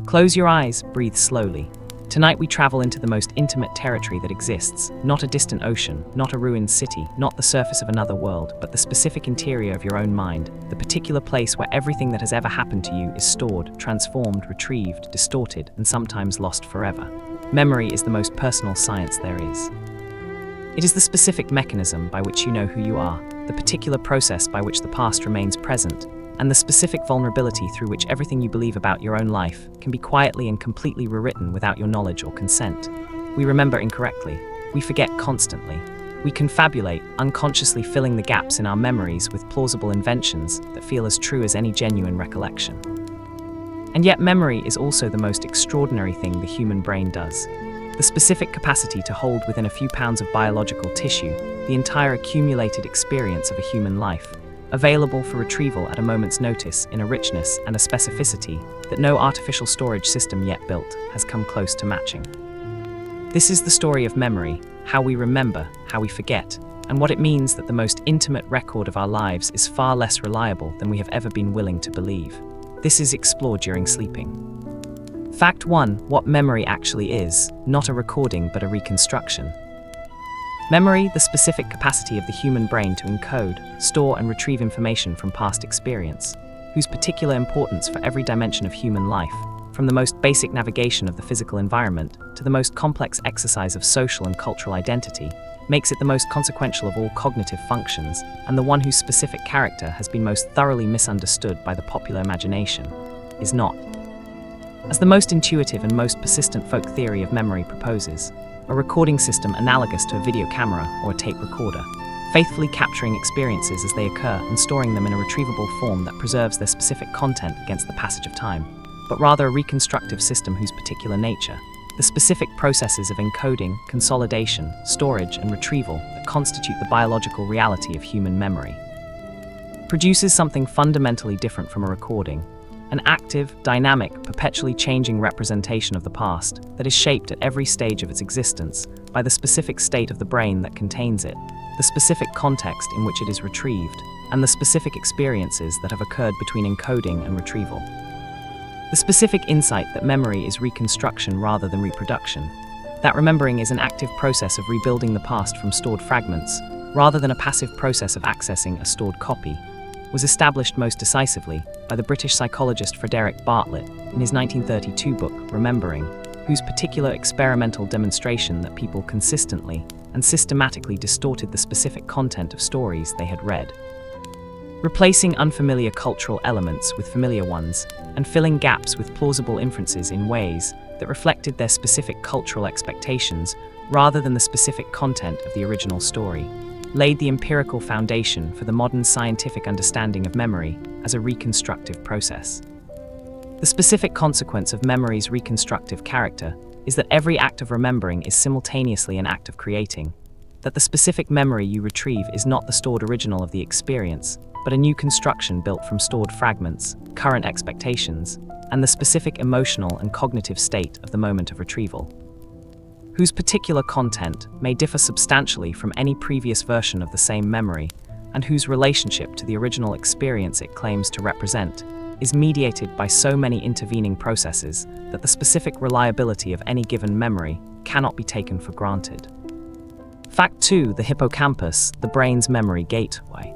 Close your eyes, breathe slowly. Tonight we travel into the most intimate territory that exists, not a distant ocean, not a ruined city, not the surface of another world, but the specific interior of your own mind, the particular place where everything that has ever happened to you is stored, transformed, retrieved, distorted, and sometimes lost forever. Memory is the most personal science there is. It is the specific mechanism by which you know who you are, the particular process by which the past remains present, and the specific vulnerability through which everything you believe about your own life can be quietly and completely rewritten without your knowledge or consent. We remember incorrectly. We forget constantly. We confabulate, unconsciously filling the gaps in our memories with plausible inventions that feel as true as any genuine recollection. And yet memory is also the most extraordinary thing the human brain does. The specific capacity to hold within a few pounds of biological tissue the entire accumulated experience of a human life, available for retrieval at a moment's notice in a richness and a specificity that no artificial storage system yet built has come close to matching. This is the story of memory, how we remember, how we forget, and what it means that the most intimate record of our lives is far less reliable than we have ever been willing to believe. This is explored during sleeping. Fact 1. What memory actually is, not a recording but a reconstruction. Memory, the specific capacity of the human brain to encode, store and retrieve information from past experience, whose particular importance for every dimension of human life, from the most basic navigation of the physical environment to the most complex exercise of social and cultural identity, makes it the most consequential of all cognitive functions and the one whose specific character has been most thoroughly misunderstood by the popular imagination, is not. As the most intuitive and most persistent folk theory of memory proposes, a recording system analogous to a video camera or a tape recorder, faithfully capturing experiences as they occur and storing them in a retrievable form that preserves their specific content against the passage of time, but rather a reconstructive system whose particular nature, the specific processes of encoding, consolidation, storage, and retrieval that constitute the biological reality of human memory, produces something fundamentally different from a recording, an active, dynamic, perpetually changing representation of the past that is shaped at every stage of its existence by the specific state of the brain that contains it, the specific context in which it is retrieved, and the specific experiences that have occurred between encoding and retrieval. The specific insight that memory is reconstruction rather than reproduction, that remembering is an active process of rebuilding the past from stored fragments rather than a passive process of accessing a stored copy, was established most decisively by the British psychologist Frederick Bartlett in his 1932 book, Remembering, whose particular experimental demonstration that people consistently and systematically distorted the specific content of stories they had read, replacing unfamiliar cultural elements with familiar ones and filling gaps with plausible inferences in ways that reflected their specific cultural expectations rather than the specific content of the original story, laid the empirical foundation for the modern scientific understanding of memory as a reconstructive process. The specific consequence of memory's reconstructive character is that every act of remembering is simultaneously an act of creating, that the specific memory you retrieve is not the stored original of the experience, but a new construction built from stored fragments, current expectations, and the specific emotional and cognitive state of the moment of retrieval, whose particular content may differ substantially from any previous version of the same memory, and whose relationship to the original experience it claims to represent is mediated by so many intervening processes that the specific reliability of any given memory cannot be taken for granted. Fact 2. The hippocampus, the brain's memory gateway.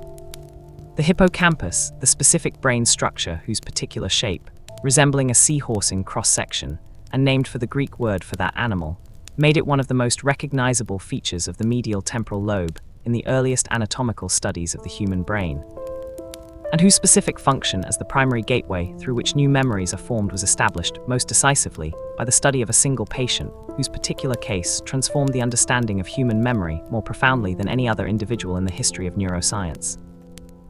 The hippocampus, the specific brain structure whose particular shape, resembling a seahorse in cross-section, and named for the Greek word for that animal, made it one of the most recognizable features of the medial temporal lobe in the earliest anatomical studies of the human brain, and whose specific function as the primary gateway through which new memories are formed was established most decisively by the study of a single patient whose particular case transformed the understanding of human memory more profoundly than any other individual in the history of neuroscience,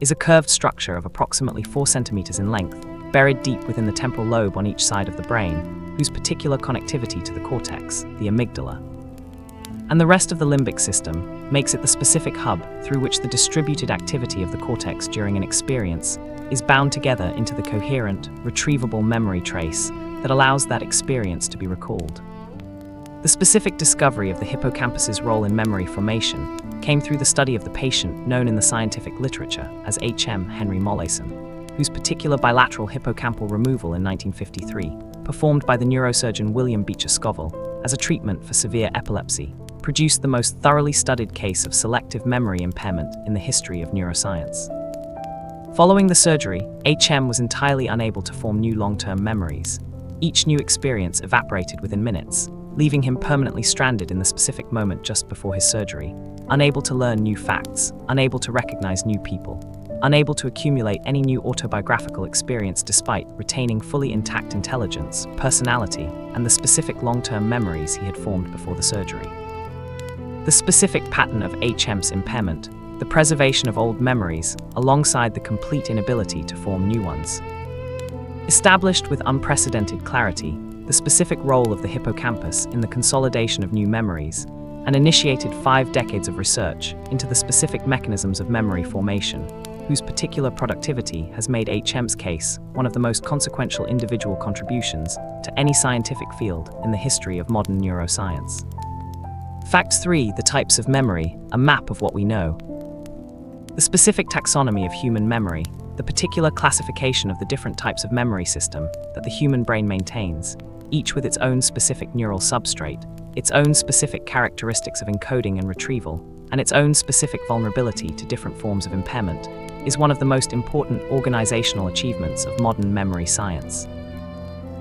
is a curved structure of approximately 4 centimeters in length, buried deep within the temporal lobe on each side of the brain, whose particular connectivity to the cortex, the amygdala, and the rest of the limbic system makes it the specific hub through which the distributed activity of the cortex during an experience is bound together into the coherent, retrievable memory trace that allows that experience to be recalled. The specific discovery of the hippocampus's role in memory formation came through the study of the patient known in the scientific literature as H.M. Henry Mollison, whose particular bilateral hippocampal removal in 1953 performed by the neurosurgeon William Beecher Scoville as a treatment for severe epilepsy, produced the most thoroughly studied case of selective memory impairment in the history of neuroscience. Following the surgery, HM was entirely unable to form new long-term memories. Each new experience evaporated within minutes, leaving him permanently stranded in the specific moment just before his surgery, unable to learn new facts, unable to recognize new people, unable to accumulate any new autobiographical experience despite retaining fully intact intelligence, personality, and the specific long-term memories he had formed before the surgery. The specific pattern of HM's impairment, the preservation of old memories, alongside the complete inability to form new ones. Established with unprecedented clarity, the specific role of the hippocampus in the consolidation of new memories, and initiated 5 decades of research into the specific mechanisms of memory formation, whose particular productivity has made HM's case one of the most consequential individual contributions to any scientific field in the history of modern neuroscience. Fact 3. The types of memory, a map of what we know. The specific taxonomy of human memory, the particular classification of the different types of memory system that the human brain maintains, each with its own specific neural substrate, its own specific characteristics of encoding and retrieval, and its own specific vulnerability to different forms of impairment, is one of the most important organizational achievements of modern memory science.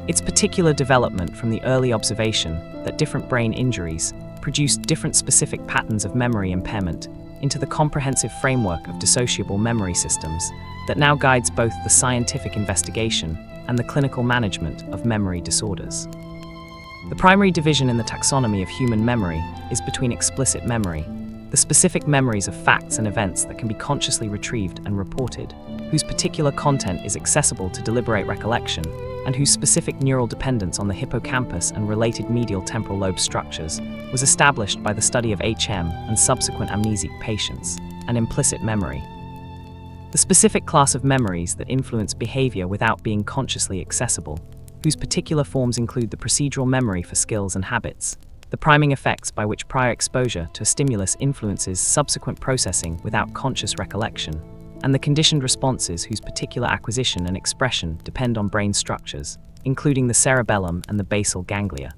Its particular development from the early observation that different brain injuries produced different specific patterns of memory impairment into the comprehensive framework of dissociable memory systems that now guides both the scientific investigation and the clinical management of memory disorders. The primary division in the taxonomy of human memory is between explicit memory, the specific memories of facts and events that can be consciously retrieved and reported, whose particular content is accessible to deliberate recollection, and whose specific neural dependence on the hippocampus and related medial temporal lobe structures was established by the study of HM and subsequent amnesic patients, and implicit memory. The specific class of memories that influence behavior without being consciously accessible, whose particular forms include the procedural memory for skills and habits, the priming effects by which prior exposure to a stimulus influences subsequent processing without conscious recollection, and the conditioned responses whose particular acquisition and expression depend on brain structures, including the cerebellum and the basal ganglia,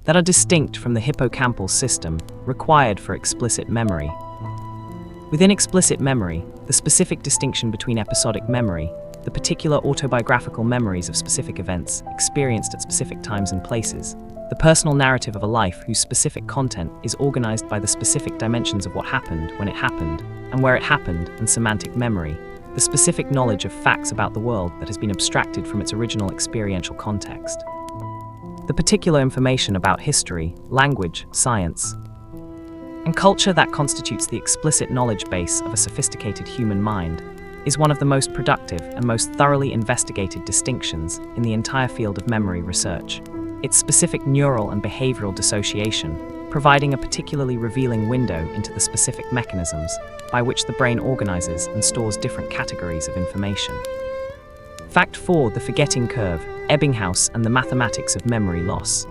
that are distinct from the hippocampal system required for explicit memory. Within explicit memory, the specific distinction between episodic memory, the particular autobiographical memories of specific events experienced at specific times and places, the personal narrative of a life whose specific content is organized by the specific dimensions of what happened when it happened and where it happened, and semantic memory, the specific knowledge of facts about the world that has been abstracted from its original experiential context. The particular information about history, language, science, and culture that constitutes the explicit knowledge base of a sophisticated human mind is one of the most productive and most thoroughly investigated distinctions in the entire field of memory research. Its specific neural and behavioral dissociation, providing a particularly revealing window into the specific mechanisms by which the brain organizes and stores different categories of information. Fact 4. The forgetting curve, Ebbinghaus and the mathematics of memory loss.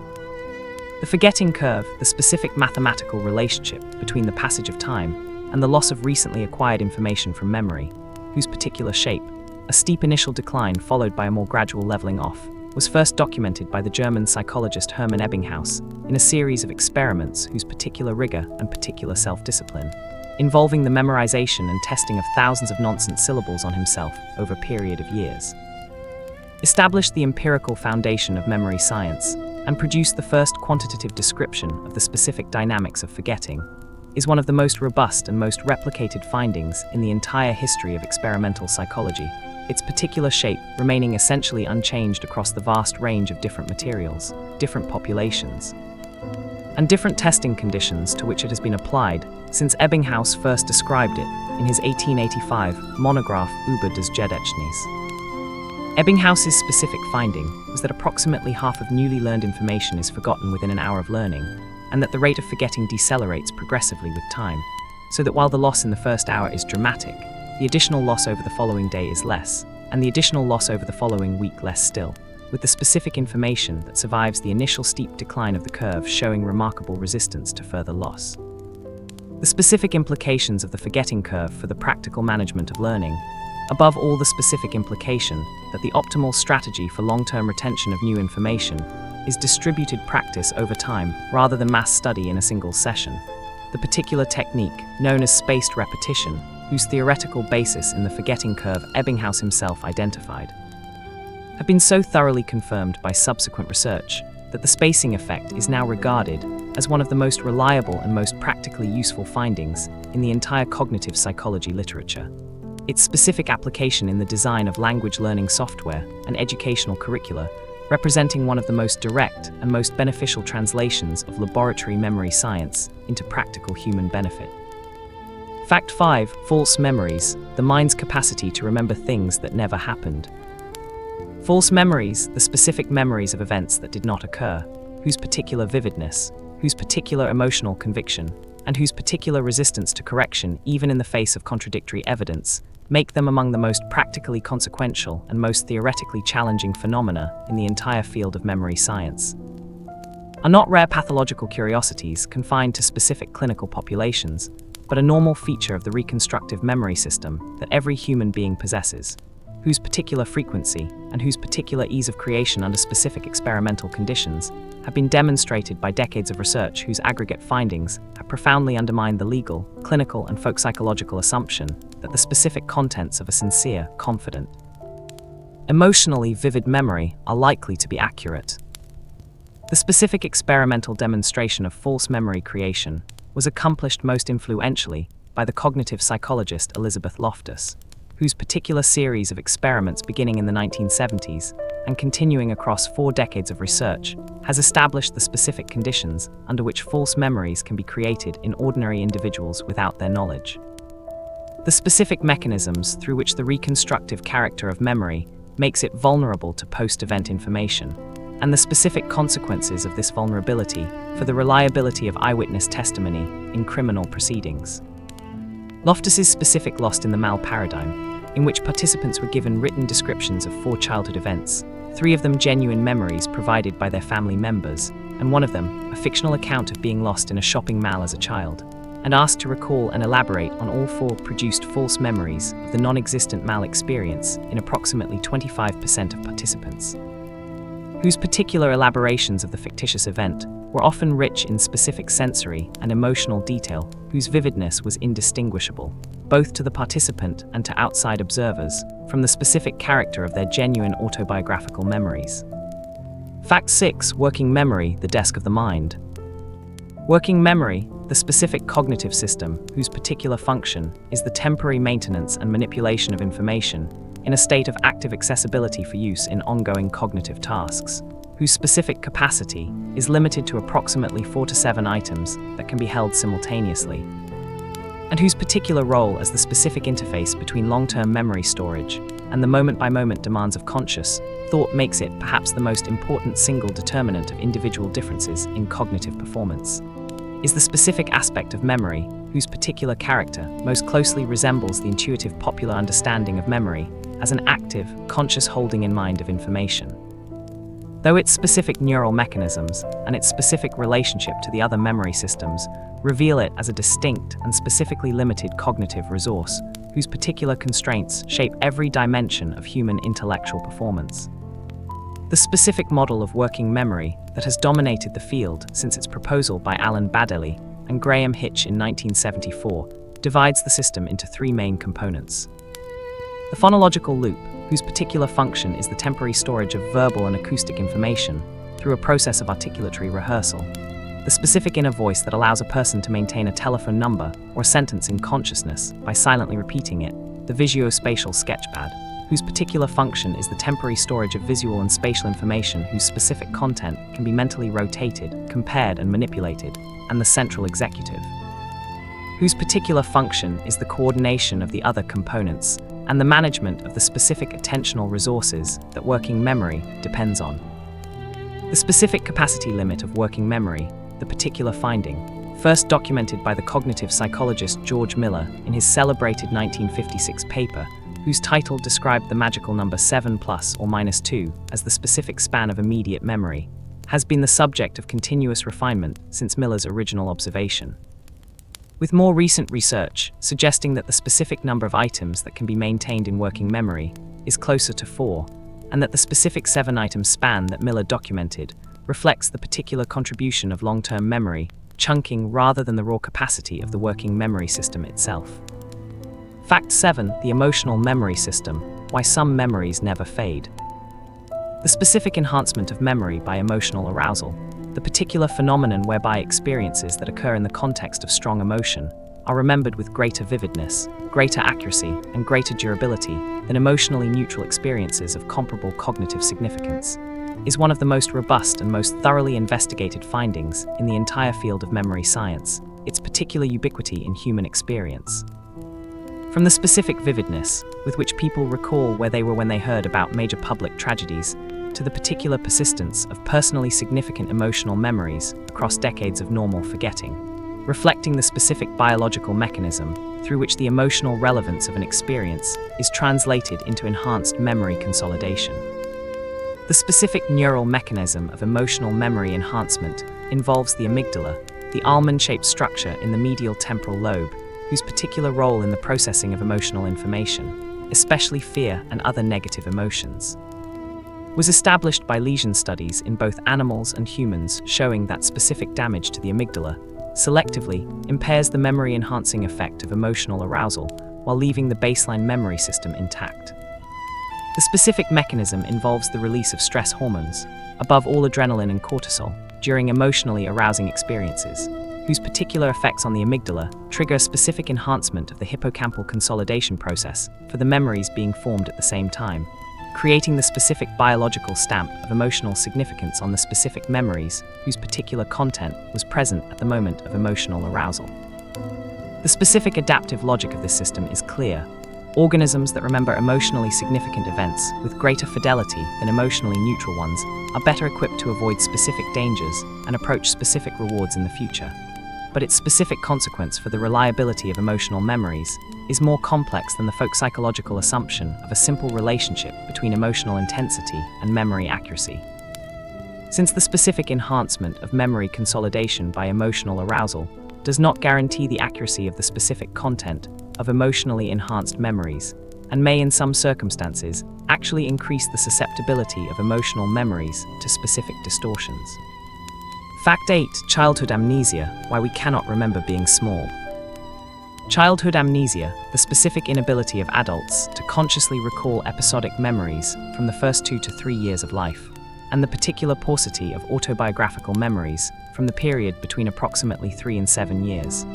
The forgetting curve, the specific mathematical relationship between the passage of time and the loss of recently acquired information from memory, whose particular shape, a steep initial decline followed by a more gradual leveling off, was first documented by the German psychologist Hermann Ebbinghaus in a series of experiments whose particular rigor and particular self-discipline, involving the memorization and testing of thousands of nonsense syllables on himself over a period of years, established the empirical foundation of memory science and produced the first quantitative description of the specific dynamics of forgetting, is one of the most robust and most replicated findings in the entire history of experimental psychology, its particular shape remaining essentially unchanged across the vast range of different materials, different populations, and different testing conditions to which it has been applied since Ebbinghaus first described it in his 1885 monograph Über das Gedächtnis. Ebbinghaus's specific finding was that approximately half of newly learned information is forgotten within an hour of learning, and that the rate of forgetting decelerates progressively with time, so that while the loss in the first hour is dramatic, the additional loss over the following day is less, and the additional loss over the following week less still, with the specific information that survives the initial steep decline of the curve showing remarkable resistance to further loss. The specific implications of the forgetting curve for the practical management of learning Above all, the specific implication that the optimal strategy for long-term retention of new information is distributed practice over time rather than mass study in a single session. The particular technique, known as spaced repetition, whose theoretical basis in the forgetting curve Ebbinghaus himself identified, have been so thoroughly confirmed by subsequent research that the spacing effect is now regarded as one of the most reliable and most practically useful findings in the entire cognitive psychology literature. Its specific application in the design of language learning software and educational curricula, representing one of the most direct and most beneficial translations of laboratory memory science into practical human benefit. Fact 5. False memories, the mind's capacity to remember things that never happened. False memories, the specific memories of events that did not occur, whose particular vividness, whose particular emotional conviction, and whose particular resistance to correction even in the face of contradictory evidence, make them among the most practically consequential and most theoretically challenging phenomena in the entire field of memory science. Are not rare pathological curiosities confined to specific clinical populations, but a normal feature of the reconstructive memory system that every human being possesses, whose particular frequency and whose particular ease of creation under specific experimental conditions have been demonstrated by decades of research whose aggregate findings have profoundly undermined the legal, clinical, and folk psychological assumption that the specific contents of a sincere, confident, emotionally vivid memory are likely to be accurate. The specific experimental demonstration of false memory creation was accomplished most influentially by the cognitive psychologist Elizabeth Loftus, whose particular series of experiments beginning in the 1970s and continuing across 4 decades of research has established the specific conditions under which false memories can be created in ordinary individuals without their knowledge. The specific mechanisms through which the reconstructive character of memory makes it vulnerable to post-event information, and the specific consequences of this vulnerability for the reliability of eyewitness testimony in criminal proceedings. Loftus's specific lost in the mal paradigm, in which participants were given written descriptions of 4 childhood events, 3 of them genuine memories provided by their family members, and one of them a fictional account of being lost in a shopping mall as a child, and asked to recall and elaborate on all 4 produced false memories of the non-existent mal experience in approximately 25% of participants, whose particular elaborations of the fictitious event were often rich in specific sensory and emotional detail whose vividness was indistinguishable, both to the participant and to outside observers, from the specific character of their genuine autobiographical memories. Fact 6. Working memory, the desk of the mind. Working memory, the specific cognitive system whose particular function is the temporary maintenance and manipulation of information in a state of active accessibility for use in ongoing cognitive tasks, whose specific capacity is limited to approximately 4 to 7 items that can be held simultaneously, and whose particular role as the specific interface between long-term memory storage and the moment-by-moment demands of conscious thought makes it perhaps the most important single determinant of individual differences in cognitive performance, is the specific aspect of memory whose particular character most closely resembles the intuitive popular understanding of memory as an active, conscious holding in mind of information. Though its specific neural mechanisms and its specific relationship to the other memory systems reveal it as a distinct and specifically limited cognitive resource whose particular constraints shape every dimension of human intellectual performance. The specific model of working memory that has dominated the field since its proposal by Alan Baddeley and Graham Hitch in 1974 divides the system into 3 main components. The phonological loop, whose particular function is the temporary storage of verbal and acoustic information through a process of articulatory rehearsal. The specific inner voice that allows a person to maintain a telephone number or a sentence in consciousness by silently repeating it. The visuospatial sketchpad, whose particular function is the temporary storage of visual and spatial information whose specific content can be mentally rotated, compared, and manipulated. And the central executive, whose particular function is the coordination of the other components and the management of the specific attentional resources that working memory depends on. The specific capacity limit of working memory, the particular finding, first documented by the cognitive psychologist George Miller in his celebrated 1956 paper, whose title described the magical number 7 plus or minus 2 as the specific span of immediate memory, has been the subject of continuous refinement since Miller's original observation. with more recent research suggesting that the specific number of items that can be maintained in working memory is closer to 4, and that the specific 7-item span that Miller documented reflects the particular contribution of long-term memory, chunking rather than the raw capacity of the working memory system itself. Fact 7. The emotional memory system: why some memories never fade. The specific enhancement of memory by emotional arousal, the particular phenomenon whereby experiences that occur in the context of strong emotion are remembered with greater vividness, greater accuracy, and greater durability than emotionally neutral experiences of comparable cognitive significance, is one of the most robust and most thoroughly investigated findings in the entire field of memory science, its particular ubiquity in human experience. From the specific vividness with which people recall where they were when they heard about major public tragedies, to the particular persistence of personally significant emotional memories across decades of normal forgetting, reflecting the specific biological mechanism through which the emotional relevance of an experience is translated into enhanced memory consolidation. The specific neural mechanism of emotional memory enhancement involves the amygdala, the almond-shaped structure in the medial temporal lobe, whose particular role in the processing of emotional information, especially fear and other negative emotions, was established by lesion studies in both animals and humans showing that specific damage to the amygdala selectively impairs the memory-enhancing effect of emotional arousal while leaving the baseline memory system intact. The specific mechanism involves the release of stress hormones, above all adrenaline and cortisol, during emotionally arousing experiences, whose particular effects on the amygdala trigger specific enhancement of the hippocampal consolidation process for the memories being formed at the same time, creating the specific biological stamp of emotional significance on the specific memories whose particular content was present at the moment of emotional arousal. The specific adaptive logic of this system is clear. Organisms that remember emotionally significant events with greater fidelity than emotionally neutral ones are better equipped to avoid specific dangers and approach specific rewards in the future. But its specific consequence for the reliability of emotional memories is more complex than the folk psychological assumption of a simple relationship between emotional intensity and memory accuracy. Since the specific enhancement of memory consolidation by emotional arousal does not guarantee the accuracy of the specific content of emotionally enhanced memories, and may in some circumstances actually increase the susceptibility of emotional memories to specific distortions. Fact 8. Childhood amnesia: why we cannot remember being small. Childhood amnesia, the specific inability of adults to consciously recall episodic memories from the first 2 to 3 years of life, and the particular paucity of autobiographical memories from the period between approximately 3 and 7 years,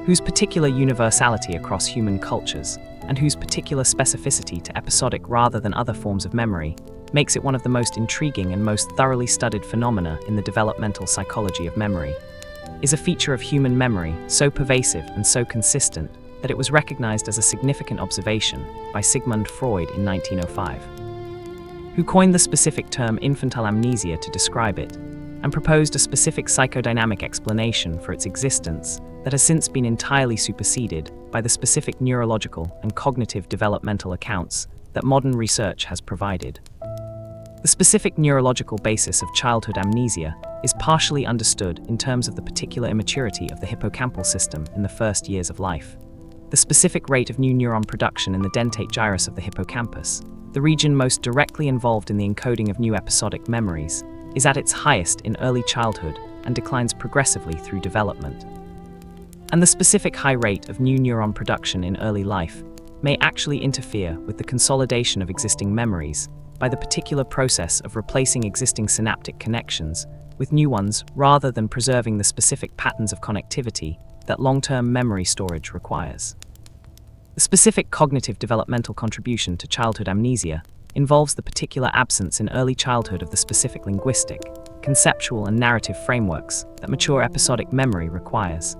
whose particular universality across human cultures, and whose particular specificity to episodic rather than other forms of memory, makes it one of the most intriguing and most thoroughly studied phenomena in the developmental psychology of memory, is a feature of human memory so pervasive and so consistent that it was recognized as a significant observation by Sigmund Freud in 1905, who coined the specific term infantile amnesia to describe it, and proposed a specific psychodynamic explanation for its existence that has since been entirely superseded by the specific neurological and cognitive developmental accounts that modern research has provided. The specific neurological basis of childhood amnesia is partially understood in terms of the particular immaturity of the hippocampal system in the first years of life. The specific rate of new neuron production in the dentate gyrus of the hippocampus, the region most directly involved in the encoding of new episodic memories, is at its highest in early childhood and declines progressively through development. And the specific high rate of new neuron production in early life may actually interfere with the consolidation of existing memories by the particular process of replacing existing synaptic connections with new ones rather than preserving the specific patterns of connectivity that long-term memory storage requires. The specific cognitive developmental contribution to childhood amnesia involves the particular absence in early childhood of the specific linguistic, conceptual, and narrative frameworks that mature episodic memory requires.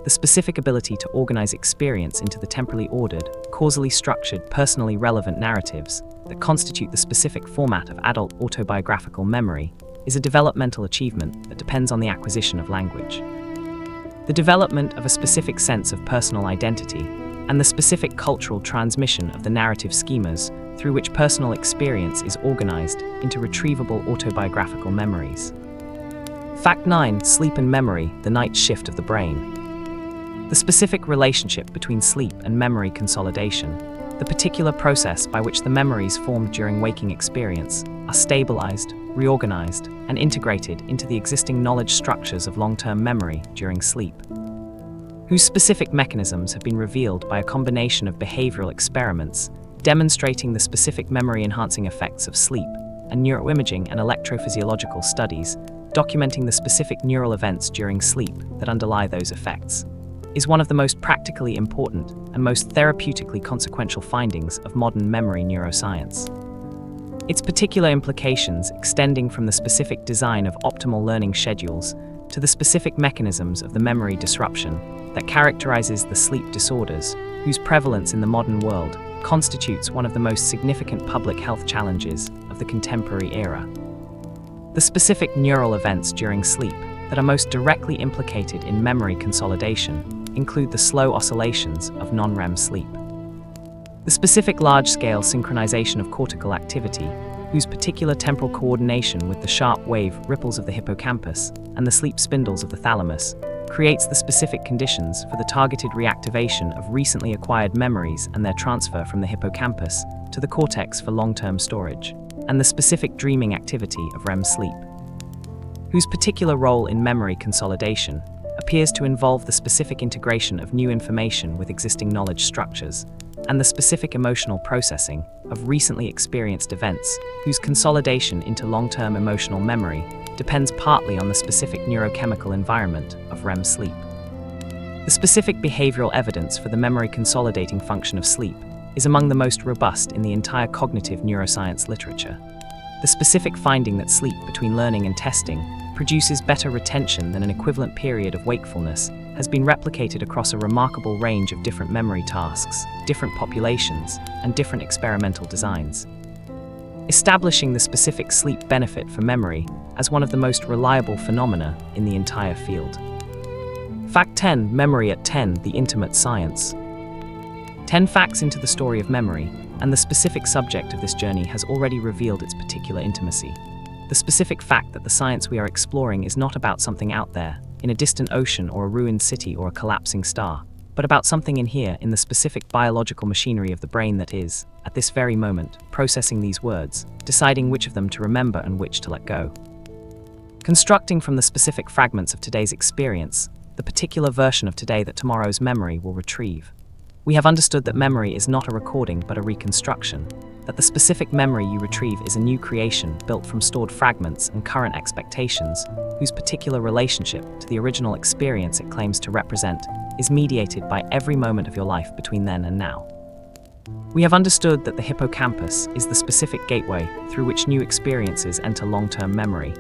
The specific ability to organize experience into the temporally ordered, causally structured, personally relevant narratives that constitute the specific format of adult autobiographical memory is a developmental achievement that depends on the acquisition of language. The development of a specific sense of personal identity and the specific cultural transmission of the narrative schemas through which personal experience is organized into retrievable autobiographical memories. Fact 9. Sleep and memory: the night shift of the brain. The specific relationship between sleep and memory consolidation, the particular process by which the memories formed during waking experience are stabilized, reorganized, and integrated into the existing knowledge structures of long-term memory during sleep, whose specific mechanisms have been revealed by a combination of behavioral experiments demonstrating the specific memory-enhancing effects of sleep, and neuroimaging and electrophysiological studies documenting the specific neural events during sleep that underlie those effects, is one of the most practically important and most therapeutically consequential findings of modern memory neuroscience. Its particular implications extending from the specific design of optimal learning schedules to the specific mechanisms of the memory disruption that characterizes the sleep disorders, whose prevalence in the modern world constitutes one of the most significant public health challenges of the contemporary era. The specific neural events during sleep that are most directly implicated in memory consolidation include the slow oscillations of non-REM sleep, the specific large-scale synchronization of cortical activity, whose particular temporal coordination with the sharp wave ripples of the hippocampus and the sleep spindles of the thalamus creates the specific conditions for the targeted reactivation of recently acquired memories and their transfer from the hippocampus to the cortex for long-term storage, and the specific dreaming activity of REM sleep, whose particular role in memory consolidation appears to involve the specific integration of new information with existing knowledge structures, and the specific emotional processing of recently experienced events, whose consolidation into long-term emotional memory depends partly on the specific neurochemical environment of REM sleep. The specific behavioral evidence for the memory consolidating function of sleep is among the most robust in the entire cognitive neuroscience literature. The specific finding that sleep between learning and testing produces better retention than an equivalent period of wakefulness has been replicated across a remarkable range of different memory tasks, different populations, and different experimental designs, establishing the specific sleep benefit for memory as one of the most reliable phenomena in the entire field. Fact 10. Memory at 10. The intimate science. 10 facts into the story of memory, and the specific subject of this journey has already revealed its particular intimacy. The specific fact that the science we are exploring is not about something out there, in a distant ocean or a ruined city or a collapsing star, but about something in here, in the specific biological machinery of the brain that is, at this very moment, processing these words, deciding which of them to remember and which to let go. Constructing from the specific fragments of today's experience, the particular version of today that tomorrow's memory will retrieve. We have understood that memory is not a recording but a reconstruction, that the specific memory you retrieve is a new creation built from stored fragments and current expectations, whose particular relationship to the original experience it claims to represent is mediated by every moment of your life between then and now. We have understood that the hippocampus is the specific gateway through which new experiences enter long-term memory,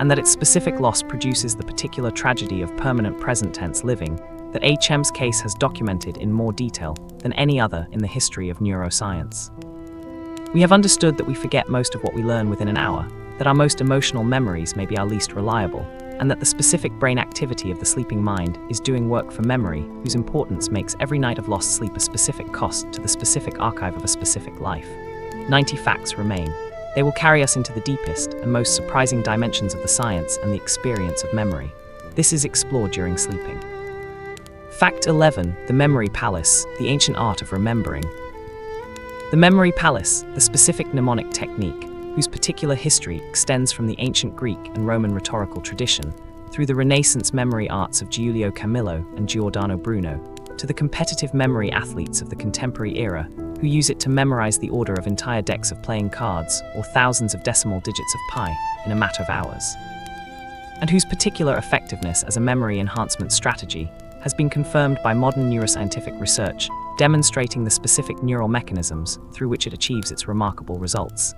and that its specific loss produces the particular tragedy of permanent present-tense living that HM's case has documented in more detail than any other in the history of neuroscience. We have understood that we forget most of what we learn within an hour, that our most emotional memories may be our least reliable, and that the specific brain activity of the sleeping mind is doing work for memory whose importance makes every night of lost sleep a specific cost to the specific archive of a specific life. 90 facts remain. They will carry us into the deepest and most surprising dimensions of the science and the experience of memory. This is explored during sleeping. Fact 11. The Memory Palace, the ancient art of remembering. The memory palace, the specific mnemonic technique, whose particular history extends from the ancient Greek and Roman rhetorical tradition, through the Renaissance memory arts of Giulio Camillo and Giordano Bruno, to the competitive memory athletes of the contemporary era, who use it to memorize the order of entire decks of playing cards or thousands of decimal digits of pi in a matter of hours, and whose particular effectiveness as a memory enhancement strategy has been confirmed by modern neuroscientific research, demonstrating the specific neural mechanisms through which it achieves its remarkable results,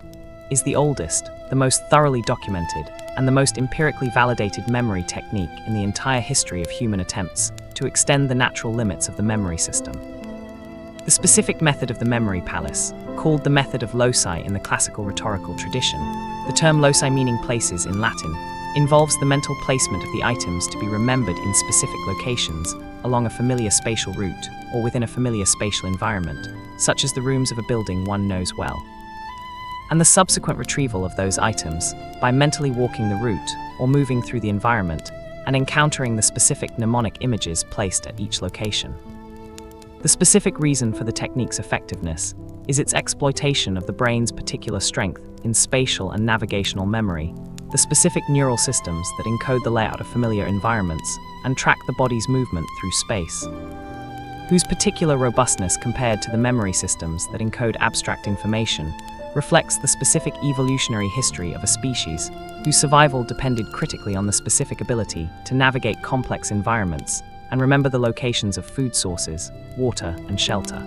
is the oldest, the most thoroughly documented, and the most empirically validated memory technique in the entire history of human attempts to extend the natural limits of the memory system. The specific method of the memory palace, called the method of loci in the classical rhetorical tradition, the term loci meaning places in Latin, involves the mental placement of the items to be remembered in specific locations along a familiar spatial route or within a familiar spatial environment, such as the rooms of a building one knows well, and the subsequent retrieval of those items by mentally walking the route or moving through the environment and encountering the specific mnemonic images placed at each location. The specific reason for the technique's effectiveness is its exploitation of the brain's particular strength in spatial and navigational memory, the specific neural systems that encode the layout of familiar environments and track the body's movement through space, whose particular robustness compared to the memory systems that encode abstract information reflects the specific evolutionary history of a species whose survival depended critically on the specific ability to navigate complex environments and remember the locations of food sources, water, and shelter.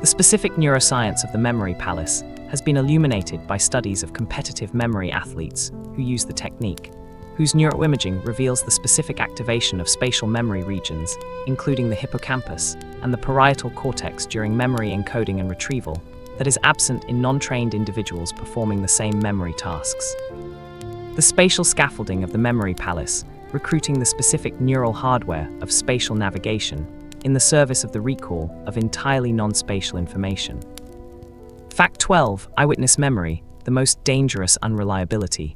The specific neuroscience of the memory palace has been illuminated by studies of competitive memory athletes who use the technique, whose neuroimaging reveals the specific activation of spatial memory regions, including the hippocampus and the parietal cortex during memory encoding and retrieval, that is absent in non-trained individuals performing the same memory tasks. The spatial scaffolding of the memory palace, recruiting the specific neural hardware of spatial navigation in the service of the recall of entirely non-spatial information. Fact 12. Eyewitness memory, the most dangerous unreliability.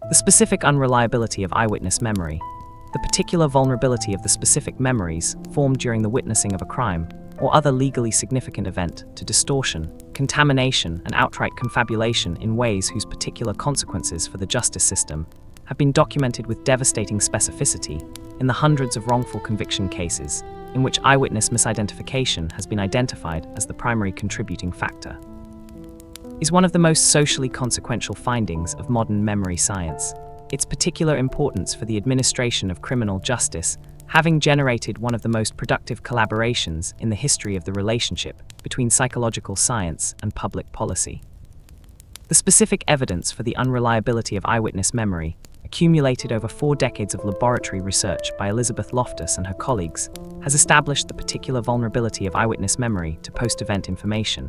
The specific unreliability of eyewitness memory, the particular vulnerability of the specific memories formed during the witnessing of a crime or other legally significant event to distortion, contamination, and outright confabulation in ways whose particular consequences for the justice system have been documented with devastating specificity in the hundreds of wrongful conviction cases in which eyewitness misidentification has been identified as the primary contributing factor, is one of the most socially consequential findings of modern memory science. Its particular importance for the administration of criminal justice having generated one of the most productive collaborations in the history of the relationship between psychological science and public policy. The specific evidence for the unreliability of eyewitness memory, accumulated over 4 decades of laboratory research by Elizabeth Loftus and her colleagues, has established the particular vulnerability of eyewitness memory to post-event information,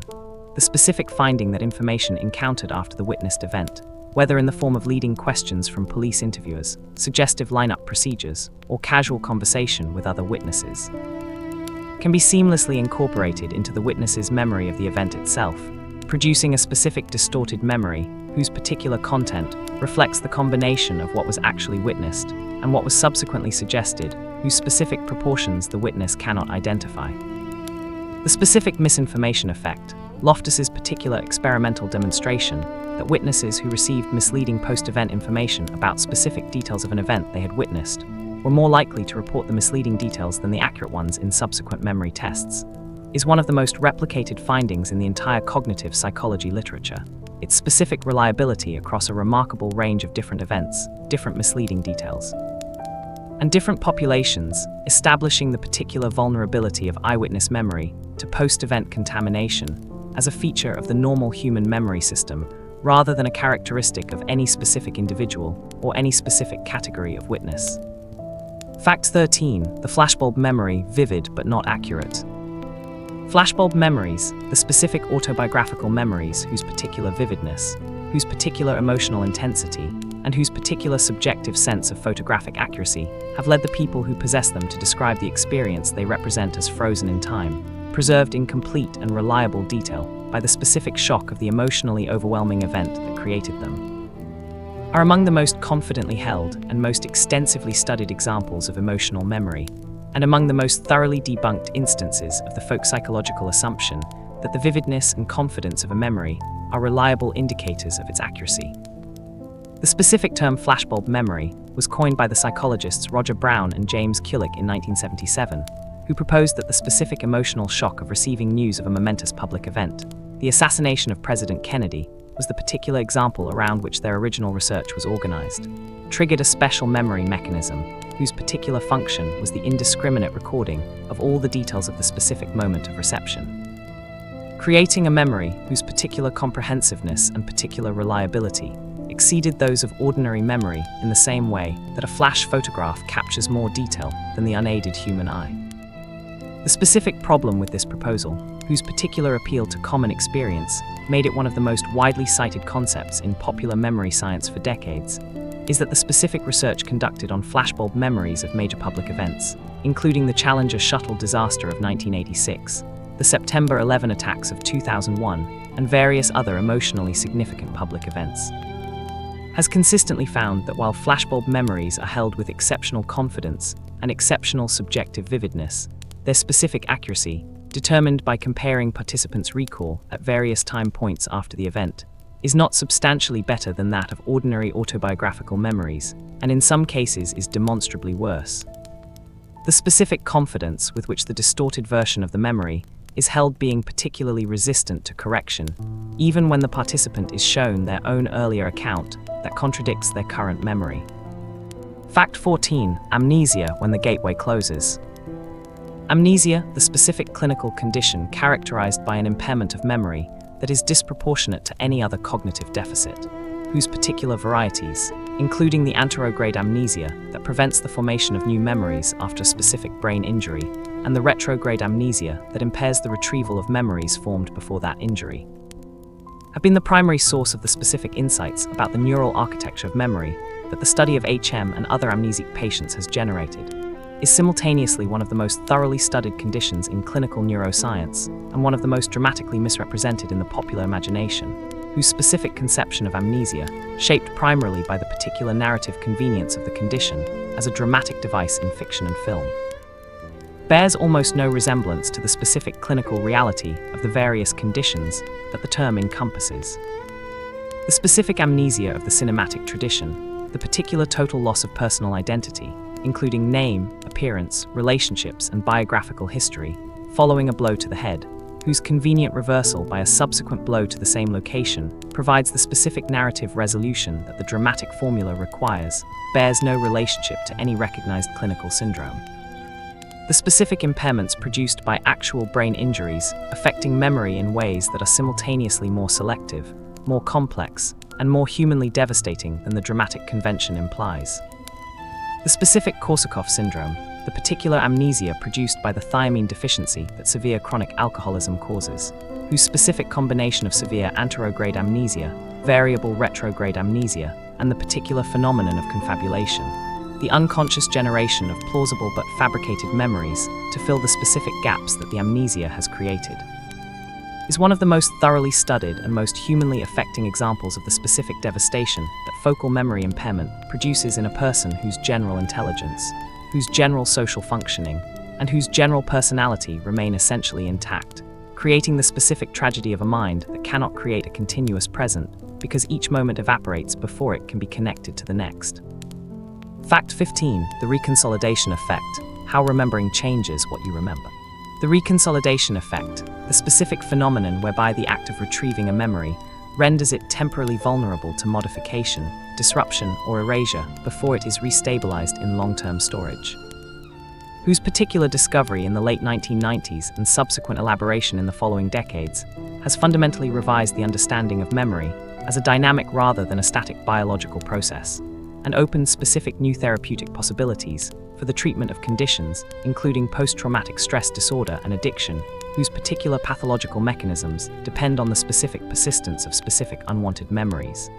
the specific finding that information encountered after the witnessed event, whether in the form of leading questions from police interviewers, suggestive lineup procedures, or casual conversation with other witnesses, can be seamlessly incorporated into the witness's memory of the event itself, producing a specific distorted memory whose particular content reflects the combination of what was actually witnessed and what was subsequently suggested, whose specific proportions the witness cannot identify. The specific misinformation effect, Loftus's particular experimental demonstration that witnesses who received misleading post-event information about specific details of an event they had witnessed were more likely to report the misleading details than the accurate ones in subsequent memory tests, is one of the most replicated findings in the entire cognitive psychology literature. Its specific reliability across a remarkable range of different events, different misleading details, and different populations, establishing the particular vulnerability of eyewitness memory to post-event contamination as a feature of the normal human memory system rather than a characteristic of any specific individual or any specific category of witness. Fact 13. The flashbulb memory, vivid but not accurate. Flashbulb memories, the specific autobiographical memories whose particular vividness, whose particular emotional intensity, and whose particular subjective sense of photographic accuracy have led the people who possess them to describe the experience they represent as frozen in time, preserved in complete and reliable detail by the specific shock of the emotionally overwhelming event that created them, are among the most confidently held and most extensively studied examples of emotional memory, and among the most thoroughly debunked instances of the folk psychological assumption that the vividness and confidence of a memory are reliable indicators of its accuracy. The specific term flashbulb memory was coined by the psychologists Roger Brown and James Kulik in 1977, who proposed that the specific emotional shock of receiving news of a momentous public event, the assassination of President Kennedy, was the particular example around which their original research was organized, triggered a special memory mechanism whose particular function was the indiscriminate recording of all the details of the specific moment of reception, creating a memory whose particular comprehensiveness and particular reliability exceeded those of ordinary memory in the same way that a flash photograph captures more detail than the unaided human eye. The specific problem with this proposal, whose particular appeal to common experience made it one of the most widely cited concepts in popular memory science for decades, is that the specific research conducted on flashbulb memories of major public events, including the Challenger shuttle disaster of 1986, the September 11 attacks of 2001, and various other emotionally significant public events, has consistently found that while flashbulb memories are held with exceptional confidence and exceptional subjective vividness, their specific accuracy, determined by comparing participants' recall at various time points after the event, is not substantially better than that of ordinary autobiographical memories, and in some cases is demonstrably worse. The specific confidence with which the distorted version of the memory is held being particularly resistant to correction, even when the participant is shown their own earlier account that contradicts their current memory. Fact 14. Amnesia when the gateway closes. Amnesia, the specific clinical condition characterized by an impairment of memory that is disproportionate to any other cognitive deficit, whose particular varieties, including the anterograde amnesia that prevents the formation of new memories after a specific brain injury, and the retrograde amnesia that impairs the retrieval of memories formed before that injury, have been the primary source of the specific insights about the neural architecture of memory that the study of HM and other amnesic patients has generated, is simultaneously one of the most thoroughly studied conditions in clinical neuroscience and one of the most dramatically misrepresented in the popular imagination, whose specific conception of amnesia, shaped primarily by the particular narrative convenience of the condition as a dramatic device in fiction and film, bears almost no resemblance to the specific clinical reality of the various conditions that the term encompasses. The specific amnesia of the cinematic tradition, the particular total loss of personal identity, including name, appearance, relationships, and biographical history, following a blow to the head, whose convenient reversal by a subsequent blow to the same location provides the specific narrative resolution that the dramatic formula requires, bears no relationship to any recognized clinical syndrome. The specific impairments produced by actual brain injuries affecting memory in ways that are simultaneously more selective, more complex, and more humanly devastating than the dramatic convention implies. The specific Korsakoff syndrome, the particular amnesia produced by the thiamine deficiency that severe chronic alcoholism causes, whose specific combination of severe anterograde amnesia, variable retrograde amnesia, and the particular phenomenon of confabulation, the unconscious generation of plausible but fabricated memories to fill the specific gaps that the amnesia has created, is one of the most thoroughly studied and most humanly affecting examples of the specific devastation that focal memory impairment produces in a person whose general intelligence, whose general social functioning, and whose general personality remain essentially intact, creating the specific tragedy of a mind that cannot create a continuous present because each moment evaporates before it can be connected to the next. Fact 15. The reconsolidation effect, how remembering changes what you remember. The reconsolidation effect, the specific phenomenon whereby the act of retrieving a memory renders it temporarily vulnerable to modification, disruption, or erasure before it is restabilized in long-term storage, whose particular discovery in the late 1990s and subsequent elaboration in the following decades has fundamentally revised the understanding of memory as a dynamic rather than a static biological process, and opened specific new therapeutic possibilities for the treatment of conditions, including post-traumatic stress disorder and addiction, whose particular pathological mechanisms depend on the specific persistence of specific unwanted memories,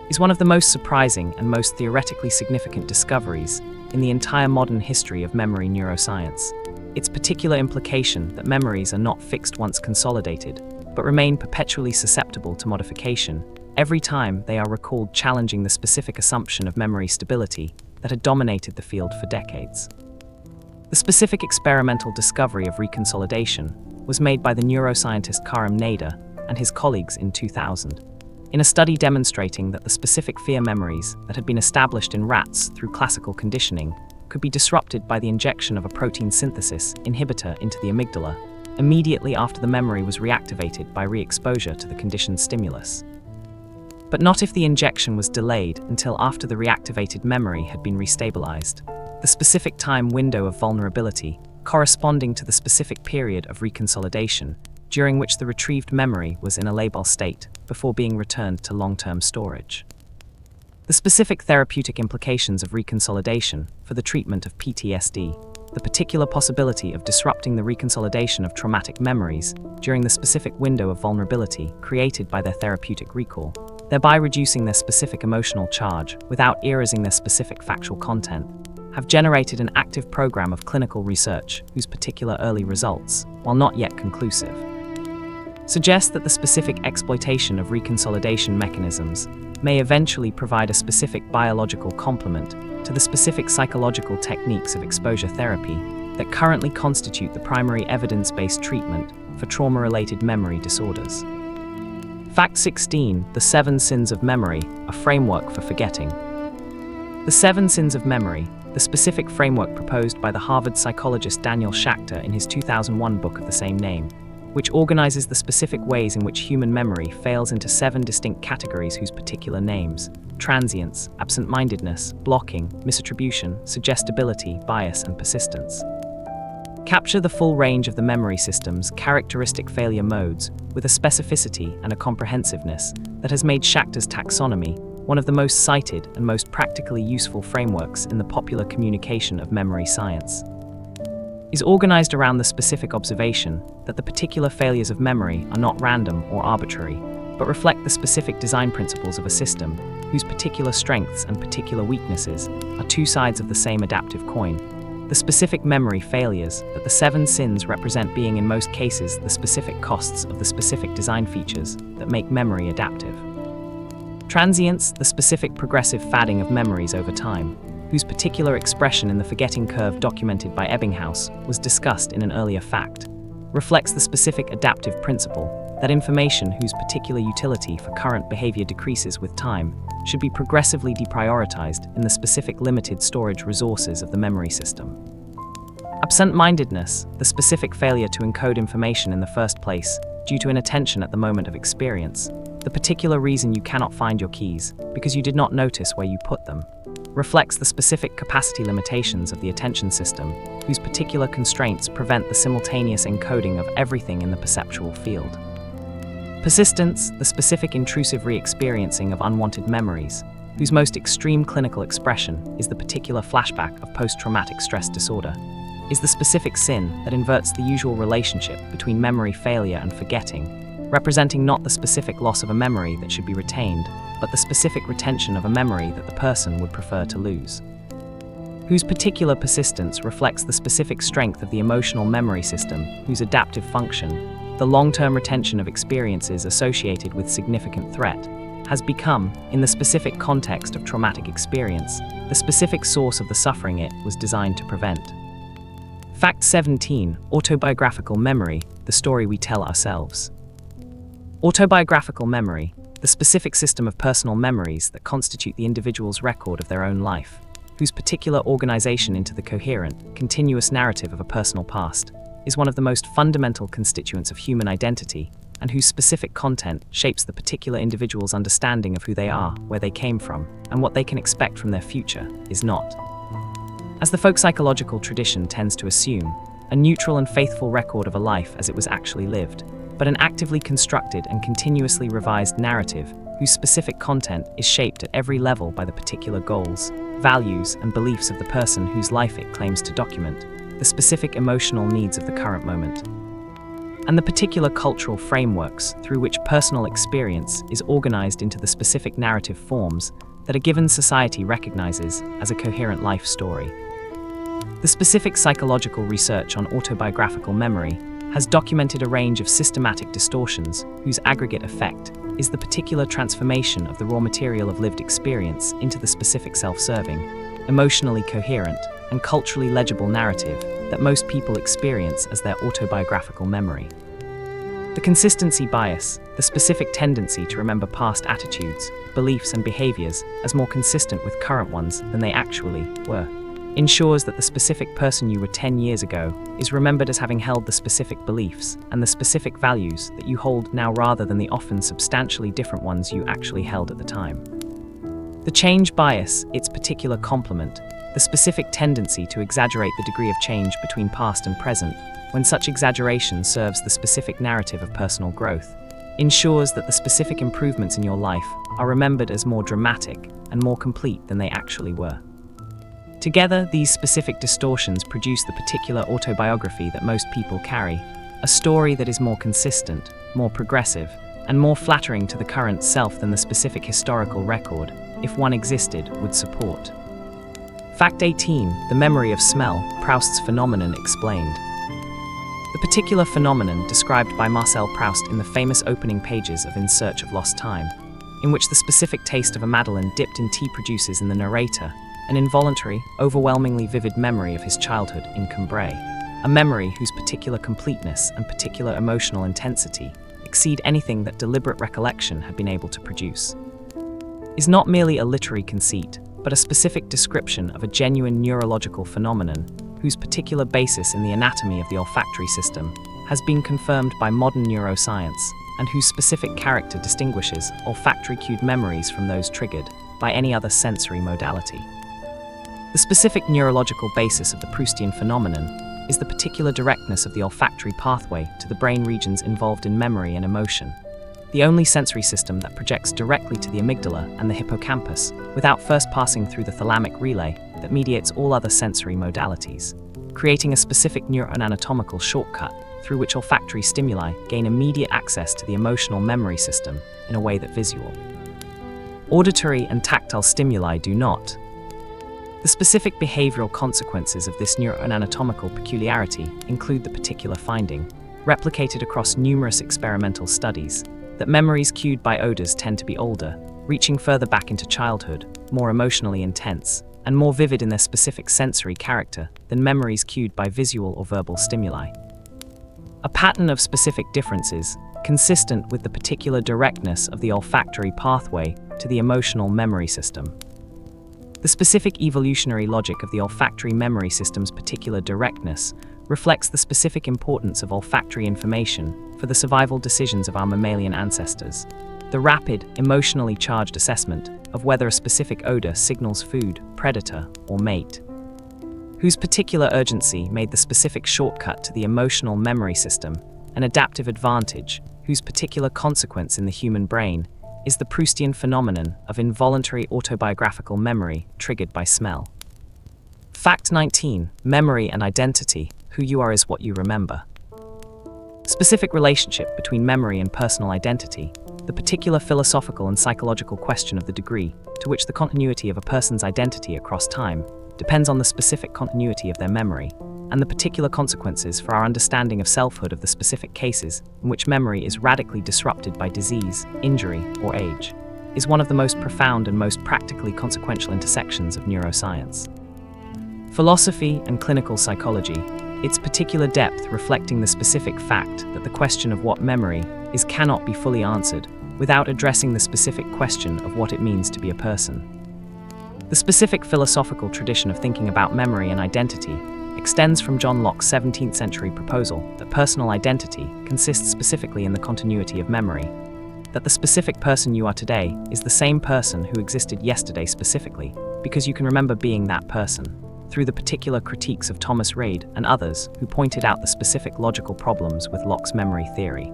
is one of the most surprising and most theoretically significant discoveries in the entire modern history of memory neuroscience. Its particular implication that memories are not fixed once consolidated, but remain perpetually susceptible to modification every time they are recalled, challenging the specific assumption of memory stability that had dominated the field for decades. The specific experimental discovery of reconsolidation was made by the neuroscientist Karim Nader and his colleagues in 2000, in a study demonstrating that the specific fear memories that had been established in rats through classical conditioning could be disrupted by the injection of a protein synthesis inhibitor into the amygdala immediately after the memory was reactivated by re-exposure to the conditioned stimulus, but not if the injection was delayed until after the reactivated memory had been restabilized. The specific time window of vulnerability corresponding to the specific period of reconsolidation during which the retrieved memory was in a labile state before being returned to long-term storage. The specific therapeutic implications of reconsolidation for the treatment of PTSD, the particular possibility of disrupting the reconsolidation of traumatic memories during the specific window of vulnerability created by their therapeutic recall, thereby reducing their specific emotional charge without erasing their specific factual content, have generated an active program of clinical research whose particular early results, while not yet conclusive, suggest that the specific exploitation of reconsolidation mechanisms may eventually provide a specific biological complement to the specific psychological techniques of exposure therapy that currently constitute the primary evidence-based treatment for trauma-related memory disorders. Fact 16. The 7 Sins of Memory, a framework for forgetting. The 7 Sins of Memory, the specific framework proposed by the Harvard psychologist Daniel Schacter in his 2001 book of the same name, which organizes the specific ways in which human memory fails into 7 distinct categories whose particular names: transience, absent-mindedness, blocking, misattribution, suggestibility, bias, and persistence. Capture the full range of the memory system's characteristic failure modes with a specificity and a comprehensiveness that has made Schachter's taxonomy one of the most cited and most practically useful frameworks in the popular communication of memory science. Is organized around the specific observation that the particular failures of memory are not random or arbitrary, but reflect the specific design principles of a system whose particular strengths and particular weaknesses are 2 sides of the same adaptive coin. The specific memory failures that the 7 sins represent being in most cases the specific costs of the specific design features that make memory adaptive. Transience, the specific progressive fadding of memories over time, whose particular expression in the forgetting curve documented by Ebbinghaus was discussed in an earlier fact, reflects the specific adaptive principle that information whose particular utility for current behavior decreases with time should be progressively deprioritized in the specific limited storage resources of the memory system. Absent-mindedness, the specific failure to encode information in the first place due to inattention at the moment of experience, the particular reason you cannot find your keys because you did not notice where you put them, reflects the specific capacity limitations of the attention system, whose particular constraints prevent the simultaneous encoding of everything in the perceptual field. Persistence, the specific intrusive re-experiencing of unwanted memories, whose most extreme clinical expression is the particular flashback of post-traumatic stress disorder, is the specific sin that inverts the usual relationship between memory failure and forgetting, representing not the specific loss of a memory that should be retained, but the specific retention of a memory that the person would prefer to lose. Whose particular persistence reflects the specific strength of the emotional memory system, whose adaptive function, the long-term retention of experiences associated with significant threat, has become, in the specific context of traumatic experience, the specific source of the suffering it was designed to prevent. Fact 17. Autobiographical memory, the story we tell ourselves. Autobiographical memory, the specific system of personal memories that constitute the individual's record of their own life, whose particular organization into the coherent, continuous narrative of a personal past, is one of the most fundamental constituents of human identity, and whose specific content shapes the particular individual's understanding of who they are, where they came from, and what they can expect from their future, is not, as the folk psychological tradition tends to assume, a neutral and faithful record of a life as it was actually lived, but an actively constructed and continuously revised narrative whose specific content is shaped at every level by the particular goals, values, and beliefs of the person whose life it claims to document, the specific emotional needs of the current moment, and the particular cultural frameworks through which personal experience is organized into the specific narrative forms that a given society recognizes as a coherent life story. The specific psychological research on autobiographical memory has documented a range of systematic distortions whose aggregate effect is the particular transformation of the raw material of lived experience into the specific self-serving, emotionally coherent, and culturally legible narrative that most people experience as their autobiographical memory. The consistency bias, the specific tendency to remember past attitudes, beliefs, and behaviors as more consistent with current ones than they actually were, ensures that the specific person you were 10 years ago is remembered as having held the specific beliefs and the specific values that you hold now rather than the often substantially different ones you actually held at the time. The change bias, its particular complement, the specific tendency to exaggerate the degree of change between past and present, when such exaggeration serves the specific narrative of personal growth, ensures that the specific improvements in your life are remembered as more dramatic and more complete than they actually were. Together, these specific distortions produce the particular autobiography that most people carry, a story that is more consistent, more progressive, and more flattering to the current self than the specific historical record, if one existed, would support. Fact 18. The memory of smell, Proust's phenomenon explained. The particular phenomenon described by Marcel Proust in the famous opening pages of In Search of Lost Time in which the specific taste of a madeleine dipped in tea produces in the narrator an involuntary, overwhelmingly vivid memory of his childhood in Cambrai, a memory whose particular completeness and particular emotional intensity exceed anything that deliberate recollection had been able to produce, is not merely a literary conceit, but a specific description of a genuine neurological phenomenon whose particular basis in the anatomy of the olfactory system has been confirmed by modern neuroscience, and whose specific character distinguishes olfactory cued memories from those triggered by any other sensory modality. The specific neurological basis of the Proustian phenomenon is the particular directness of the olfactory pathway to the brain regions involved in memory and emotion, the only sensory system that projects directly to the amygdala and the hippocampus without first passing through the thalamic relay that mediates all other sensory modalities, creating a specific neuroanatomical shortcut through which olfactory stimuli gain immediate access to the emotional memory system in a way that visual, auditory, and tactile stimuli do not. The specific behavioral consequences of this neuroanatomical peculiarity include the particular finding, replicated across numerous experimental studies, that memories cued by odors tend to be older, reaching further back into childhood, more emotionally intense, and more vivid in their specific sensory character than memories cued by visual or verbal stimuli. A pattern of specific differences, consistent with the particular directness of the olfactory pathway to the emotional memory system. The specific evolutionary logic of the olfactory memory system's particular directness reflects the specific importance of olfactory information for the survival decisions of our mammalian ancestors. The rapid, emotionally charged assessment of whether a specific odor signals food, predator, or mate, whose particular urgency made the specific shortcut to the emotional memory system an adaptive advantage, whose particular consequence in the human brain is the Proustian phenomenon of involuntary autobiographical memory triggered by smell. Fact 19. Memory and identity. Who you are is what you remember. Specific relationship between memory and personal identity, the particular philosophical and psychological question of the degree to which the continuity of a person's identity across time depends on the specific continuity of their memory, and the particular consequences for our understanding of selfhood of the specific cases in which memory is radically disrupted by disease, injury, or age, is one of the most profound and most practically consequential intersections of neuroscience. Philosophy and clinical psychology, its particular depth reflecting the specific fact that the question of what memory is cannot be fully answered without addressing the specific question of what it means to be a person. The specific philosophical tradition of thinking about memory and identity extends from John Locke's 17th century proposal that personal identity consists specifically in the continuity of memory, that the specific person you are today is the same person who existed yesterday specifically, because you can remember being that person, through the particular critiques of Thomas Reid and others who pointed out the specific logical problems with Locke's memory theory.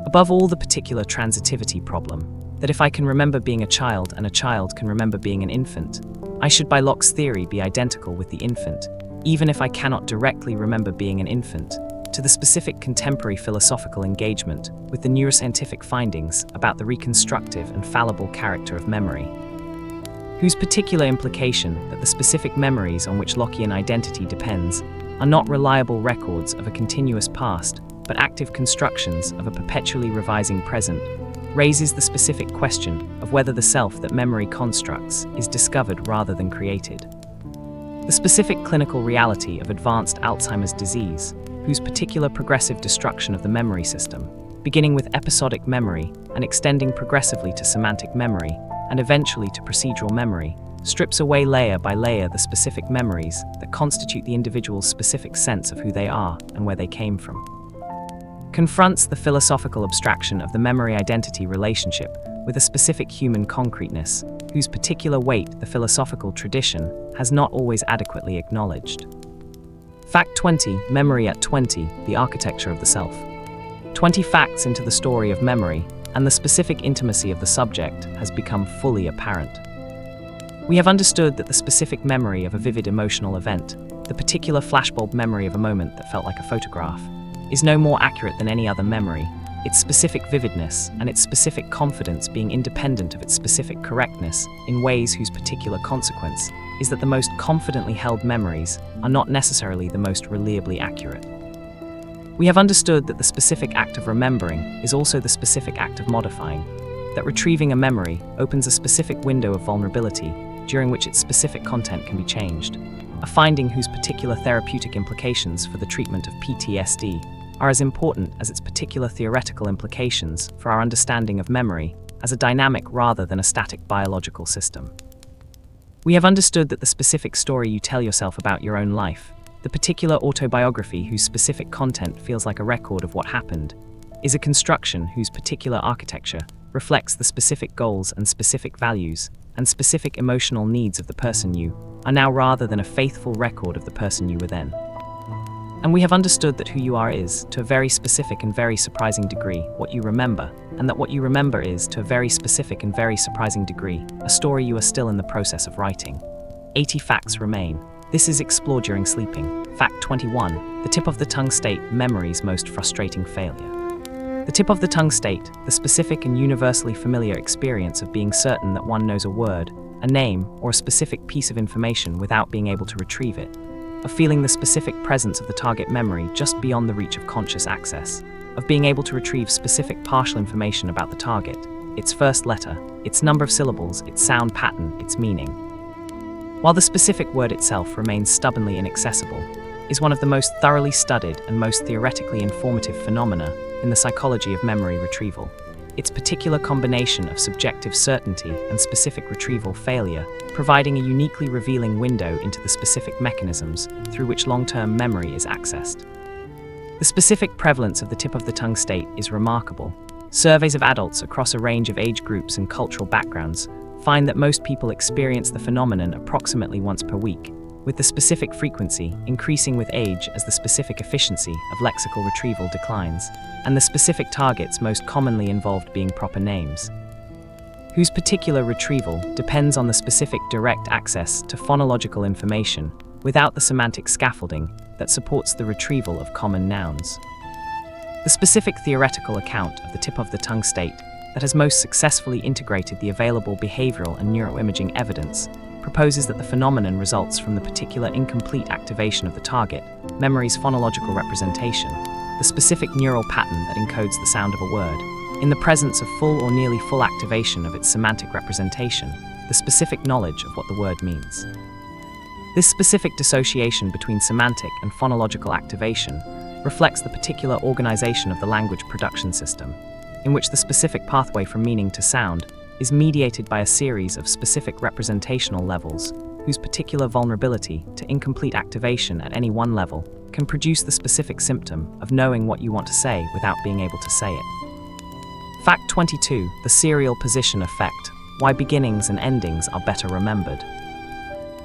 Above all, the particular transitivity problem, that if I can remember being a child and a child can remember being an infant, I should by Locke's theory be identical with the infant, even if I cannot directly remember being an infant, to the specific contemporary philosophical engagement with the neuroscientific findings about the reconstructive and fallible character of memory, whose particular implication that the specific memories on which Lockean identity depends are not reliable records of a continuous past, but active constructions of a perpetually revising present, raises the specific question of whether the self that memory constructs is discovered rather than created. The specific clinical reality of advanced Alzheimer's disease, whose particular progressive destruction of the memory system, beginning with episodic memory and extending progressively to semantic memory, and eventually to procedural memory, strips away layer by layer the specific memories that constitute the individual's specific sense of who they are and where they came from, confronts the philosophical abstraction of the memory-identity relationship with a specific human concreteness, whose particular weight the philosophical tradition has not always adequately acknowledged. Fact 20. Memory at 20, the architecture of the self. 20 facts into the story of memory, and the specific intimacy of the subject has become fully apparent. We have understood that the specific memory of a vivid emotional event, the particular flashbulb memory of a moment that felt like a photograph, is no more accurate than any other memory, its specific vividness and its specific confidence being independent of its specific correctness in ways whose particular consequence is that the most confidently held memories are not necessarily the most reliably accurate. We have understood that the specific act of remembering is also the specific act of modifying, that retrieving a memory opens a specific window of vulnerability during which its specific content can be changed, a finding whose particular therapeutic implications for the treatment of PTSD are as important as its particular theoretical implications for our understanding of memory as a dynamic rather than a static biological system. We have understood that the specific story you tell yourself about your own life, the particular autobiography whose specific content feels like a record of what happened, is a construction whose particular architecture reflects the specific goals and specific values and specific emotional needs of the person you are now rather than a faithful record of the person you were then. And we have understood that who you are is, to a very specific and very surprising degree, what you remember, and that what you remember is, to a very specific and very surprising degree, a story you are still in the process of writing. 80 facts remain. This is explored during sleeping. Fact 21. The tip of the tongue state, memory's most frustrating failure. The tip of the tongue state, the specific and universally familiar experience of being certain that one knows a word, a name, or a specific piece of information without being able to retrieve it, of feeling the specific presence of the target memory just beyond the reach of conscious access, of being able to retrieve specific partial information about the target, its first letter, its number of syllables, its sound pattern, its meaning. While the specific word itself remains stubbornly inaccessible, is one of the most thoroughly studied and most theoretically informative phenomena in the psychology of memory retrieval. Its particular combination of subjective certainty and specific retrieval failure, providing a uniquely revealing window into the specific mechanisms through which long-term memory is accessed. The specific prevalence of the tip of the tongue state is remarkable. Surveys of adults across a range of age groups and cultural backgrounds find that most people experience the phenomenon approximately once per week, with the specific frequency increasing with age as the specific efficiency of lexical retrieval declines, and the specific targets most commonly involved being proper names, whose particular retrieval depends on the specific direct access to phonological information without the semantic scaffolding that supports the retrieval of common nouns. The specific theoretical account of the tip of the tongue state that has most successfully integrated the available behavioral and neuroimaging evidence proposes that the phenomenon results from the particular incomplete activation of the target memory's phonological representation, the specific neural pattern that encodes the sound of a word, in the presence of full or nearly full activation of its semantic representation, the specific knowledge of what the word means. This specific dissociation between semantic and phonological activation reflects the particular organization of the language production system, in which the specific pathway from meaning to sound is mediated by a series of specific representational levels, whose particular vulnerability to incomplete activation at any one level can produce the specific symptom of knowing what you want to say without being able to say it. Fact 22. The serial position effect. Why beginnings and endings are better remembered.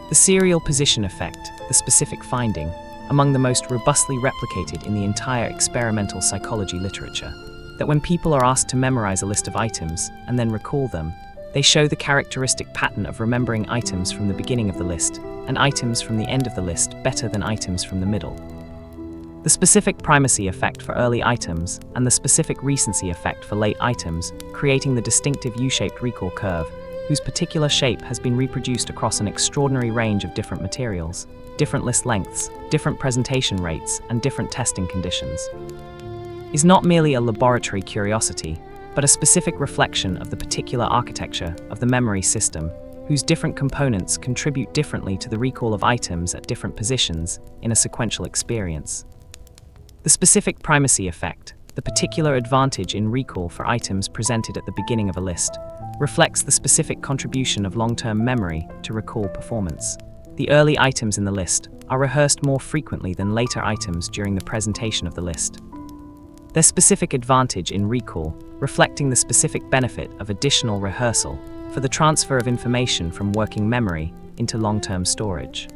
The serial position effect, the specific finding, among the most robustly replicated in the entire experimental psychology literature, that when people are asked to memorize a list of items and then recall them, they show the characteristic pattern of remembering items from the beginning of the list and items from the end of the list better than items from the middle. The specific primacy effect for early items and the specific recency effect for late items, creating the distinctive U-shaped recall curve, whose particular shape has been reproduced across an extraordinary range of different materials, different list lengths, different presentation rates, and different testing conditions, is not merely a laboratory curiosity, but a specific reflection of the particular architecture of the memory system, whose different components contribute differently to the recall of items at different positions in a sequential experience. The specific primacy effect, the particular advantage in recall for items presented at the beginning of a list, reflects the specific contribution of long-term memory to recall performance. The early items in the list are rehearsed more frequently than later items during the presentation of the list. Their specific advantage in recall, reflecting the specific benefit of additional rehearsal for the transfer of information from working memory into long-term storage.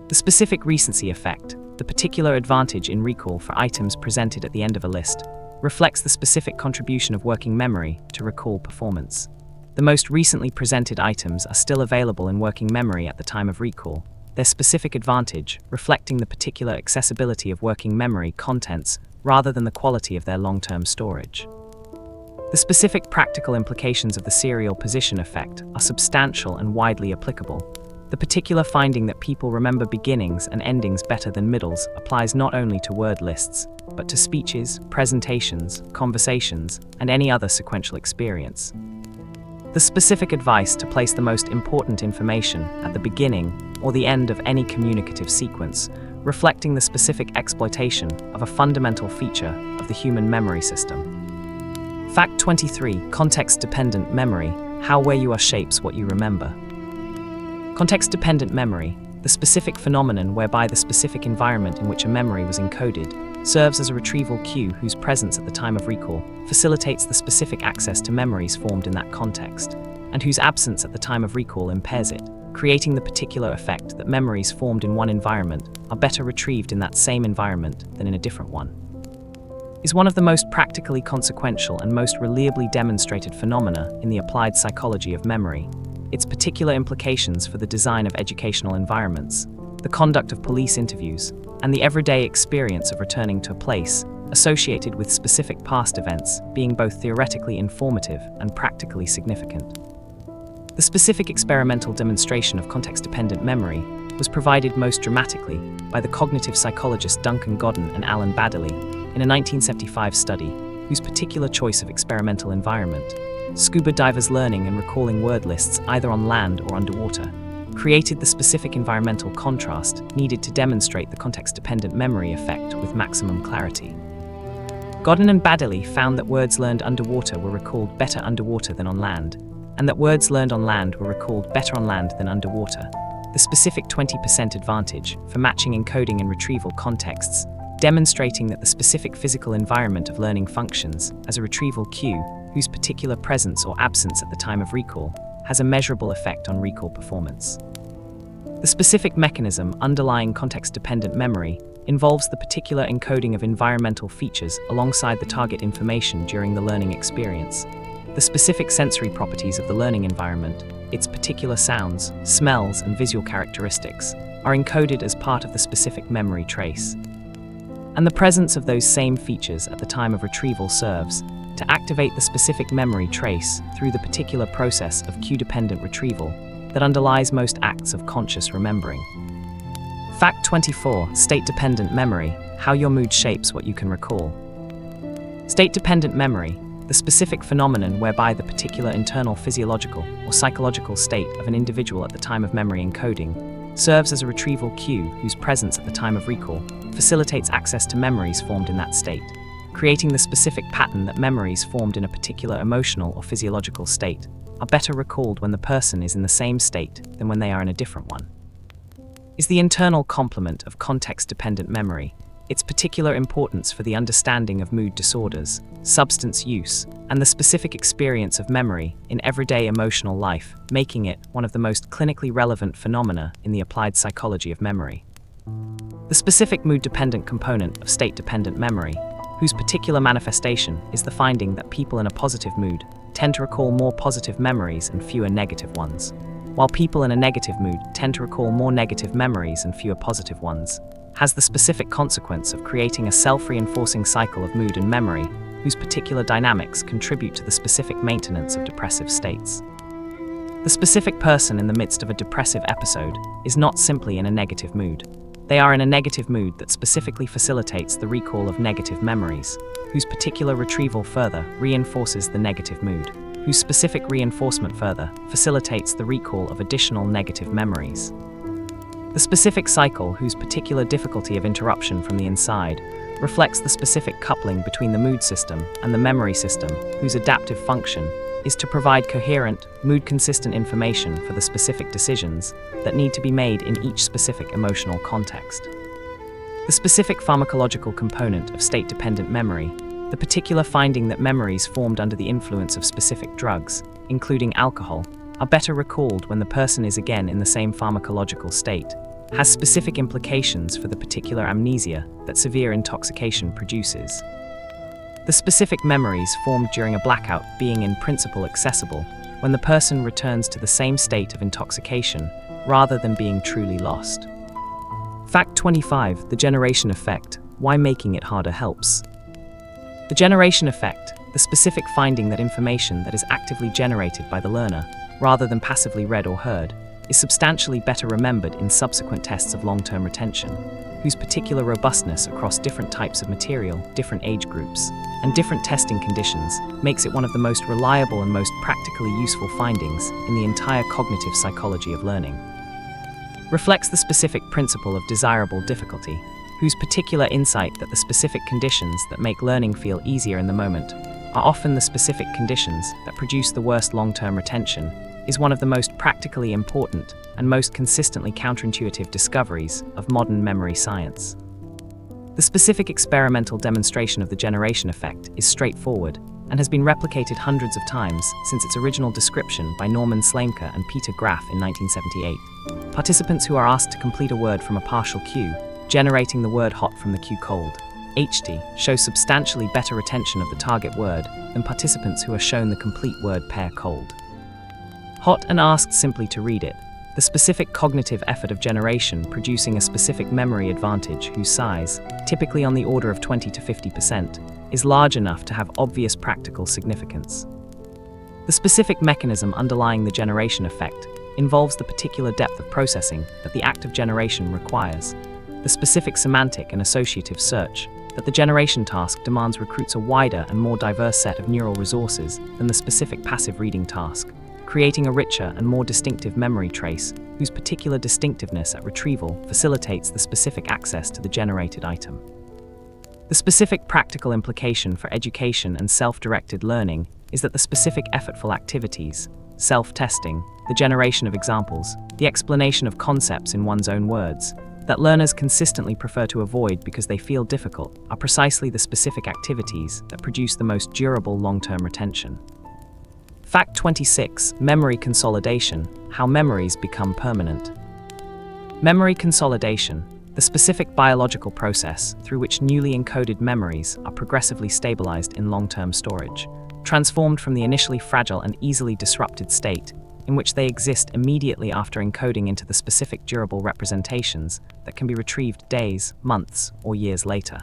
The specific recency effect, the particular advantage in recall for items presented at the end of a list, reflects the specific contribution of working memory to recall performance. The most recently presented items are still available in working memory at the time of recall, their specific advantage reflecting the particular accessibility of working memory contents rather than the quality of their long-term storage. The specific practical implications of the serial position effect are substantial and widely applicable. The particular finding that people remember beginnings and endings better than middles applies not only to word lists, but to speeches, presentations, conversations, and any other sequential experience. The specific advice to place the most important information at the beginning or the end of any communicative sequence, reflecting the specific exploitation of a fundamental feature of the human memory system. Fact 23. Context-dependent memory. How where you are shapes what you remember. Context-dependent memory, the specific phenomenon whereby the specific environment in which a memory was encoded, serves as a retrieval cue whose presence at the time of recall facilitates the specific access to memories formed in that context, and whose absence at the time of recall impairs it, creating the particular effect that memories formed in one environment are better retrieved in that same environment than in a different one. Is one of the most practically consequential and most reliably demonstrated phenomena in the applied psychology of memory, its particular implications for the design of educational environments, the conduct of police interviews, and the everyday experience of returning to a place associated with specific past events being both theoretically informative and practically significant. The specific experimental demonstration of context-dependent memory was provided most dramatically by the cognitive psychologists Duncan Godden and Alan Baddeley in a 1975 study whose particular choice of experimental environment, scuba divers learning and recalling word lists either on land or underwater, created the specific environmental contrast needed to demonstrate the context-dependent memory effect with maximum clarity. Godden and Baddeley found that words learned underwater were recalled better underwater than on land, and that words learned on land were recalled better on land than underwater. The specific 20% advantage for matching encoding and retrieval contexts, demonstrating that the specific physical environment of learning functions as a retrieval cue whose particular presence or absence at the time of recall has a measurable effect on recall performance. The specific mechanism underlying context-dependent memory involves the particular encoding of environmental features alongside the target information during the learning experience. The specific sensory properties of the learning environment, its particular sounds, smells, and visual characteristics, are encoded as part of the specific memory trace. And the presence of those same features at the time of retrieval serves to activate the specific memory trace through the particular process of cue-dependent retrieval that underlies most acts of conscious remembering. Fact 24. State-dependent memory. How your mood shapes what you can recall. State-dependent memory, the specific phenomenon whereby the particular internal physiological or psychological state of an individual at the time of memory encoding, serves as a retrieval cue whose presence at the time of recall facilitates access to memories formed in that state, creating the specific pattern that memories formed in a particular emotional or physiological state are better recalled when the person is in the same state than when they are in a different one. Is the internal complement of context-dependent memory, its particular importance for the understanding of mood disorders, substance use, and the specific experience of memory in everyday emotional life, making it one of the most clinically relevant phenomena in the applied psychology of memory. The specific mood-dependent component of state-dependent memory, whose particular manifestation is the finding that people in a positive mood tend to recall more positive memories and fewer negative ones, while people in a negative mood tend to recall more negative memories and fewer positive ones, has the specific consequence of creating a self-reinforcing cycle of mood and memory whose particular dynamics contribute to the specific maintenance of depressive states. The specific person in the midst of a depressive episode is not simply in a negative mood. They are in a negative mood that specifically facilitates the recall of negative memories, whose particular retrieval further reinforces the negative mood, whose specific reinforcement further facilitates the recall of additional negative memories. The specific cycle whose particular difficulty of interruption from the inside reflects the specific coupling between the mood system and the memory system, whose adaptive function is to provide coherent, mood-consistent information for the specific decisions that need to be made in each specific emotional context. The specific pharmacological component of state-dependent memory, the particular finding that memories formed under the influence of specific drugs, including alcohol, are better recalled when the person is again in the same pharmacological state, has specific implications for the particular amnesia that severe intoxication produces. The specific memories formed during a blackout being in principle accessible when the person returns to the same state of intoxication rather than being truly lost. Fact 25. The generation effect. Why making it harder helps. The generation effect, the specific finding that information that is actively generated by the learner, rather than passively read or heard, is substantially better remembered in subsequent tests of long-term retention, whose particular robustness across different types of material, different age groups, and different testing conditions makes it one of the most reliable and most practically useful findings in the entire cognitive psychology of learning. Reflects the specific principle of desirable difficulty, whose particular insight that the specific conditions that make learning feel easier in the moment are often the specific conditions that produce the worst long-term retention, is one of the most practically important and most consistently counterintuitive discoveries of modern memory science. The specific experimental demonstration of the generation effect is straightforward and has been replicated hundreds of times since its original description by Norman Slamka and Peter Graf in 1978. Participants who are asked to complete a word from a partial cue, generating the word hot from the cue cold, HT, shows substantially better retention of the target word than participants who are shown the complete word pair cold. Hot and asked simply to read it, the specific cognitive effort of generation producing a specific memory advantage whose size, typically on the order of 20 to 50%, is large enough to have obvious practical significance. The specific mechanism underlying the generation effect involves the particular depth of processing that the act of generation requires. The specific semantic and associative search that the generation task demands recruits a wider and more diverse set of neural resources than the specific passive reading task, creating a richer and more distinctive memory trace whose particular distinctiveness at retrieval facilitates the specific access to the generated item. The specific practical implication for education and self-directed learning is that the specific effortful activities, self-testing, the generation of examples, the explanation of concepts in one's own words, that learners consistently prefer to avoid because they feel difficult are precisely the specific activities that produce the most durable long-term retention. Fact 26. Memory consolidation. How memories become permanent. Memory consolidation, the specific biological process through which newly encoded memories are progressively stabilized in long-term storage, transformed from the initially fragile and easily disrupted state in which they exist immediately after encoding into the specific durable representations that can be retrieved days, months, or years later.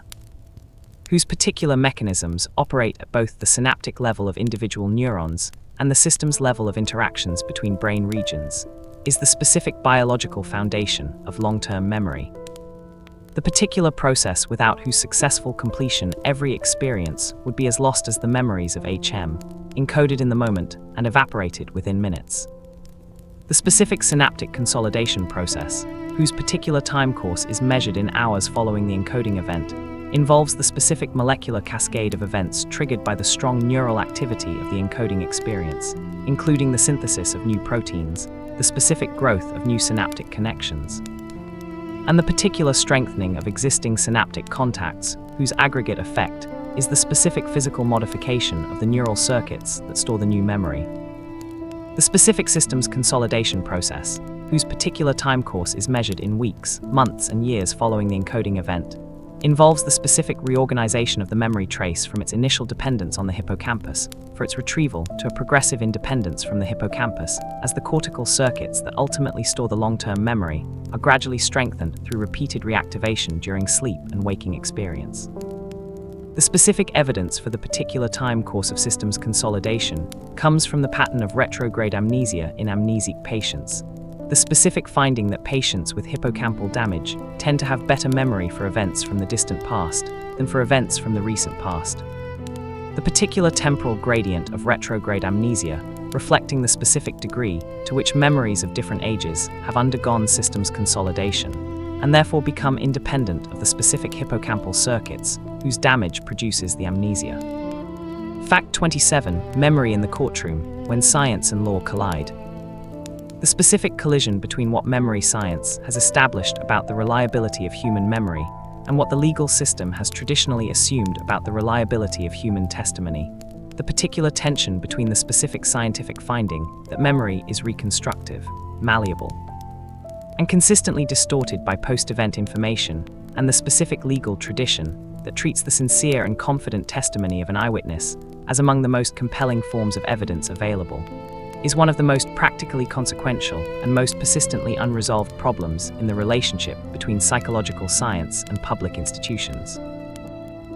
Whose particular mechanisms operate at both the synaptic level of individual neurons and the system's level of interactions between brain regions, is the specific biological foundation of long-term memory. The particular process without whose successful completion every experience would be as lost as the memories of HM, encoded in the moment and evaporated within minutes. The specific synaptic consolidation process, whose particular time course is measured in hours following the encoding event, involves the specific molecular cascade of events triggered by the strong neural activity of the encoding experience, including the synthesis of new proteins, the specific growth of new synaptic connections, and the particular strengthening of existing synaptic contacts, whose aggregate effect is the specific physical modification of the neural circuits that store the new memory. The specific system's consolidation process, whose particular time course is measured in weeks, months, and years following the encoding event, involves the specific reorganization of the memory trace from its initial dependence on the hippocampus for its retrieval to a progressive independence from the hippocampus as the cortical circuits that ultimately store the long-term memory are gradually strengthened through repeated reactivation during sleep and waking experience. The specific evidence for the particular time course of systems consolidation comes from the pattern of retrograde amnesia in amnesic patients, the specific finding that patients with hippocampal damage tend to have better memory for events from the distant past than for events from the recent past. The particular temporal gradient of retrograde amnesia, reflecting the specific degree to which memories of different ages have undergone systems consolidation, and therefore become independent of the specific hippocampal circuits whose damage produces the amnesia. Fact 27. Memory in the courtroom, when science and law collide. The specific collision between what memory science has established about the reliability of human memory and what the legal system has traditionally assumed about the reliability of human testimony. The particular tension between the specific scientific finding that memory is reconstructive, malleable, and consistently distorted by post-event information, and the specific legal tradition that treats the sincere and confident testimony of an eyewitness as among the most compelling forms of evidence available, is one of the most practically consequential and most persistently unresolved problems in the relationship between psychological science and public institutions.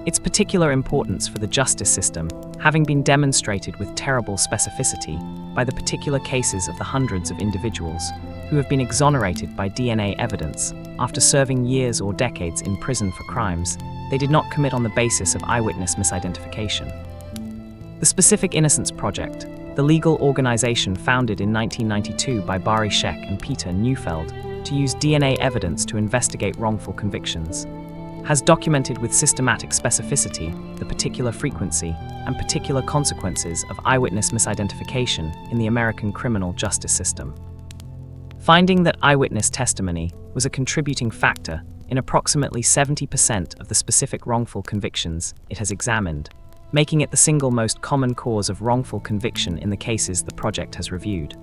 Its particular importance for the justice system having been demonstrated with terrible specificity by the particular cases of the hundreds of individuals who have been exonerated by DNA evidence after serving years or decades in prison for crimes they did not commit on the basis of eyewitness misidentification. The Specific Innocence Project, the legal organization founded in 1992 by Barry Scheck and Peter Neufeld to use DNA evidence to investigate wrongful convictions, has documented with systematic specificity the particular frequency and particular consequences of eyewitness misidentification in the American criminal justice system. Finding that eyewitness testimony was a contributing factor in approximately 70% of the specific wrongful convictions it has examined, making it the single most common cause of wrongful conviction in the cases the project has reviewed.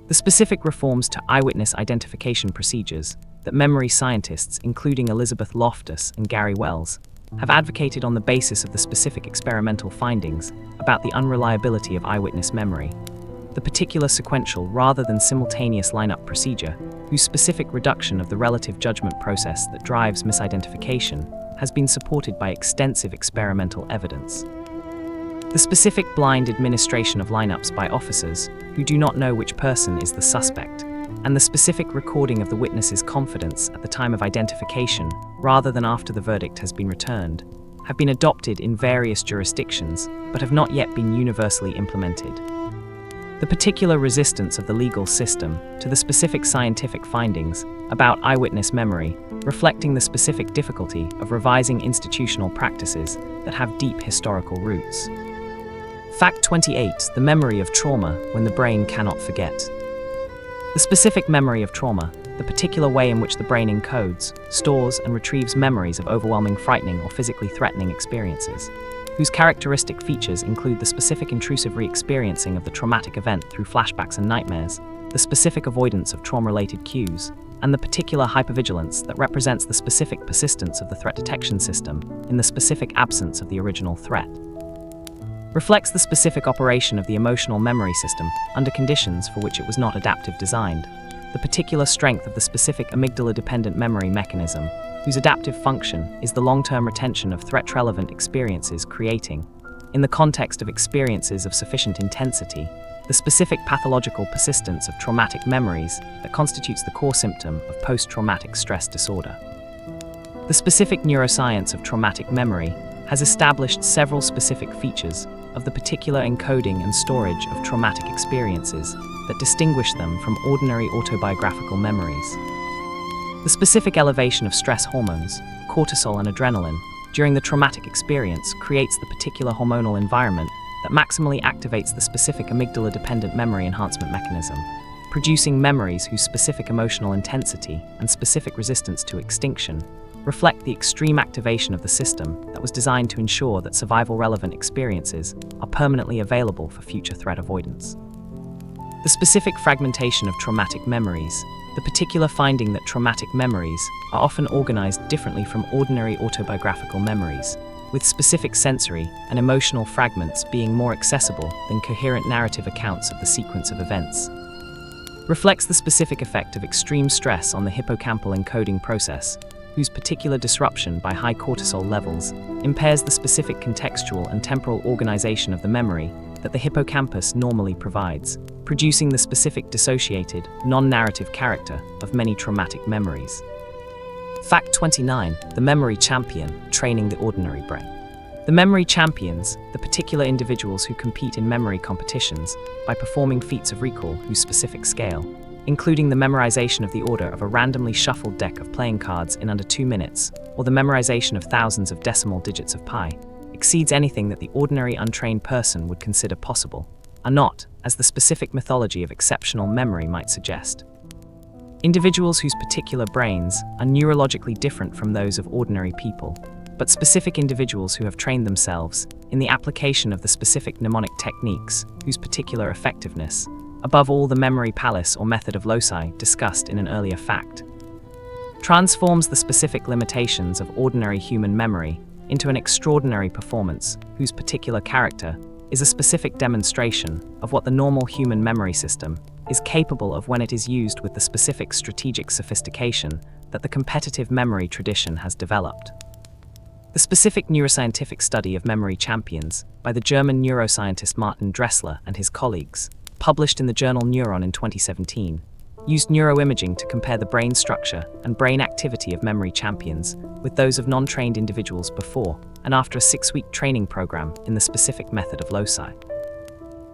The specific reforms to eyewitness identification procedures that memory scientists, including Elizabeth Loftus and Gary Wells, have advocated on the basis of the specific experimental findings about the unreliability of eyewitness memory, the particular sequential rather than simultaneous lineup procedure, whose specific reduction of the relative judgment process that drives misidentification has been supported by extensive experimental evidence. The specific blind administration of lineups by officers who do not know which person is the suspect, and the specific recording of the witness's confidence at the time of identification rather than after the verdict has been returned, have been adopted in various jurisdictions but have not yet been universally implemented. The particular resistance of the legal system to the specific scientific findings about eyewitness memory, reflecting the specific difficulty of revising institutional practices that have deep historical roots. Fact 28. The memory of trauma when the brain cannot forget. The specific memory of trauma, the particular way in which the brain encodes, stores, and retrieves memories of overwhelming, frightening, or physically threatening experiences, whose characteristic features include the specific intrusive re-experiencing of the traumatic event through flashbacks and nightmares, the specific avoidance of trauma-related cues, and the particular hypervigilance that represents the specific persistence of the threat detection system in the specific absence of the original threat, reflects the specific operation of the emotional memory system under conditions for which it was not adaptive designed, the particular strength of the specific amygdala-dependent memory mechanism, whose adaptive function is the long-term retention of threat-relevant experiences, creating, in the context of experiences of sufficient intensity, the specific pathological persistence of traumatic memories that constitutes the core symptom of post-traumatic stress disorder. The specific neuroscience of traumatic memory has established several specific features of the particular encoding and storage of traumatic experiences that distinguish them from ordinary autobiographical memories. The specific elevation of stress hormones, cortisol and adrenaline, during the traumatic experience creates the particular hormonal environment that maximally activates the specific amygdala-dependent memory enhancement mechanism, producing memories whose specific emotional intensity and specific resistance to extinction reflect the extreme activation of the system that was designed to ensure that survival-relevant experiences are permanently available for future threat avoidance. The specific fragmentation of traumatic memories, the particular finding that traumatic memories are often organized differently from ordinary autobiographical memories, with specific sensory and emotional fragments being more accessible than coherent narrative accounts of the sequence of events, reflects the specific effect of extreme stress on the hippocampal encoding process, whose particular disruption by high cortisol levels impairs the specific contextual and temporal organization of the memory that the hippocampus normally provides, producing the specific dissociated, non-narrative character of many traumatic memories. Fact 29. The memory champion, training the ordinary brain. The memory champions, the particular individuals who compete in memory competitions by performing feats of recall whose specific scale, including the memorization of the order of a randomly shuffled deck of playing cards in under 2 minutes, or the memorization of thousands of decimal digits of pi, exceeds anything that the ordinary untrained person would consider possible, are not, as the specific mythology of exceptional memory might suggest, individuals whose particular brains are neurologically different from those of ordinary people, but specific individuals who have trained themselves in the application of the specific mnemonic techniques whose particular effectiveness, above all the memory palace or method of loci discussed in an earlier fact, transforms the specific limitations of ordinary human memory into an extraordinary performance whose particular character is a specific demonstration of what the normal human memory system is capable of when it is used with the specific strategic sophistication that the competitive memory tradition has developed. The specific neuroscientific study of memory champions by the German neuroscientist Martin Dressler and his colleagues, published in the journal Neuron in 2017, used neuroimaging to compare the brain structure and brain activity of memory champions with those of non-trained individuals before and after a 6-week training program in the specific method of loci.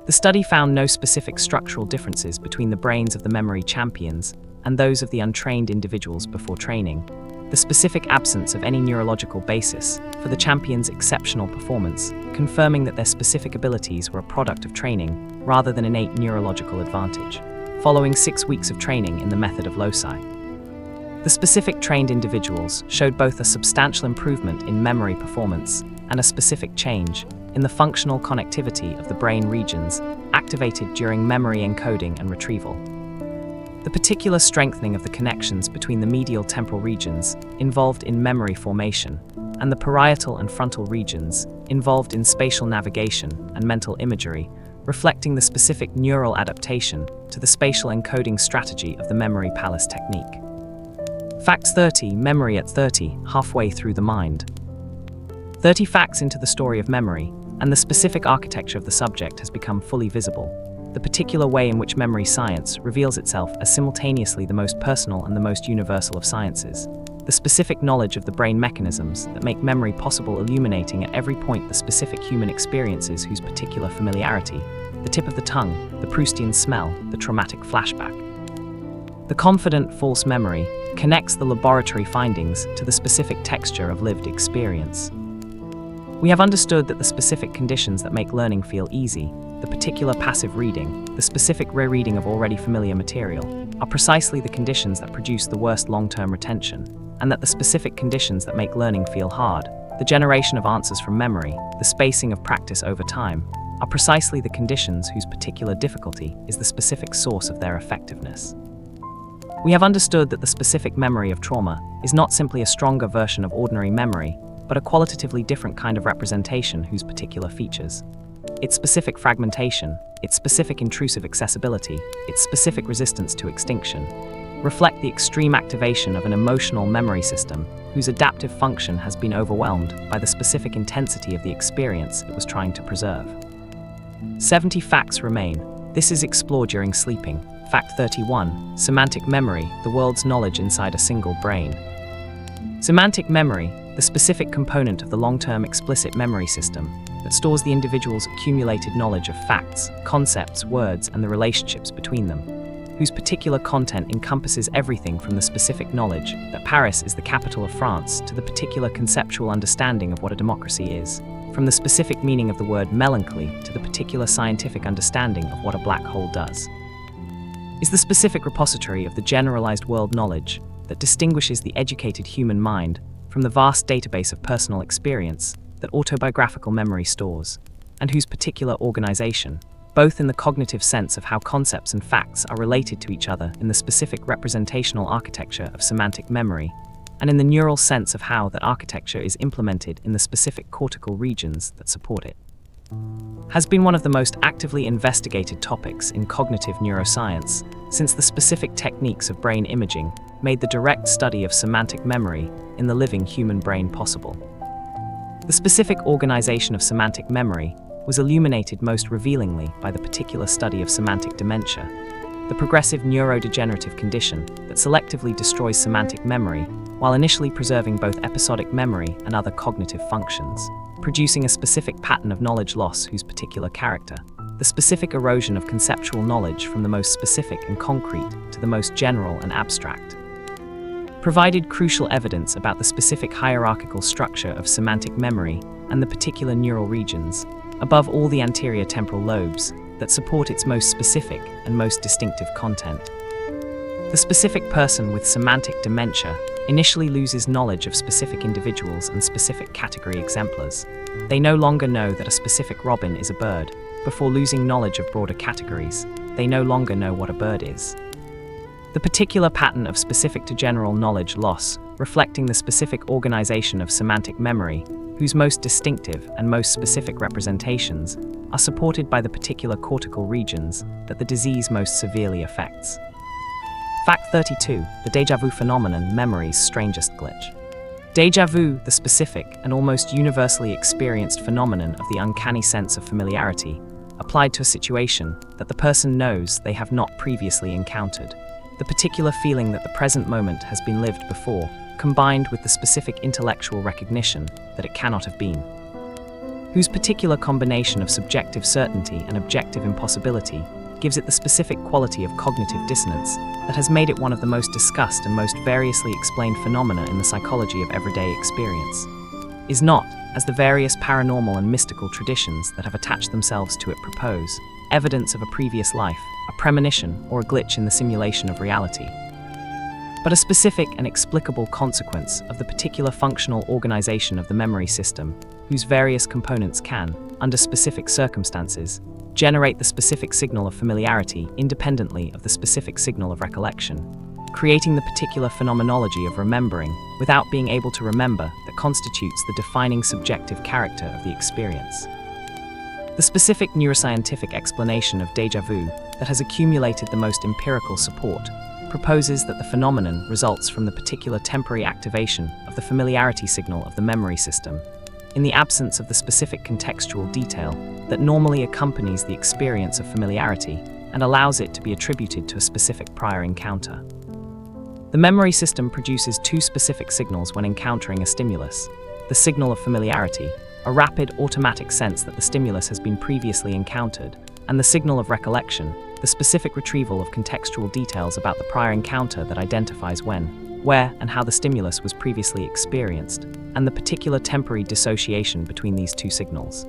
The study found no specific structural differences between the brains of the memory champions and those of the untrained individuals before training, the specific absence of any neurological basis for the champions' exceptional performance, confirming that their specific abilities were a product of training rather than innate neurological advantage, following 6 weeks of training in the method of loci. The specific trained individuals showed both a substantial improvement in memory performance and a specific change in the functional connectivity of the brain regions activated during memory encoding and retrieval. The particular strengthening of the connections between the medial temporal regions involved in memory formation and the parietal and frontal regions involved in spatial navigation and mental imagery, reflecting the specific neural adaptation to the spatial encoding strategy of the memory palace technique. Facts 30. Memory at 30, halfway through the mind. 30 facts into the story of memory, and the specific architecture of the subject has become fully visible. The particular way in which memory science reveals itself as simultaneously the most personal and the most universal of sciences. The specific knowledge of the brain mechanisms that make memory possible, illuminating at every point the specific human experiences whose particular familiarity, the tip of the tongue, the Proustian smell, the traumatic flashback. The confident false memory connects the laboratory findings to the specific texture of lived experience. We have understood that the specific conditions that make learning feel easy, the particular passive reading, the specific rereading of already familiar material, are precisely the conditions that produce the worst long-term retention, and that the specific conditions that make learning feel hard, the generation of answers from memory, the spacing of practice over time, are precisely the conditions whose particular difficulty is the specific source of their effectiveness. We have understood that the specific memory of trauma is not simply a stronger version of ordinary memory, but a qualitatively different kind of representation whose particular features, its specific fragmentation, its specific intrusive accessibility, its specific resistance to extinction, reflect the extreme activation of an emotional memory system whose adaptive function has been overwhelmed by the specific intensity of the experience it was trying to preserve. 70 facts remain. This is explored during sleeping. Fact 31. Semantic memory, the world's knowledge inside a single brain. Semantic memory, the specific component of the long-term explicit memory system that stores the individual's accumulated knowledge of facts, concepts, words, and the relationships between them, whose particular content encompasses everything from the specific knowledge that Paris is the capital of France to the particular conceptual understanding of what a democracy is, from the specific meaning of the word melancholy to the particular scientific understanding of what a black hole does. Is the specific repository of the generalized world knowledge that distinguishes the educated human mind from the vast database of personal experience that autobiographical memory stores, and whose particular organization, both in the cognitive sense of how concepts and facts are related to each other in the specific representational architecture of semantic memory, and in the neural sense of how that architecture is implemented in the specific cortical regions that support it, has been one of the most actively investigated topics in cognitive neuroscience since the specific techniques of brain imaging made the direct study of semantic memory in the living human brain possible. The specific organization of semantic memory was illuminated most revealingly by the particular study of semantic dementia, the progressive neurodegenerative condition that selectively destroys semantic memory while initially preserving both episodic memory and other cognitive functions, producing a specific pattern of knowledge loss whose particular character, the specific erosion of conceptual knowledge from the most specific and concrete to the most general and abstract, provided crucial evidence about the specific hierarchical structure of semantic memory and the particular neural regions, above all the anterior temporal lobes, that support its most specific and most distinctive content. The specific person with semantic dementia initially loses knowledge of specific individuals and specific category exemplars. They no longer know that a specific robin is a bird. Before losing knowledge of broader categories, they no longer know what a bird is. The particular pattern of specific to general knowledge loss, reflecting the specific organization of semantic memory, whose most distinctive and most specific representations are supported by the particular cortical regions that the disease most severely affects. Fact 32. The déjà vu phenomenon, memory's strangest glitch. Déjà vu, the specific and almost universally experienced phenomenon of the uncanny sense of familiarity, applied to a situation that the person knows they have not previously encountered. the particular feeling that the present moment has been lived before, combined with the specific intellectual recognition that it cannot have been. Whose particular combination of subjective certainty and objective impossibility gives it the specific quality of cognitive dissonance that has made it one of the most discussed and most variously explained phenomena in the psychology of everyday experience. Is not, as the various paranormal and mystical traditions that have attached themselves to it propose, evidence of a previous life, a premonition, or a glitch in the simulation of reality, but a specific and explicable consequence of the particular functional organization of the memory system, whose various components can, under specific circumstances, generate the specific signal of familiarity independently of the specific signal of recollection, creating the particular phenomenology of remembering without being able to remember that constitutes the defining subjective character of the experience. The specific neuroscientific explanation of déjà vu that has accumulated the most empirical support proposes that the phenomenon results from the particular temporary activation of the familiarity signal of the memory system, in the absence of the specific contextual detail that normally accompanies the experience of familiarity and allows it to be attributed to a specific prior encounter. The memory system produces two specific signals when encountering a stimulus: the signal of familiarity, a rapid automatic sense that the stimulus has been previously encountered, and the signal of recollection, the specific retrieval of contextual details about the prior encounter that identifies when, where, and how the stimulus was previously experienced, and the particular temporary dissociation between these two signals,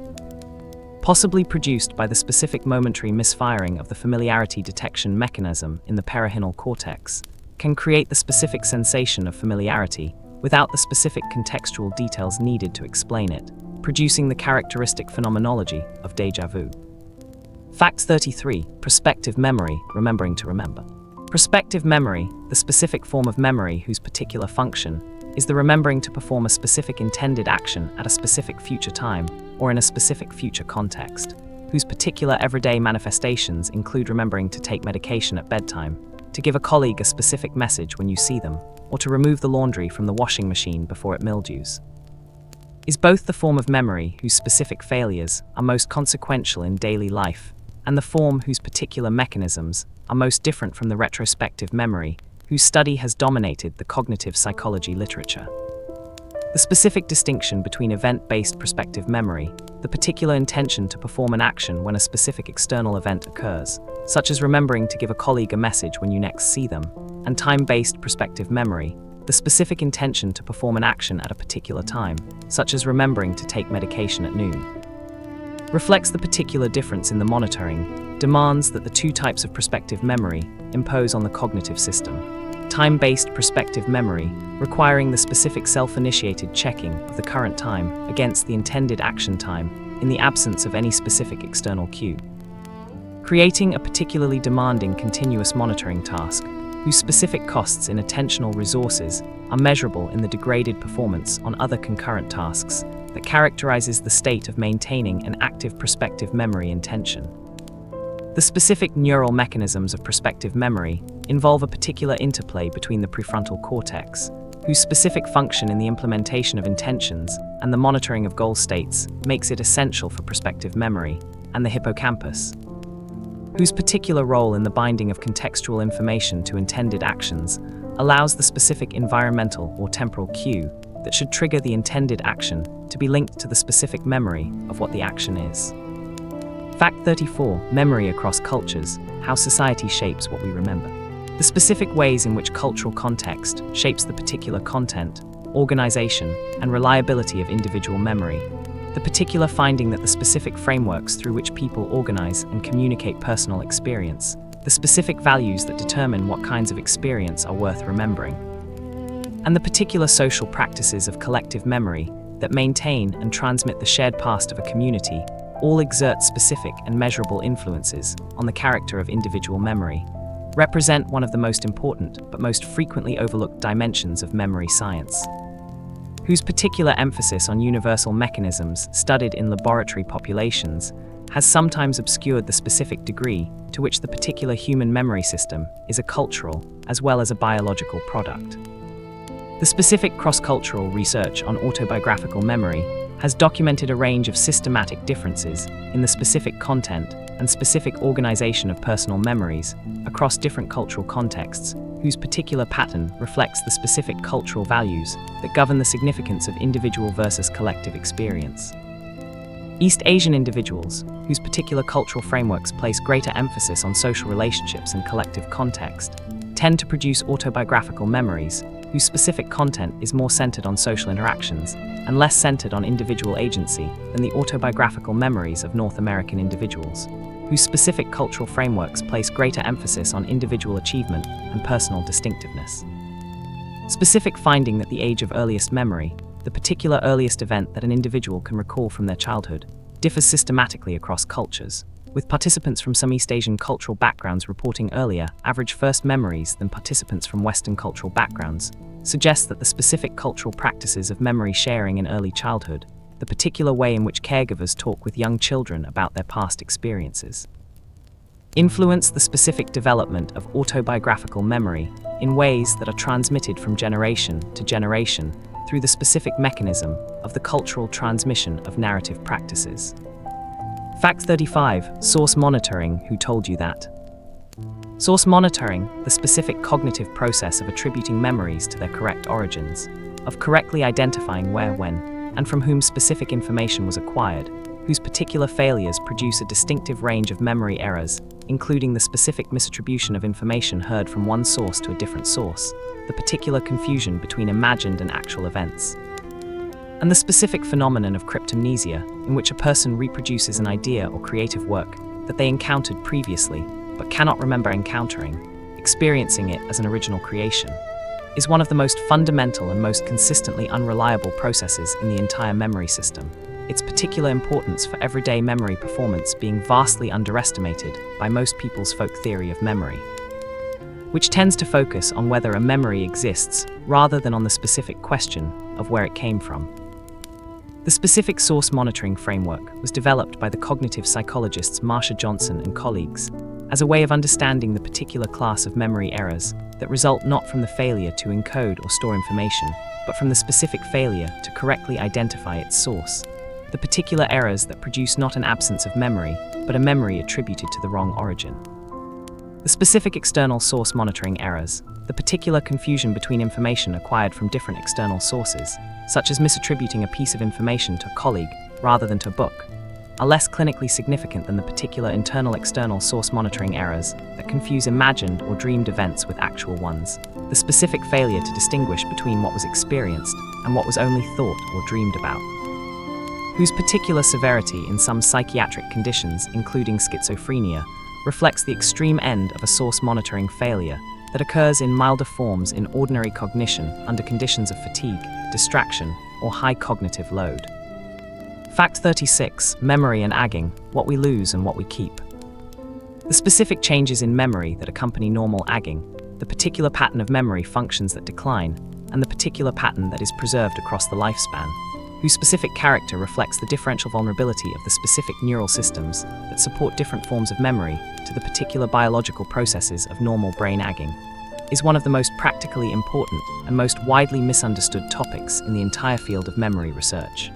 possibly produced by the specific momentary misfiring of the familiarity detection mechanism in the perihinal cortex, can create the specific sensation of familiarity without the specific contextual details needed to explain it, producing the characteristic phenomenology of déjà vu. Fact 33. Prospective memory, remembering to remember. Prospective memory, the specific form of memory whose particular function is the remembering to perform a specific intended action at a specific future time or in a specific future context, whose particular everyday manifestations include remembering to take medication at bedtime, to give a colleague a specific message when you see them, or to remove the laundry from the washing machine before it mildews. Is both the form of memory whose specific failures are most consequential in daily life, and the form whose particular mechanisms are most different from the retrospective memory, whose study has dominated the cognitive psychology literature. The specific distinction between event-based prospective memory, the particular intention to perform an action when a specific external event occurs, such as remembering to give a colleague a message when you next see them, and time-based prospective memory, the specific intention to perform an action at a particular time, such as remembering to take medication at noon, reflects the particular difference in the monitoring, demands that the two types of prospective memory impose on the cognitive system. Time-based prospective memory, requiring the specific self-initiated checking of the current time against the intended action time in the absence of any specific external cue, creating a particularly demanding continuous monitoring task whose specific costs in attentional resources are measurable in the degraded performance on other concurrent tasks that characterizes the state of maintaining an active prospective memory intention. The specific neural mechanisms of prospective memory involve a particular interplay between the prefrontal cortex, whose specific function in the implementation of intentions and the monitoring of goal states makes it essential for prospective memory, and the hippocampus, whose particular role in the binding of contextual information to intended actions allows the specific environmental or temporal cue that should trigger the intended action to be linked to the specific memory of what the action is. Fact 34. Memory across cultures, how society shapes what we remember. The specific ways in which cultural context shapes the particular content, organization, and reliability of individual memory. The particular finding that the specific frameworks through which people organize and communicate personal experience, the specific values that determine what kinds of experience are worth remembering, and the particular social practices of collective memory that maintain and transmit the shared past of a community all exert specific and measurable influences on the character of individual memory, represent one of the most important but most frequently overlooked dimensions of memory science, whose particular emphasis on universal mechanisms studied in laboratory populations has sometimes obscured the specific degree to which the particular human memory system is a cultural as well as a biological product. The specific cross-cultural research on autobiographical memory has documented a range of systematic differences in the specific content and specific organization of personal memories across different cultural contexts, whose particular pattern reflects the specific cultural values that govern the significance of individual versus collective experience. East Asian individuals, whose particular cultural frameworks place greater emphasis on social relationships and collective context, tend to produce autobiographical memories, whose specific content is more centered on social interactions and less centered on individual agency than the autobiographical memories of North American individuals, whose specific cultural frameworks place greater emphasis on individual achievement and personal distinctiveness. Specific finding that the age of earliest memory, the particular earliest event that an individual can recall from their childhood, differs systematically across cultures, with participants from some East Asian cultural backgrounds reporting earlier average first memories than participants from Western cultural backgrounds, suggests that the specific cultural practices of memory sharing in early childhood, the particular way in which caregivers talk with young children about their past experiences, influence the specific development of autobiographical memory in ways that are transmitted from generation to generation through the specific mechanism of the cultural transmission of narrative practices. Fact 35. Source monitoring. Who told you that? Source monitoring, the specific cognitive process of attributing memories to their correct origins, of correctly identifying where, when, and from whom specific information was acquired, whose particular failures produce a distinctive range of memory errors, including the specific misattribution of information heard from one source to a different source, the particular confusion between imagined and actual events, and the specific phenomenon of cryptamnesia, in which a person reproduces an idea or creative work that they encountered previously but cannot remember encountering, experiencing it as an original creation, is one of the most fundamental and most consistently unreliable processes in the entire memory system, its particular importance for everyday memory performance being vastly underestimated by most people's folk theory of memory, which tends to focus on whether a memory exists rather than on the specific question of where it came from. The specific source monitoring framework was developed by the cognitive psychologists Marsha Johnson and colleagues as a way of understanding the particular class of memory errors that result not from the failure to encode or store information, but from the specific failure to correctly identify its source. The particular errors that produce not an absence of memory, but a memory attributed to the wrong origin. The specific external source monitoring errors, the particular confusion between information acquired from different external sources, such as misattributing a piece of information to a colleague rather than to a book, are less clinically significant than the particular internal-external source monitoring errors that confuse imagined or dreamed events with actual ones, the specific failure to distinguish between what was experienced and what was only thought or dreamed about, whose particular severity in some psychiatric conditions, including schizophrenia, reflects the extreme end of a source monitoring failure that occurs in milder forms in ordinary cognition under conditions of fatigue, distraction, or high cognitive load. Fact 36. Memory and agging, what we lose and what we keep. The specific changes in memory that accompany normal agging, the particular pattern of memory functions that decline, and the particular pattern that is preserved across the lifespan, whose specific character reflects the differential vulnerability of the specific neural systems that support different forms of memory to the particular biological processes of normal brain agging, is one of the most practically important and most widely misunderstood topics in the entire field of memory research.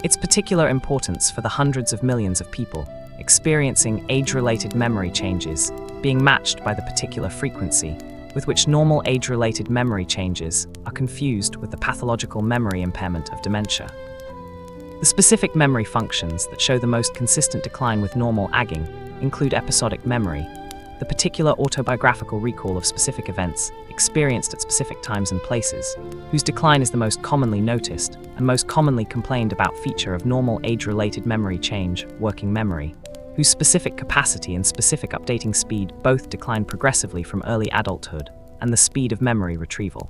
Its particular importance for the hundreds of millions of people experiencing age-related memory changes being matched by the particular frequency with which normal age-related memory changes are confused with the pathological memory impairment of dementia. The specific memory functions that show the most consistent decline with normal agging include episodic memory, the particular autobiographical recall of specific events experienced at specific times and places, whose decline is the most commonly noticed and most commonly complained about feature of normal age-related memory change, working memory, whose specific capacity and specific updating speed both decline progressively from early adulthood, and the speed of memory retrieval,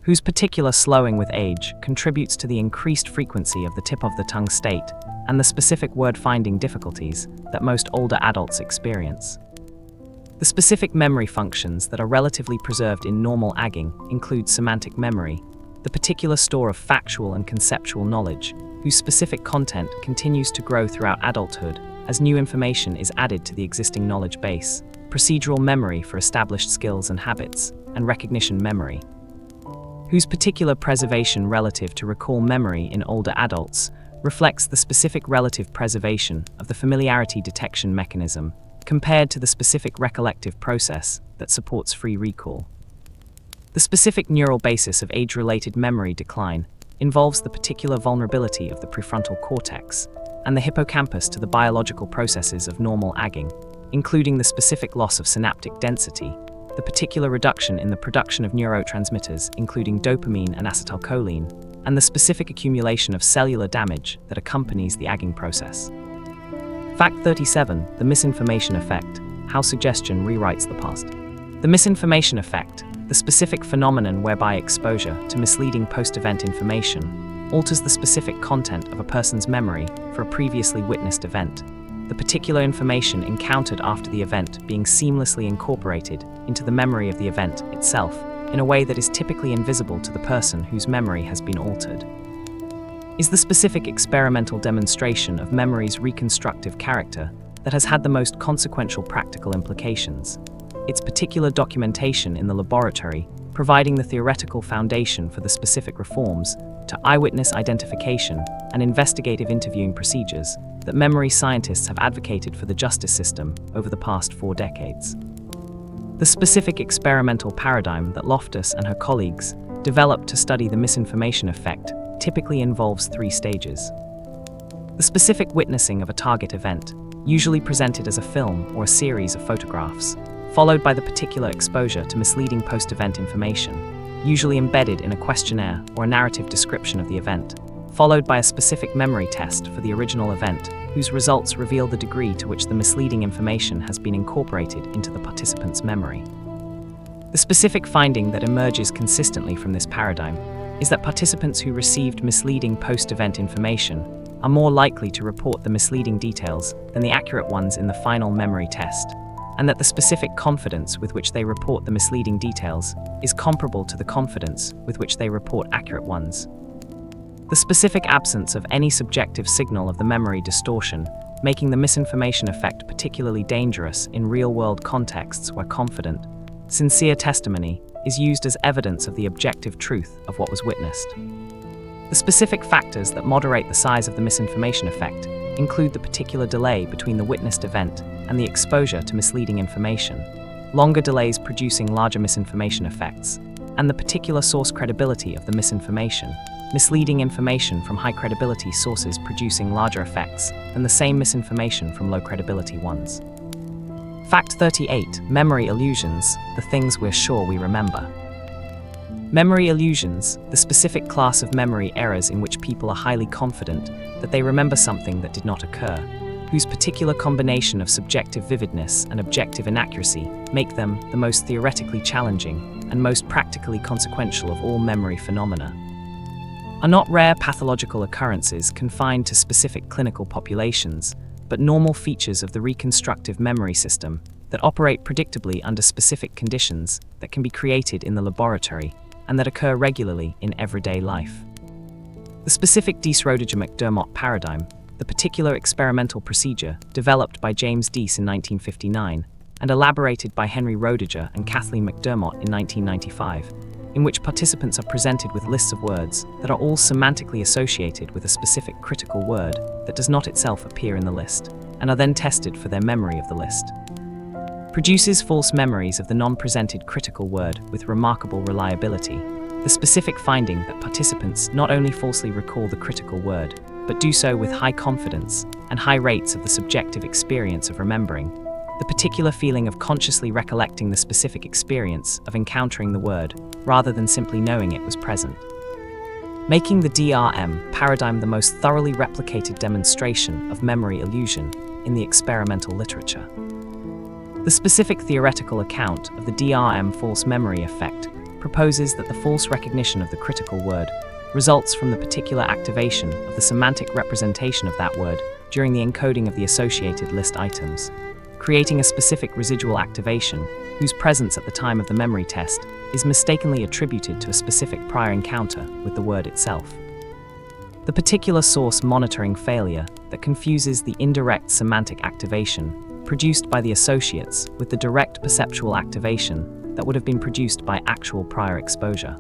whose particular slowing with age contributes to the increased frequency of the tip of the tongue state and the specific word-finding difficulties that most older adults experience. The specific memory functions that are relatively preserved in normal agging include semantic memory, the particular store of factual and conceptual knowledge, whose specific content continues to grow throughout adulthood as new information is added to the existing knowledge base, procedural memory for established skills and habits, and recognition memory, whose particular preservation relative to recall memory in older adults reflects the specific relative preservation of the familiarity detection mechanism compared to the specific recollective process that supports free recall. The specific neural basis of age-related memory decline involves the particular vulnerability of the prefrontal cortex and the hippocampus to the biological processes of normal aging, including the specific loss of synaptic density, the particular reduction in the production of neurotransmitters, including dopamine and acetylcholine, and the specific accumulation of cellular damage that accompanies the aging process. Fact 37. The misinformation effect: how suggestion rewrites the past. The misinformation effect, the specific phenomenon whereby exposure to misleading post-event information alters the specific content of a person's memory for a previously witnessed event, the particular information encountered after the event being seamlessly incorporated into the memory of the event itself in a way that is typically invisible to the person whose memory has been altered. Is the specific experimental demonstration of memory's reconstructive character that has had the most consequential practical implications. Its particular documentation in the laboratory providing the theoretical foundation for the specific reforms to eyewitness identification and investigative interviewing procedures that memory scientists have advocated for the justice system over the past 4 decades. The specific experimental paradigm that Loftus and her colleagues developed to study the misinformation effect typically involves 3 stages. The specific witnessing of a target event, usually presented as a film or a series of photographs, followed by the particular exposure to misleading post-event information, usually embedded in a questionnaire or a narrative description of the event, followed by a specific memory test for the original event, whose results reveal the degree to which the misleading information has been incorporated into the participant's memory. The specific finding that emerges consistently from this paradigm is that participants who received misleading post-event information are more likely to report the misleading details than the accurate ones in the final memory test, and that the specific confidence with which they report the misleading details is comparable to the confidence with which they report accurate ones. The specific absence of any subjective signal of the memory distortion, making the misinformation effect particularly dangerous in real-world contexts where confident, sincere testimony is used as evidence of the objective truth of what was witnessed. The specific factors that moderate the size of the misinformation effect include the particular delay between the witnessed event and the exposure to misleading information, longer delays producing larger misinformation effects, and the particular source credibility of the misinformation, misleading information from high credibility sources producing larger effects than the same misinformation from low credibility ones. Fact 38. Memory illusions, the things we're sure we remember. Memory illusions, the specific class of memory errors in which people are highly confident that they remember something that did not occur, whose particular combination of subjective vividness and objective inaccuracy make them the most theoretically challenging and most practically consequential of all memory phenomena, are not rare pathological occurrences confined to specific clinical populations, but normal features of the reconstructive memory system that operate predictably under specific conditions that can be created in the laboratory and that occur regularly in everyday life. The specific Dease-Roediger-McDermott paradigm, the particular experimental procedure developed by James Dease in 1959 and elaborated by Henry Roediger and Kathleen McDermott in 1995, in which participants are presented with lists of words that are all semantically associated with a specific critical word that does not itself appear in the list, and are then tested for their memory of the list. Produces false memories of the non-presented critical word with remarkable reliability, the specific finding that participants not only falsely recall the critical word, but do so with high confidence and high rates of the subjective experience of remembering, the particular feeling of consciously recollecting the specific experience of encountering the word, rather than simply knowing it was present. Making the DRM paradigm the most thoroughly replicated demonstration of memory illusion in the experimental literature. The specific theoretical account of the DRM false memory effect proposes that the false recognition of the critical word results from the particular activation of the semantic representation of that word during the encoding of the associated list items, creating a specific residual activation whose presence at the time of the memory test is mistakenly attributed to a specific prior encounter with the word itself. The particular source monitoring failure that confuses the indirect semantic activation produced by the associates with the direct perceptual activation that would have been produced by actual prior exposure.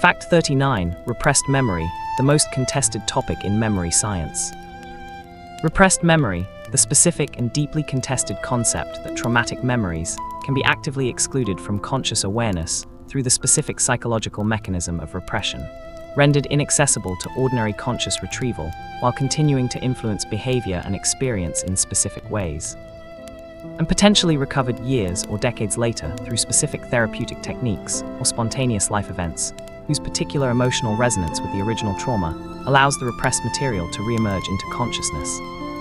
Fact 39. Repressed memory, the most contested topic in memory science. Repressed memory, the specific and deeply contested concept that traumatic memories can be actively excluded from conscious awareness through the specific psychological mechanism of repression, rendered inaccessible to ordinary conscious retrieval while continuing to influence behavior and experience in specific ways, and potentially recovered years or decades later through specific therapeutic techniques or spontaneous life events whose particular emotional resonance with the original trauma allows the repressed material to re-emerge into consciousness,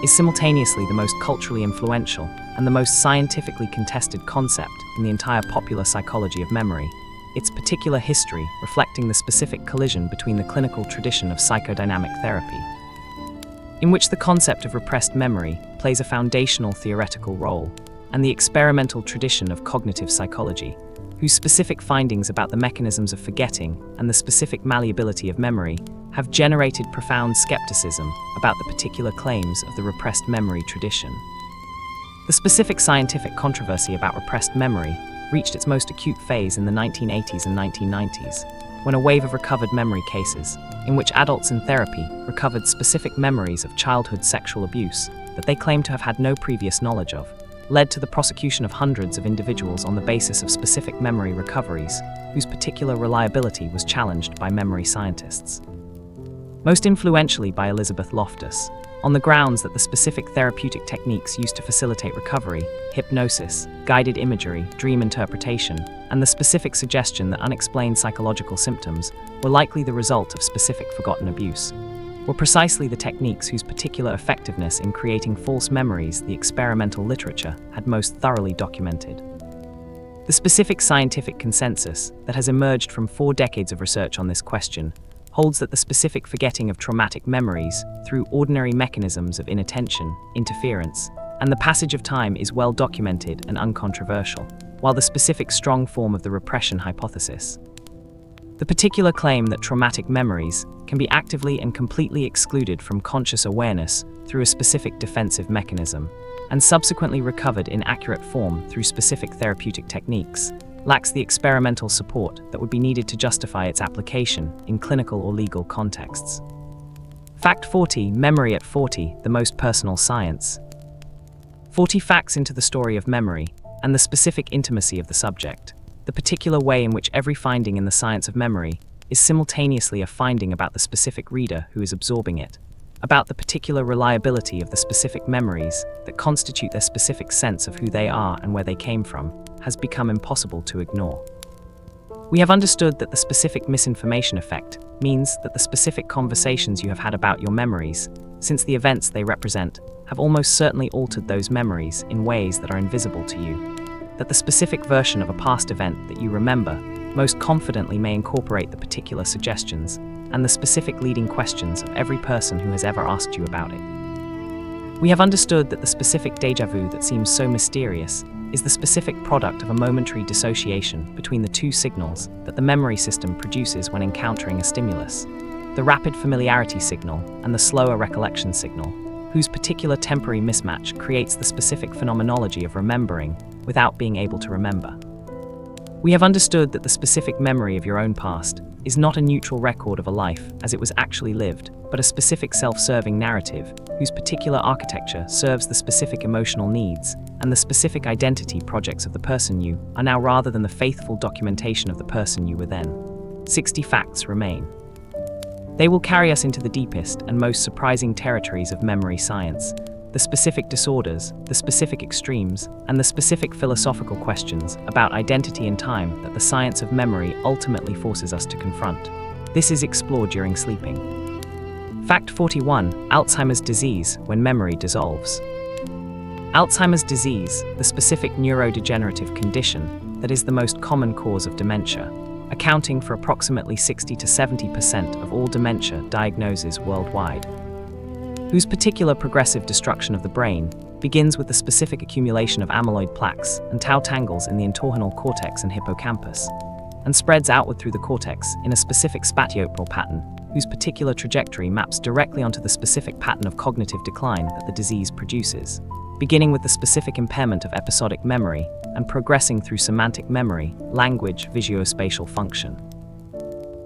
is simultaneously the most culturally influential and the most scientifically contested concept in the entire popular psychology of memory, its particular history reflecting the specific collision between the clinical tradition of psychodynamic therapy, in which the concept of repressed memory plays a foundational theoretical role, and the experimental tradition of cognitive psychology, whose specific findings about the mechanisms of forgetting and the specific malleability of memory have generated profound skepticism about the particular claims of the repressed memory tradition. The specific scientific controversy about repressed memory reached its most acute phase in the 1980s and 1990s, when a wave of recovered memory cases, in which adults in therapy recovered specific memories of childhood sexual abuse that they claimed to have had no previous knowledge of, led to the prosecution of hundreds of individuals on the basis of specific memory recoveries, whose particular reliability was challenged by memory scientists. Most influentially by Elizabeth Loftus, on the grounds that the specific therapeutic techniques used to facilitate recovery, hypnosis, guided imagery, dream interpretation, and the specific suggestion that unexplained psychological symptoms were likely the result of specific forgotten abuse, were precisely the techniques whose particular effectiveness in creating false memories the experimental literature had most thoroughly documented. The specific scientific consensus that has emerged from 4 decades of research on this question holds that the specific forgetting of traumatic memories through ordinary mechanisms of inattention, interference, and the passage of time is well documented and uncontroversial, while the specific strong form of the repression hypothesis, the particular claim that traumatic memories can be actively and completely excluded from conscious awareness through a specific defensive mechanism, and subsequently recovered in accurate form through specific therapeutic techniques, lacks the experimental support that would be needed to justify its application in clinical or legal contexts. Fact 40: Memory at 40, the most personal science. 40 facts into the story of memory and the specific intimacy of the subject, the particular way in which every finding in the science of memory is simultaneously a finding about the specific reader who is absorbing it, about the particular reliability of the specific memories that constitute their specific sense of who they are and where they came from, has become impossible to ignore. We have understood that the specific misinformation effect means that the specific conversations you have had about your memories, since the events they represent, have almost certainly altered those memories in ways that are invisible to you. That the specific version of a past event that you remember most confidently may incorporate the particular suggestions and the specific leading questions of every person who has ever asked you about it. We have understood that the specific déjà vu that seems so mysterious is the specific product of a momentary dissociation between the 2 signals that the memory system produces when encountering a stimulus, the rapid familiarity signal and the slower recollection signal, whose particular temporary mismatch creates the specific phenomenology of remembering without being able to remember. We have understood that the specific memory of your own past is not a neutral record of a life as it was actually lived, but a specific self-serving narrative whose particular architecture serves the specific emotional needs and the specific identity projects of the person you are now rather than the faithful documentation of the person you were then. 60 facts remain. They will carry us into the deepest and most surprising territories of memory science, the specific disorders, the specific extremes, and the specific philosophical questions about identity and time that the science of memory ultimately forces us to confront. This is explored during sleeping. Fact 41: Alzheimer's disease when memory dissolves. Alzheimer's disease, the specific neurodegenerative condition that is the most common cause of dementia, accounting for approximately 60 to 70% of all dementia diagnoses worldwide, whose particular progressive destruction of the brain begins with the specific accumulation of amyloid plaques and tau tangles in the entorhinal cortex and hippocampus, and spreads outward through the cortex in a specific spatiotemporal pattern, whose particular trajectory maps directly onto the specific pattern of cognitive decline that the disease produces, beginning with the specific impairment of episodic memory and progressing through semantic memory, language, visuospatial function,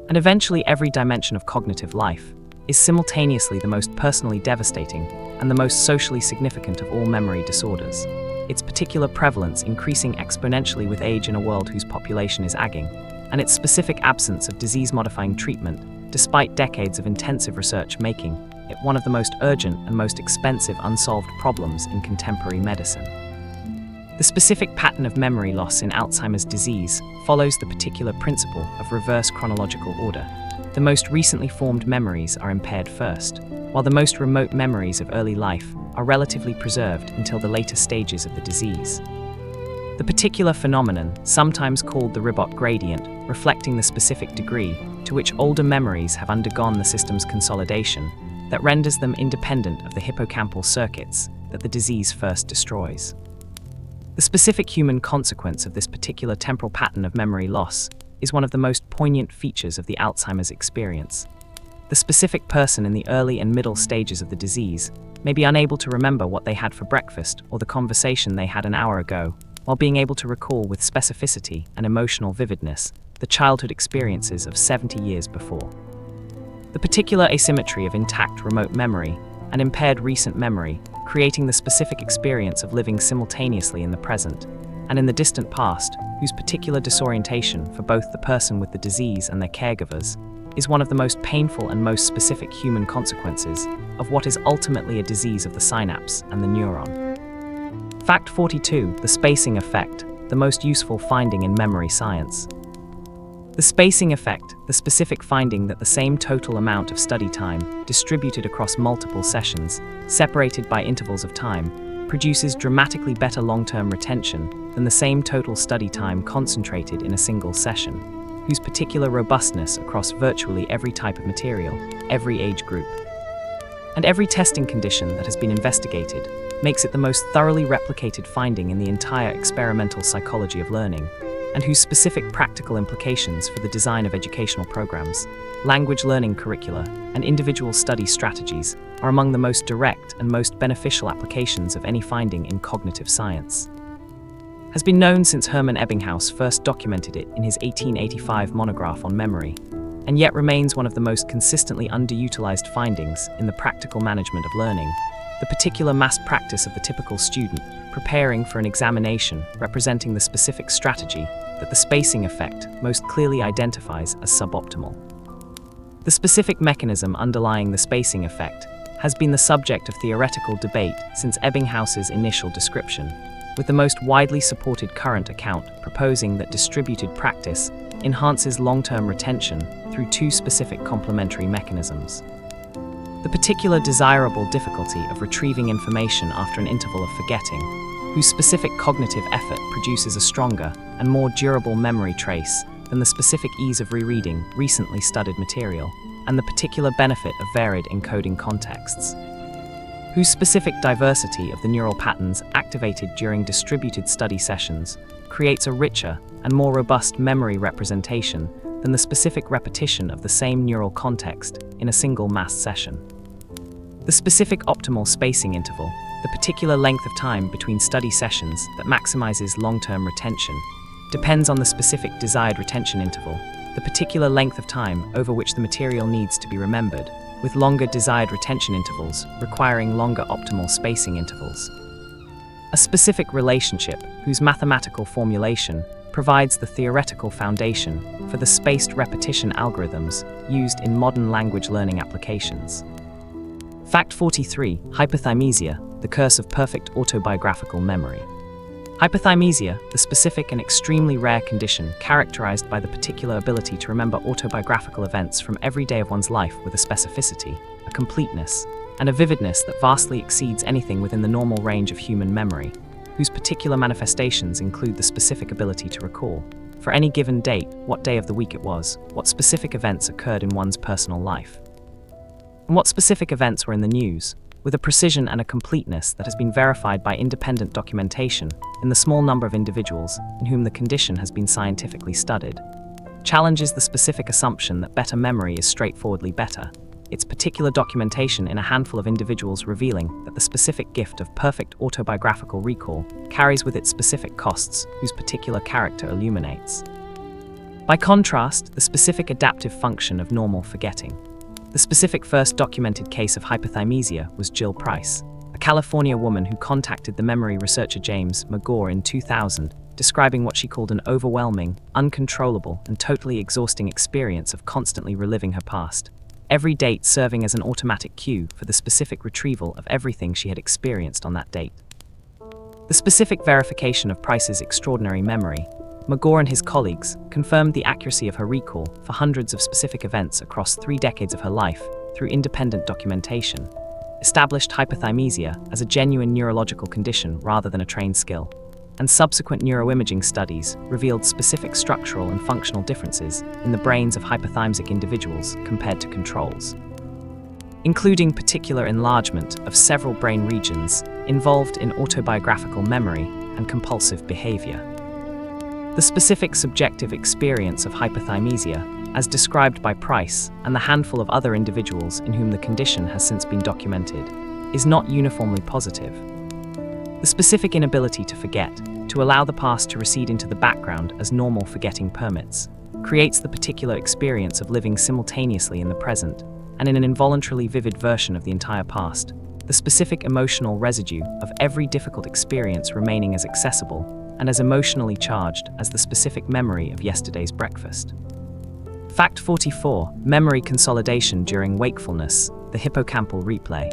and eventually every dimension of cognitive life, is simultaneously the most personally devastating and the most socially significant of all memory disorders, its particular prevalence increasing exponentially with age in a world whose population is aging, and its specific absence of disease-modifying treatment, despite decades of intensive research making it one of the most urgent and most expensive unsolved problems in contemporary medicine. The specific pattern of memory loss in Alzheimer's disease follows the particular principle of reverse chronological order. The most recently formed memories are impaired first, while the most remote memories of early life are relatively preserved until the later stages of the disease. The particular phenomenon, sometimes called the Ribot gradient, reflecting the specific degree to which older memories have undergone the system's consolidation, that renders them independent of the hippocampal circuits that the disease first destroys. The specific human consequence of this particular temporal pattern of memory loss is one of the most poignant features of the Alzheimer's experience. The specific person in the early and middle stages of the disease may be unable to remember what they had for breakfast or the conversation they had an hour ago, while being able to recall with specificity and emotional vividness the childhood experiences of 70 years before. The particular asymmetry of intact remote memory and impaired recent memory, creating the specific experience of living simultaneously in the present and in the distant past, whose particular disorientation for both the person with the disease and their caregivers is one of the most painful and most specific human consequences of what is ultimately a disease of the synapse and the neuron. Fact 42. The spacing effect, the most useful finding in memory science. The spacing effect, the specific finding that the same total amount of study time, distributed across multiple sessions, separated by intervals of time, produces dramatically better long-term retention than the same total study time concentrated in a single session, whose particular robustness across virtually every type of material, every age group, and every testing condition that has been investigated makes it the most thoroughly replicated finding in the entire experimental psychology of learning, and whose specific practical implications for the design of educational programs, language learning curricula, and individual study strategies are among the most direct and most beneficial applications of any finding in cognitive science. Has been known since Hermann Ebbinghaus first documented it in his 1885 monograph on memory, and yet remains one of the most consistently underutilized findings in the practical management of learning, the particular mass practice of the typical student preparing for an examination representing the specific strategy that the spacing effect most clearly identifies as suboptimal. The specific mechanism underlying the spacing effect has been the subject of theoretical debate since Ebbinghaus's initial description, with the most widely supported current account proposing that distributed practice enhances long-term retention through two specific complementary mechanisms. The particular desirable difficulty of retrieving information after an interval of forgetting, whose specific cognitive effort produces a stronger and more durable memory trace than the specific ease of rereading recently studied material, and the particular benefit of varied encoding contexts, whose specific diversity of the neural patterns activated during distributed study sessions creates a richer and more robust memory representation than the specific repetition of the same neural context in a single mass session. The specific optimal spacing interval, the particular length of time between study sessions that maximizes long-term retention, depends on the specific desired retention interval, the particular length of time over which the material needs to be remembered, with longer desired retention intervals requiring longer optimal spacing intervals. A specific relationship whose mathematical formulation provides the theoretical foundation for the spaced repetition algorithms used in modern language learning applications. Fact 43. Hypothymesia, the curse of perfect autobiographical memory. Hypothymesia, the specific and extremely rare condition characterized by the particular ability to remember autobiographical events from every day of one's life with a specificity, a completeness, and a vividness that vastly exceeds anything within the normal range of human memory, whose particular manifestations include the specific ability to recall, for any given date, what day of the week it was, what specific events occurred in one's personal life, and what specific events were in the news, with a precision and a completeness that has been verified by independent documentation in the small number of individuals in whom the condition has been scientifically studied, challenges the specific assumption that better memory is straightforwardly better, its particular documentation in a handful of individuals revealing that the specific gift of perfect autobiographical recall carries with it specific costs whose particular character illuminates. By contrast, the specific adaptive function of normal forgetting. The specific first documented case of hypothymesia was Jill Price, a California woman who contacted the memory researcher James McGaw in 2000, describing what she called an overwhelming, uncontrollable, and totally exhausting experience of constantly reliving her past, every date serving as an automatic cue for the specific retrieval of everything she had experienced on that date. The specific verification of Price's extraordinary memory, McGaw and his colleagues confirmed the accuracy of her recall for hundreds of specific events across 3 decades of her life through independent documentation, established hypothymesia as a genuine neurological condition rather than a trained skill, and subsequent neuroimaging studies revealed specific structural and functional differences in the brains of hypothymic individuals compared to controls, including particular enlargement of several brain regions involved in autobiographical memory and compulsive behavior. The specific subjective experience of hypothymesia, as described by Price and the handful of other individuals in whom the condition has since been documented, is not uniformly positive. The specific inability to forget, to allow the past to recede into the background as normal forgetting permits, creates the particular experience of living simultaneously in the present and in an involuntarily vivid version of the entire past, the specific emotional residue of every difficult experience remaining as accessible and as emotionally charged as the specific memory of yesterday's breakfast. Fact 44. Memory consolidation during wakefulness, the hippocampal replay.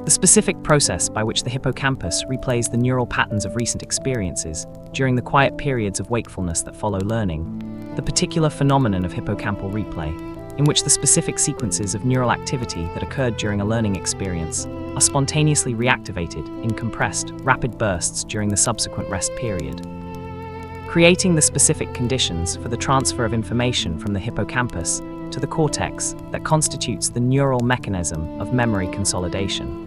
The specific process by which the hippocampus replays the neural patterns of recent experiences during the quiet periods of wakefulness that follow learning, the particular phenomenon of hippocampal replay, in which the specific sequences of neural activity that occurred during a learning experience are spontaneously reactivated in compressed, rapid bursts during the subsequent rest period, creating the specific conditions for the transfer of information from the hippocampus to the cortex that constitutes the neural mechanism of memory consolidation.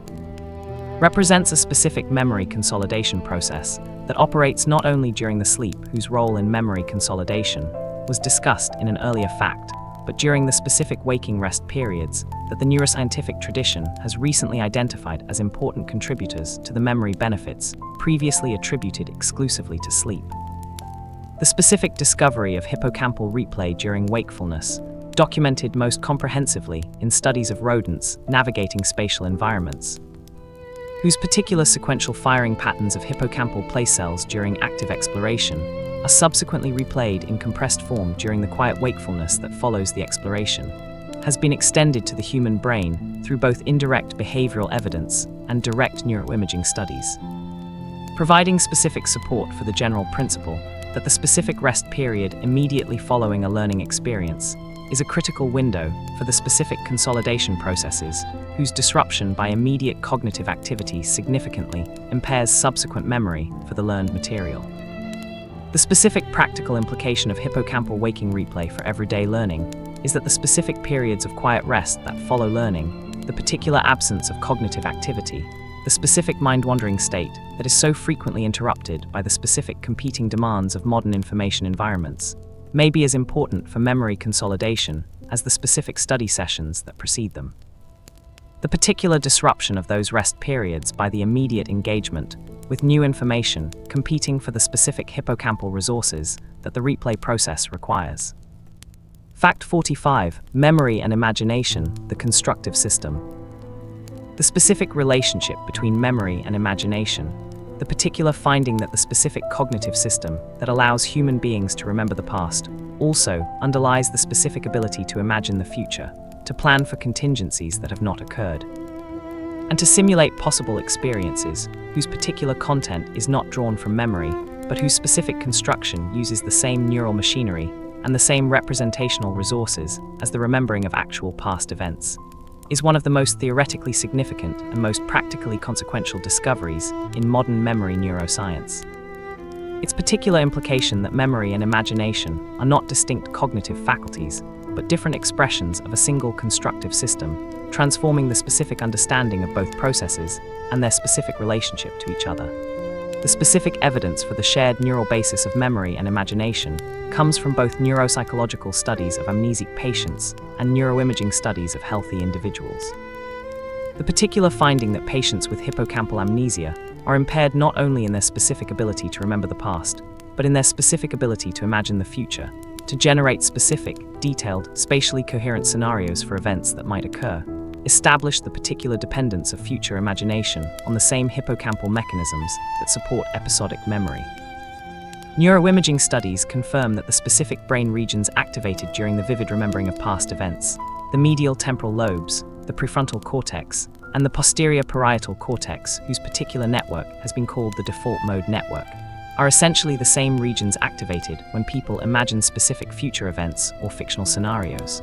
Represents a specific memory consolidation process that operates not only during the sleep, whose role in memory consolidation was discussed in an earlier fact, but during the specific waking rest periods that the neuroscientific tradition has recently identified as important contributors to the memory benefits previously attributed exclusively to sleep. The specific discovery of hippocampal replay during wakefulness, documented most comprehensively in studies of rodents navigating spatial environments, whose particular sequential firing patterns of hippocampal place cells during active exploration are subsequently replayed in compressed form during the quiet wakefulness that follows the exploration, has been extended to the human brain through both indirect behavioral evidence and direct neuroimaging studies, providing specific support for the general principle that the specific rest period immediately following a learning experience is a critical window for the specific consolidation processes whose disruption by immediate cognitive activity significantly impairs subsequent memory for the learned material. The specific practical implication of hippocampal waking replay for everyday learning is that the specific periods of quiet rest that follow learning, the particular absence of cognitive activity, the specific mind-wandering state that is so frequently interrupted by the specific competing demands of modern information environments, may be as important for memory consolidation as the specific study sessions that precede them. The particular disruption of those rest periods by the immediate engagement with new information competing for the specific hippocampal resources that the replay process requires. Fact 45. Memory and imagination, the constructive system. The specific relationship between memory and imagination, the particular finding that the specific cognitive system that allows human beings to remember the past also underlies the specific ability to imagine the future, to plan for contingencies that have not occurred, and to simulate possible experiences whose particular content is not drawn from memory, but whose specific construction uses the same neural machinery and the same representational resources as the remembering of actual past events, is one of the most theoretically significant and most practically consequential discoveries in modern memory neuroscience. Its particular implication that memory and imagination are not distinct cognitive faculties, but different expressions of a single constructive system, transforming the specific understanding of both processes and their specific relationship to each other. The specific evidence for the shared neural basis of memory and imagination comes from both neuropsychological studies of amnesic patients and neuroimaging studies of healthy individuals. The particular finding that patients with hippocampal amnesia are impaired not only in their specific ability to remember the past, but in their specific ability to imagine the future, to generate specific, detailed, spatially coherent scenarios for events that might occur, establish the particular dependence of future imagination on the same hippocampal mechanisms that support episodic memory. Neuroimaging studies confirm that the specific brain regions activated during the vivid remembering of past events, the medial temporal lobes, the prefrontal cortex, and the posterior parietal cortex, whose particular network has been called the default mode network, are essentially the same regions activated when people imagine specific future events or fictional scenarios.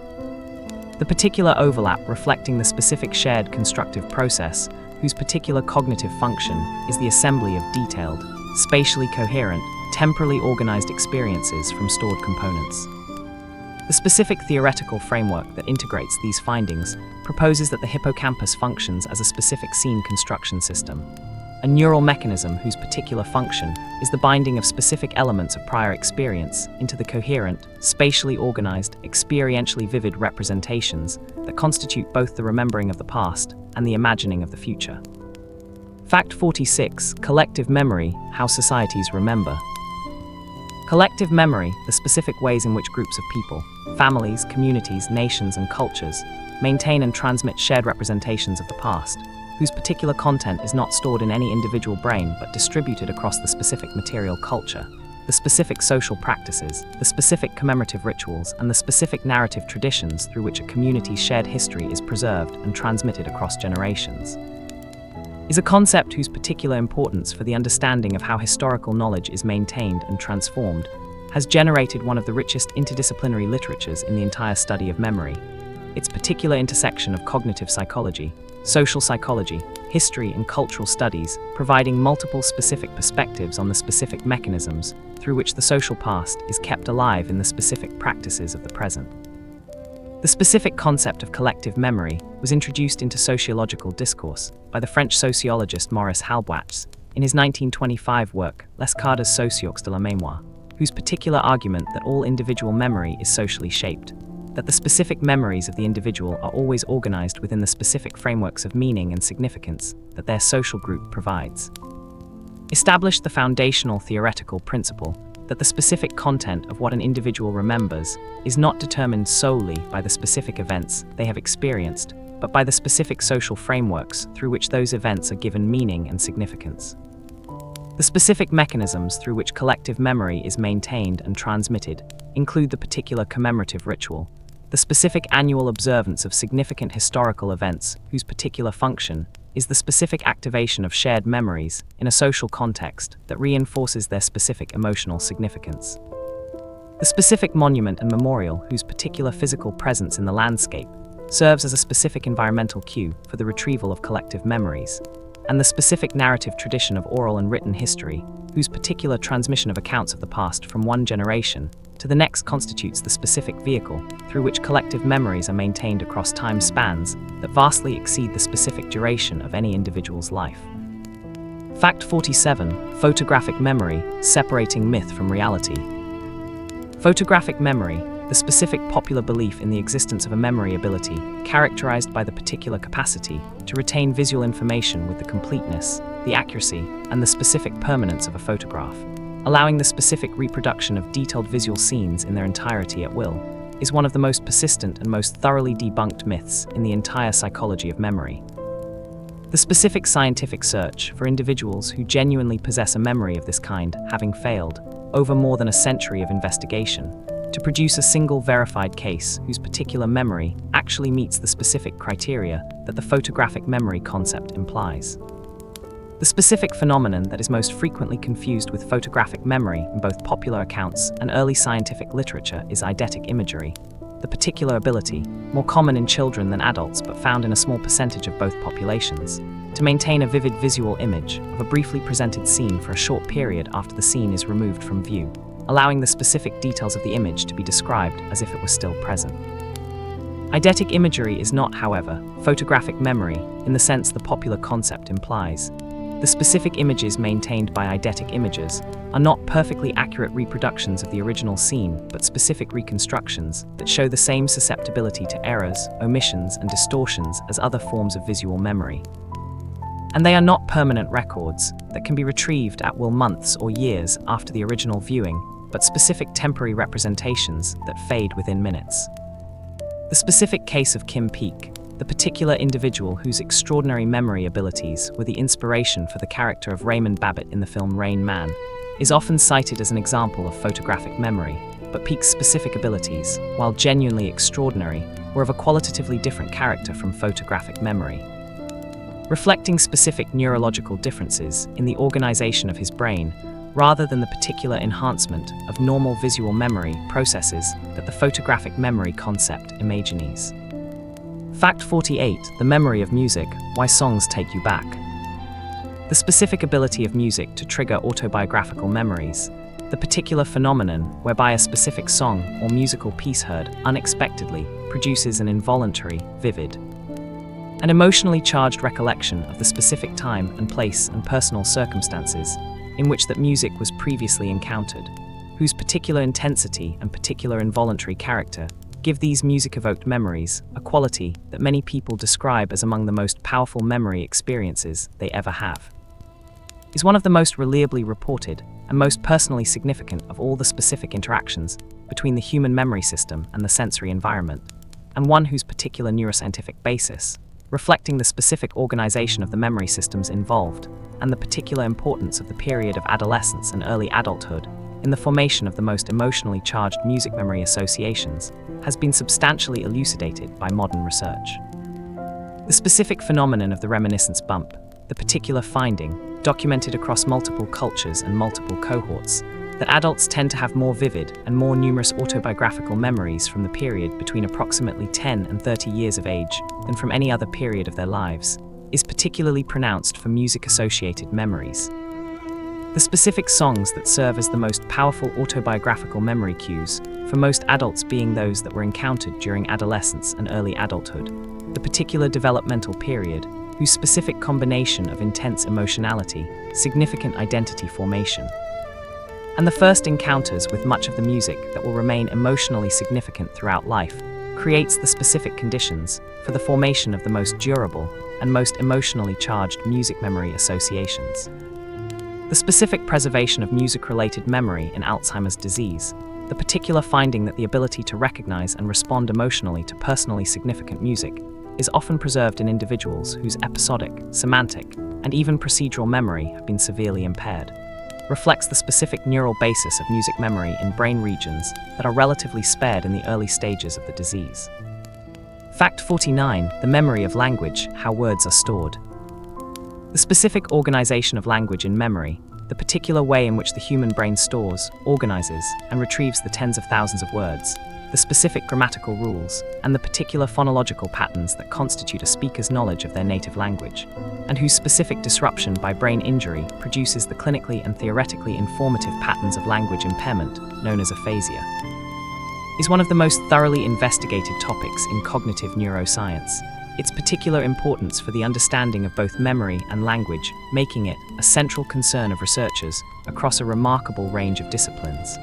The particular overlap reflecting the specific shared constructive process, whose particular cognitive function is the assembly of detailed, spatially coherent, temporally organized experiences from stored components. The specific theoretical framework that integrates these findings proposes that the hippocampus functions as a specific scene construction system, a neural mechanism whose particular function is the binding of specific elements of prior experience into the coherent, spatially organized, experientially vivid representations that constitute both the remembering of the past and the imagining of the future. Fact 46. Collective memory: how societies remember. Collective memory, the specific ways in which groups of people, families, communities, nations, and cultures maintain and transmit shared representations of the past, whose particular content is not stored in any individual brain but distributed across the specific material culture, the specific social practices, the specific commemorative rituals, and the specific narrative traditions through which a community's shared history is preserved and transmitted across generations, is a concept whose particular importance for the understanding of how historical knowledge is maintained and transformed has generated one of the richest interdisciplinary literatures in the entire study of memory. Its particular intersection of cognitive psychology, social psychology, history, and cultural studies, providing multiple specific perspectives on the specific mechanisms through which the social past is kept alive in the specific practices of the present. The specific concept of collective memory was introduced into sociological discourse by the French sociologist Maurice Halbwachs in his 1925 work Les Cadres sociaux de la mémoire, whose particular argument that all individual memory is socially shaped, that the specific memories of the individual are always organized within the specific frameworks of meaning and significance that their social group provides, established the foundational theoretical principle that the specific content of what an individual remembers is not determined solely by the specific events they have experienced, but by the specific social frameworks through which those events are given meaning and significance. The specific mechanisms through which collective memory is maintained and transmitted include the particular commemorative ritual, the specific annual observance of significant historical events whose particular function is the specific activation of shared memories in a social context that reinforces their specific emotional significance. The specific monument and memorial whose particular physical presence in the landscape serves as a specific environmental cue for the retrieval of collective memories, and the specific narrative tradition of oral and written history whose particular transmission of accounts of the past from one generation to the next constitutes the specific vehicle through which collective memories are maintained across time spans that vastly exceed the specific duration of any individual's life. Fact 47. Photographic memory: separating myth from reality. Photographic memory, the specific popular belief in the existence of a memory ability characterized by the particular capacity to retain visual information with the completeness, the accuracy, and the specific permanence of a photograph, allowing the specific reproduction of detailed visual scenes in their entirety at will, is one of the most persistent and most thoroughly debunked myths in the entire psychology of memory. The specific scientific search for individuals who genuinely possess a memory of this kind having failed, over more than a century of investigation, to produce a single verified case whose particular memory actually meets the specific criteria that the photographic memory concept implies. The specific phenomenon that is most frequently confused with photographic memory in both popular accounts and early scientific literature is eidetic imagery, the particular ability, more common in children than adults but found in a small percentage of both populations, to maintain a vivid visual image of a briefly presented scene for a short period after the scene is removed from view, allowing the specific details of the image to be described as if it were still present. Eidetic imagery is not, however, photographic memory in the sense the popular concept implies. The specific images maintained by eidetic imagers are not perfectly accurate reproductions of the original scene, but specific reconstructions that show the same susceptibility to errors, omissions, and distortions as other forms of visual memory. And they are not permanent records that can be retrieved at will months or years after the original viewing, but specific temporary representations that fade within minutes. The specific case of Kim Peek, the particular individual whose extraordinary memory abilities were the inspiration for the character of Raymond Babbitt in the film Rain Man, is often cited as an example of photographic memory, but Peek's specific abilities, while genuinely extraordinary, were of a qualitatively different character from photographic memory. Reflecting specific neurological differences in the organization of his brain, rather than the particular enhancement of normal visual memory processes that the photographic memory concept imagines. Fact 48. The memory of music, why songs take you back. The specific ability of music to trigger autobiographical memories, the particular phenomenon whereby a specific song or musical piece heard unexpectedly produces an involuntary, vivid, and emotionally charged recollection of the specific time and place and personal circumstances in which that music was previously encountered, whose particular intensity and particular involuntary character give these music-evoked memories a quality that many people describe as among the most powerful memory experiences they ever have. Is one of the most reliably reported and most personally significant of all the specific interactions between the human memory system and the sensory environment, and one whose particular neuroscientific basis, reflecting the specific organization of the memory systems involved, and the particular importance of the period of adolescence and early adulthood in the formation of the most emotionally charged music memory associations, has been substantially elucidated by modern research. The specific phenomenon of the reminiscence bump, the particular finding, documented across multiple cultures and multiple cohorts, that adults tend to have more vivid and more numerous autobiographical memories from the period between approximately 10 and 30 years of age than from any other period of their lives, is particularly pronounced for music-associated memories. The specific songs that serve as the most powerful autobiographical memory cues, for most adults being those that were encountered during adolescence and early adulthood, the particular developmental period, whose specific combination of intense emotionality, significant identity formation, and the first encounters with much of the music that will remain emotionally significant throughout life, creates the specific conditions for the formation of the most durable and most emotionally charged music memory associations. The specific preservation of music-related memory in Alzheimer's disease, the particular finding that the ability to recognize and respond emotionally to personally significant music is often preserved in individuals whose episodic, semantic, and even procedural memory have been severely impaired, reflects the specific neural basis of music memory in brain regions that are relatively spared in the early stages of the disease. Fact 49. The memory of language, how words are stored. The specific organization of language in memory, the particular way in which the human brain stores, organizes, and retrieves the tens of thousands of words, the specific grammatical rules, and the particular phonological patterns that constitute a speaker's knowledge of their native language, and whose specific disruption by brain injury produces the clinically and theoretically informative patterns of language impairment, known as aphasia, is one of the most thoroughly investigated topics in cognitive neuroscience. Its particular importance for the understanding of both memory and language, making it a central concern of researchers across a remarkable range of disciplines.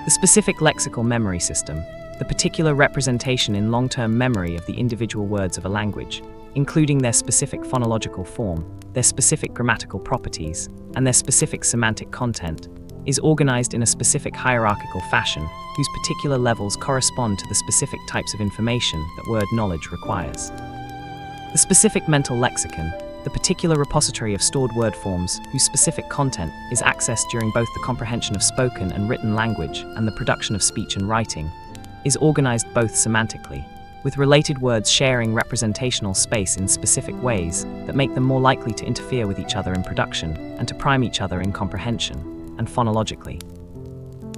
The specific lexical memory system, the particular representation in long-term memory of the individual words of a language, including their specific phonological form, their specific grammatical properties, and their specific semantic content, is organized in a specific hierarchical fashion whose particular levels correspond to the specific types of information that word knowledge requires. The specific mental lexicon, the particular repository of stored word forms whose specific content is accessed during both the comprehension of spoken and written language and the production of speech and writing, is organized both semantically, with related words sharing representational space in specific ways that make them more likely to interfere with each other in production and to prime each other in comprehension, and phonologically,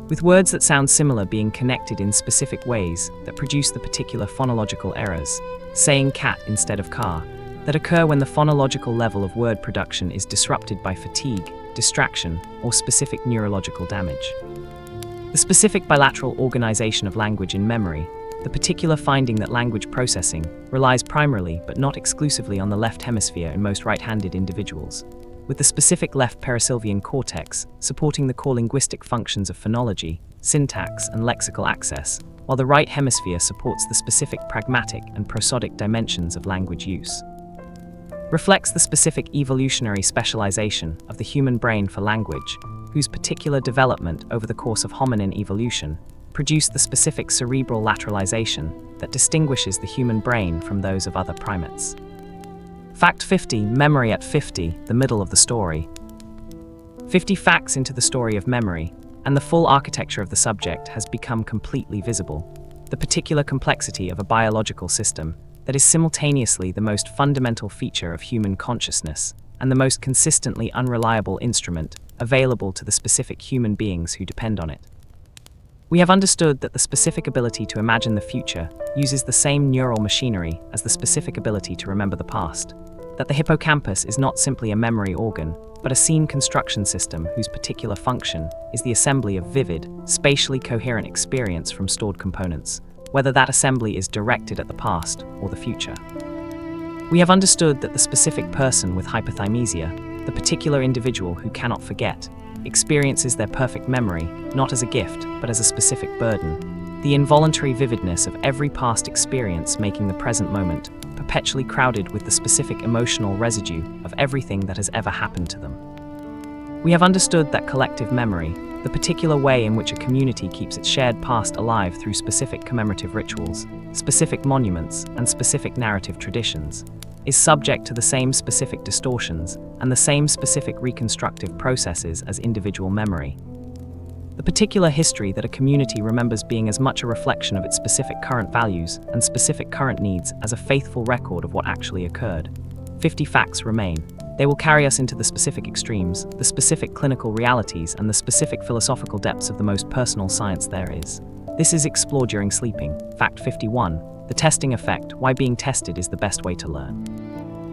with words that sound similar being connected in specific ways that produce the particular phonological errors, saying cat instead of car, that occur when the phonological level of word production is disrupted by fatigue, distraction, or specific neurological damage. The specific bilateral organization of language in memory, the particular finding that language processing relies primarily but not exclusively on the left hemisphere in most right-handed individuals, with the specific left perisylvian cortex supporting the core linguistic functions of phonology, syntax, and lexical access, while the right hemisphere supports the specific pragmatic and prosodic dimensions of language use. Reflects the specific evolutionary specialization of the human brain for language, whose particular development over the course of hominin evolution produced the specific cerebral lateralization that distinguishes the human brain from those of other primates. Fact 50. Memory at 50, the middle of the story. 50 facts into the story of memory, and the full architecture of the subject has become completely visible. The particular complexity of a biological system that is simultaneously the most fundamental feature of human consciousness and the most consistently unreliable instrument available to the specific human beings who depend on it. We have understood that the specific ability to imagine the future uses the same neural machinery as the specific ability to remember the past, that the hippocampus is not simply a memory organ, but a scene construction system whose particular function is the assembly of vivid, spatially coherent experience from stored components, whether that assembly is directed at the past or the future. We have understood that the specific person with hypothymesia, the particular individual who cannot forget, experiences their perfect memory not as a gift but as a specific burden, the involuntary vividness of every past experience making the present moment perpetually crowded with the specific emotional residue of everything that has ever happened to them. We have understood that collective memory, the particular way in which a community keeps its shared past alive through specific commemorative rituals, specific monuments, and specific narrative traditions, is subject to the same specific distortions and the same specific reconstructive processes as individual memory. The particular history that a community remembers being as much a reflection of its specific current values and specific current needs as a faithful record of what actually occurred. 50 facts remain. They will carry us into the specific extremes, the specific clinical realities, and the specific philosophical depths of the most personal science there is. This is explored during sleeping. Fact 51. The testing effect, why being tested is the best way to learn.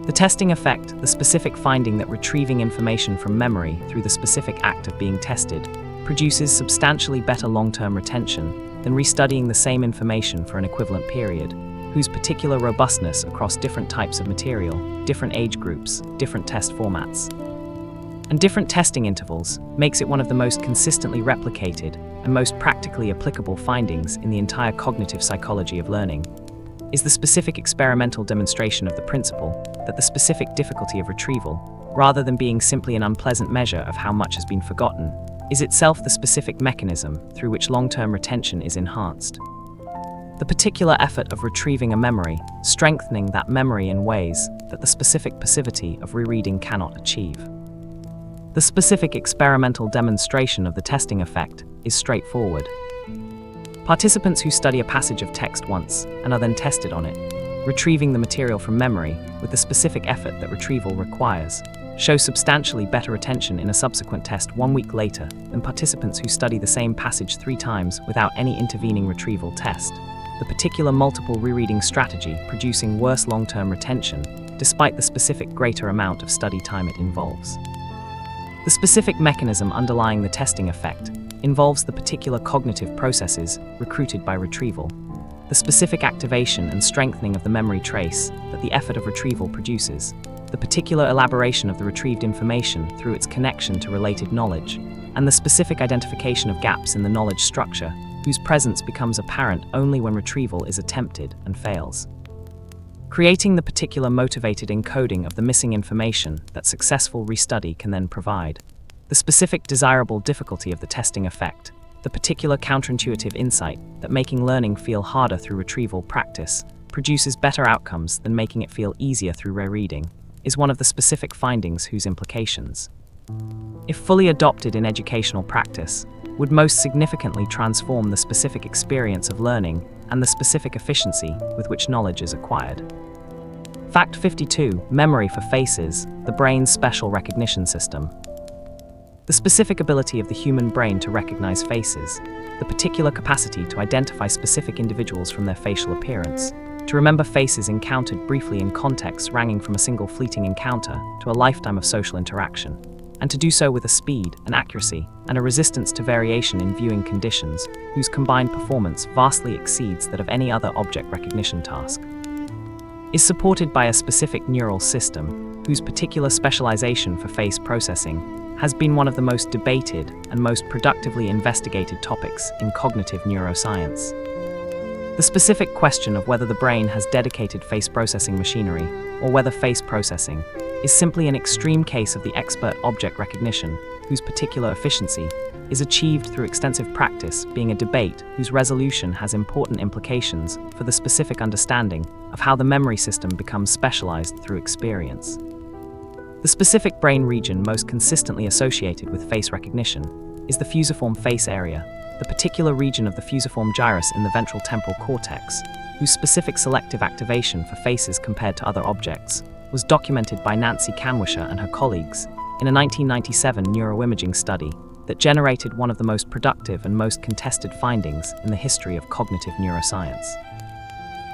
The testing effect, the specific finding that retrieving information from memory through the specific act of being tested produces substantially better long-term retention than restudying the same information for an equivalent period, whose particular robustness across different types of material, different age groups, different test formats, and different testing intervals makes it one of the most consistently replicated and most practically applicable findings in the entire cognitive psychology of learning, is the specific experimental demonstration of the principle that the specific difficulty of retrieval, rather than being simply an unpleasant measure of how much has been forgotten, is itself the specific mechanism through which long-term retention is enhanced. The particular effort of retrieving a memory, strengthening that memory in ways that the specific passivity of rereading cannot achieve. The specific experimental demonstration of the testing effect is straightforward. Participants who study a passage of text once and are then tested on it, retrieving the material from memory with the specific effort that retrieval requires, show substantially better retention in a subsequent test 1 week later than participants who study the same passage 3 times without any intervening retrieval test, the particular multiple rereading strategy producing worse long-term retention despite the specific greater amount of study time it involves. The specific mechanism underlying the testing effect involves the particular cognitive processes recruited by retrieval, the specific activation and strengthening of the memory trace that the effort of retrieval produces, the particular elaboration of the retrieved information through its connection to related knowledge, and the specific identification of gaps in the knowledge structure, whose presence becomes apparent only when retrieval is attempted and fails. Creating the particular motivated encoding of the missing information that successful restudy can then provide, the specific desirable difficulty of the testing effect, the particular counterintuitive insight that making learning feel harder through retrieval practice produces better outcomes than making it feel easier through rereading, is one of the specific findings whose implications, if fully adopted in educational practice, would most significantly transform the specific experience of learning and the specific efficiency with which knowledge is acquired. Fact 52. Memory for faces, the brain's special recognition system. The specific ability of the human brain to recognize faces, the particular capacity to identify specific individuals from their facial appearance, to remember faces encountered briefly in contexts ranging from a single fleeting encounter to a lifetime of social interaction, and to do so with a speed, an accuracy, and a resistance to variation in viewing conditions whose combined performance vastly exceeds that of any other object recognition task, is supported by a specific neural system whose particular specialization for face processing has been one of the most debated and most productively investigated topics in cognitive neuroscience. The specific question of whether the brain has dedicated face processing machinery or whether face processing is simply an extreme case of the expert object recognition whose particular efficiency is achieved through extensive practice, being a debate whose resolution has important implications for the specific understanding of how the memory system becomes specialized through experience. The specific brain region most consistently associated with face recognition is the fusiform face area, the particular region of the fusiform gyrus in the ventral temporal cortex, whose specific selective activation for faces compared to other objects was documented by Nancy Kanwisher and her colleagues in a 1997 neuroimaging study that generated one of the most productive and most contested findings in the history of cognitive neuroscience.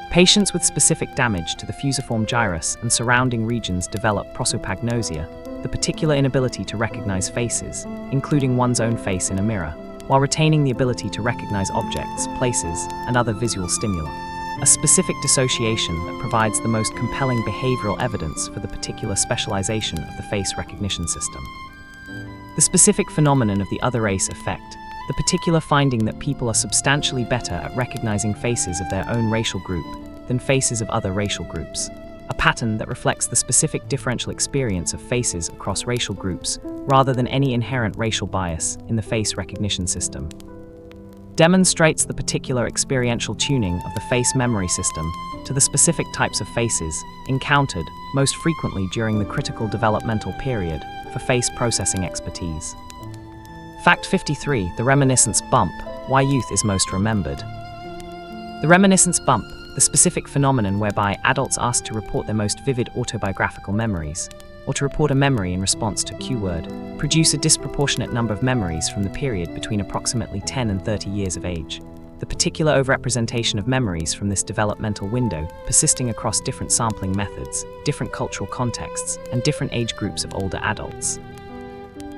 Patients with specific damage to the fusiform gyrus and surrounding regions develop prosopagnosia, the particular inability to recognize faces, including one's own face in a mirror, while retaining the ability to recognize objects, places, and other visual stimuli. A specific dissociation that provides the most compelling behavioral evidence for the particular specialization of the face recognition system. The specific phenomenon of the other race effect, the particular finding that people are substantially better at recognizing faces of their own racial group than faces of other racial groups, a pattern that reflects the specific differential experience of faces across racial groups rather than any inherent racial bias in the face recognition system. Demonstrates the particular experiential tuning of the face memory system to the specific types of faces encountered most frequently during the critical developmental period for face processing expertise. Fact 53. The reminiscence bump. Why youth is most remembered. The reminiscence bump, the specific phenomenon whereby adults asked to report their most vivid autobiographical memories, or to report a memory in response to a cue word, produce a disproportionate number of memories from the period between approximately 10 and 30 years of age. The particular overrepresentation of memories from this developmental window, persisting across different sampling methods, different cultural contexts, and different age groups of older adults,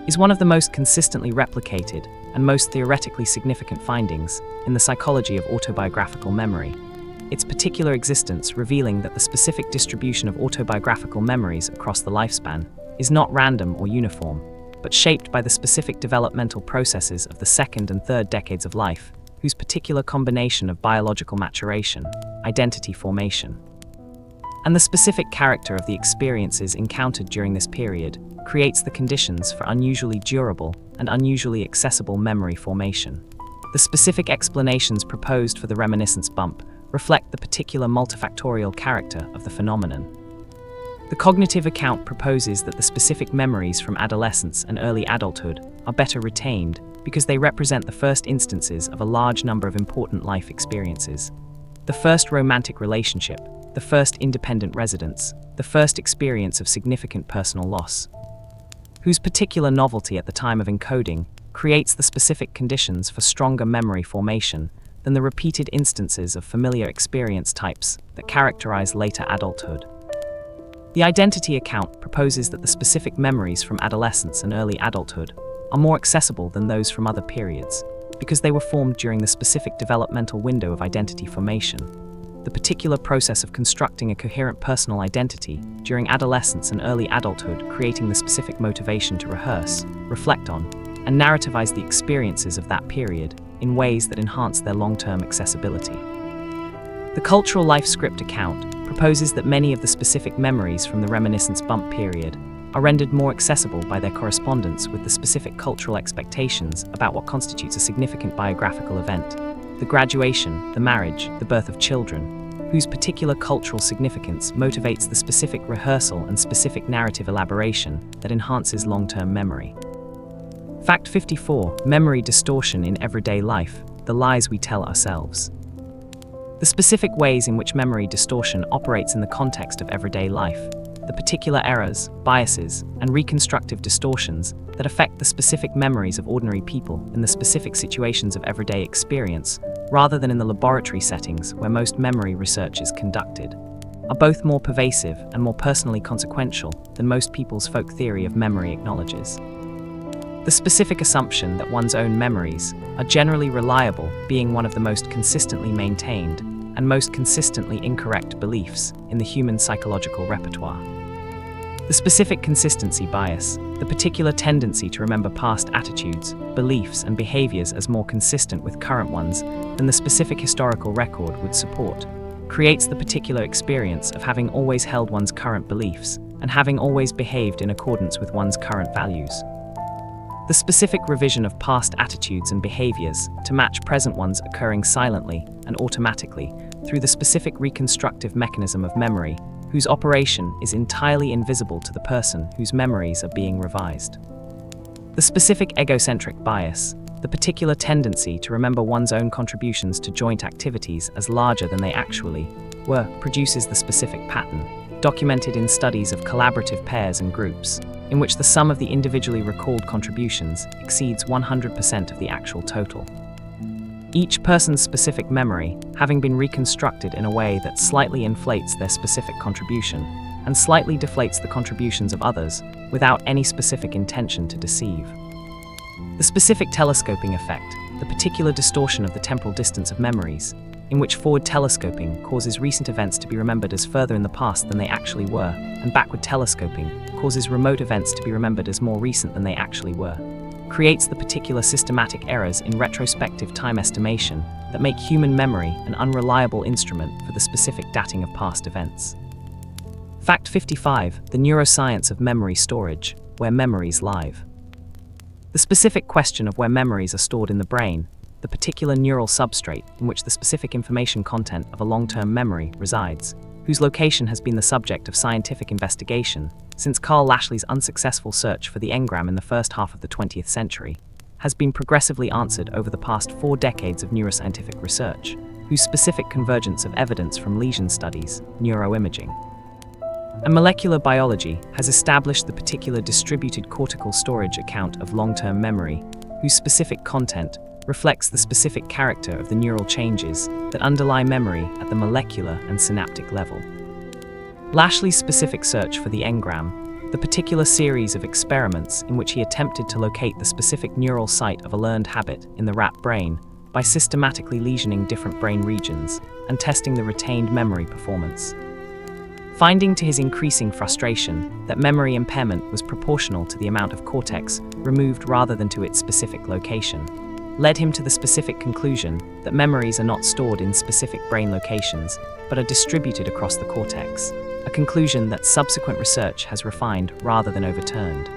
is one of the most consistently replicated and most theoretically significant findings in the psychology of autobiographical memory. Its particular existence revealing that the specific distribution of autobiographical memories across the lifespan is not random or uniform, but shaped by the specific developmental processes of the second and third decades of life, whose particular combination of biological maturation, identity formation, and the specific character of the experiences encountered during this period creates the conditions for unusually durable and unusually accessible memory formation. The specific explanations proposed for the reminiscence bump reflect the particular multifactorial character of the phenomenon. The cognitive account proposes that the specific memories from adolescence and early adulthood are better retained because they represent the first instances of a large number of important life experiences. The first romantic relationship, the first independent residence, the first experience of significant personal loss, whose particular novelty at the time of encoding creates the specific conditions for stronger memory formation than the repeated instances of familiar experience types that characterize later adulthood. The identity account proposes that the specific memories from adolescence and early adulthood are more accessible than those from other periods because they were formed during the specific developmental window of identity formation. The particular process of constructing a coherent personal identity during adolescence and early adulthood, creating the specific motivation to rehearse, reflect on, and narrativize the experiences of that period in ways that enhance their long-term accessibility. The cultural life script account proposes that many of the specific memories from the reminiscence bump period are rendered more accessible by their correspondence with the specific cultural expectations about what constitutes a significant biographical event, the graduation, the marriage, the birth of children, whose particular cultural significance motivates the specific rehearsal and specific narrative elaboration that enhances long-term memory. Fact 54. Memory distortion in everyday life, the lies we tell ourselves. The specific ways in which memory distortion operates in the context of everyday life, the particular errors, biases, and reconstructive distortions that affect the specific memories of ordinary people in the specific situations of everyday experience, rather than in the laboratory settings where most memory research is conducted, are both more pervasive and more personally consequential than most people's folk theory of memory acknowledges. The specific assumption that one's own memories are generally reliable being one of the most consistently maintained and most consistently incorrect beliefs in the human psychological repertoire. The specific consistency bias, the particular tendency to remember past attitudes, beliefs, and behaviors as more consistent with current ones than the specific historical record would support, creates the particular experience of having always held one's current beliefs and having always behaved in accordance with one's current values. the specific revision of past attitudes and behaviors to match present ones occurring silently and automatically through the specific reconstructive mechanism of memory, whose operation is entirely invisible to the person whose memories are being revised. The specific egocentric bias, the particular tendency to remember one's own contributions to joint activities as larger than they actually were, produces the specific pattern, documented in studies of collaborative pairs and groups, in which the sum of the individually recalled contributions exceeds 100% of the actual total. Each person's specific memory having been reconstructed in a way that slightly inflates their specific contribution and slightly deflates the contributions of others without any specific intention to deceive. The specific telescoping effect, the particular distortion of the temporal distance of memories, in which forward telescoping causes recent events to be remembered as further in the past than they actually were, and backward telescoping causes remote events to be remembered as more recent than they actually were, creates the particular systematic errors in retrospective time estimation that make human memory an unreliable instrument for the specific dating of past events. Fact 55. The neuroscience of memory storage, where memories live. The specific question of where memories are stored in the brain, the particular neural substrate in which the specific information content of a long-term memory resides, whose location has been the subject of scientific investigation since Carl Lashley's unsuccessful search for the engram in the first half of the 20th century, has been progressively answered over the past 4 decades of neuroscientific research, whose specific convergence of evidence from lesion studies, neuroimaging, and molecular biology has established the particular distributed cortical storage account of long-term memory, whose specific content reflects the specific character of the neural changes that underlie memory at the molecular and synaptic level. Lashley's specific search for the engram, the particular series of experiments in which he attempted to locate the specific neural site of a learned habit in the rat brain by systematically lesioning different brain regions and testing the retained memory performance. Finding to his increasing frustration that memory impairment was proportional to the amount of cortex removed rather than to its specific location, led him to the specific conclusion that memories are not stored in specific brain locations, but are distributed across the cortex, a conclusion that subsequent research has refined rather than overturned.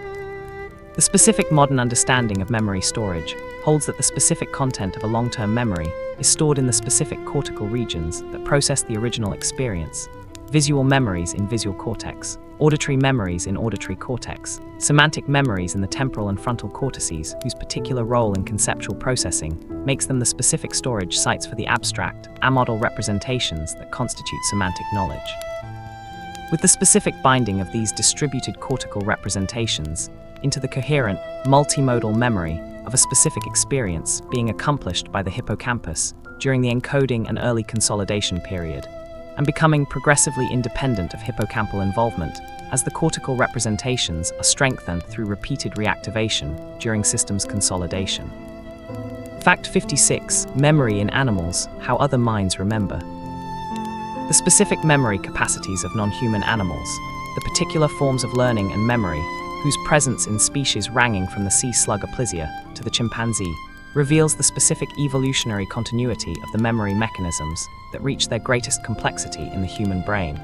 The specific modern understanding of memory storage holds that the specific content of a long-term memory is stored in the specific cortical regions that process the original experience, visual memories in visual cortex, auditory memories in auditory cortex, semantic memories in the temporal and frontal cortices, whose particular role in conceptual processing makes them the specific storage sites for the abstract, amodal representations that constitute semantic knowledge. With the specific binding of these distributed cortical representations into the coherent, multimodal memory of a specific experience being accomplished by the hippocampus during the encoding and early consolidation period, and becoming progressively independent of hippocampal involvement as the cortical representations are strengthened through repeated reactivation during systems consolidation. Fact 56. Memory in animals, how other minds remember. The specific memory capacities of non-human animals, the particular forms of learning and memory, whose presence in species ranging from the sea slug Aplysia to the chimpanzee, reveals the specific evolutionary continuity of the memory mechanisms that reach their greatest complexity in the human brain,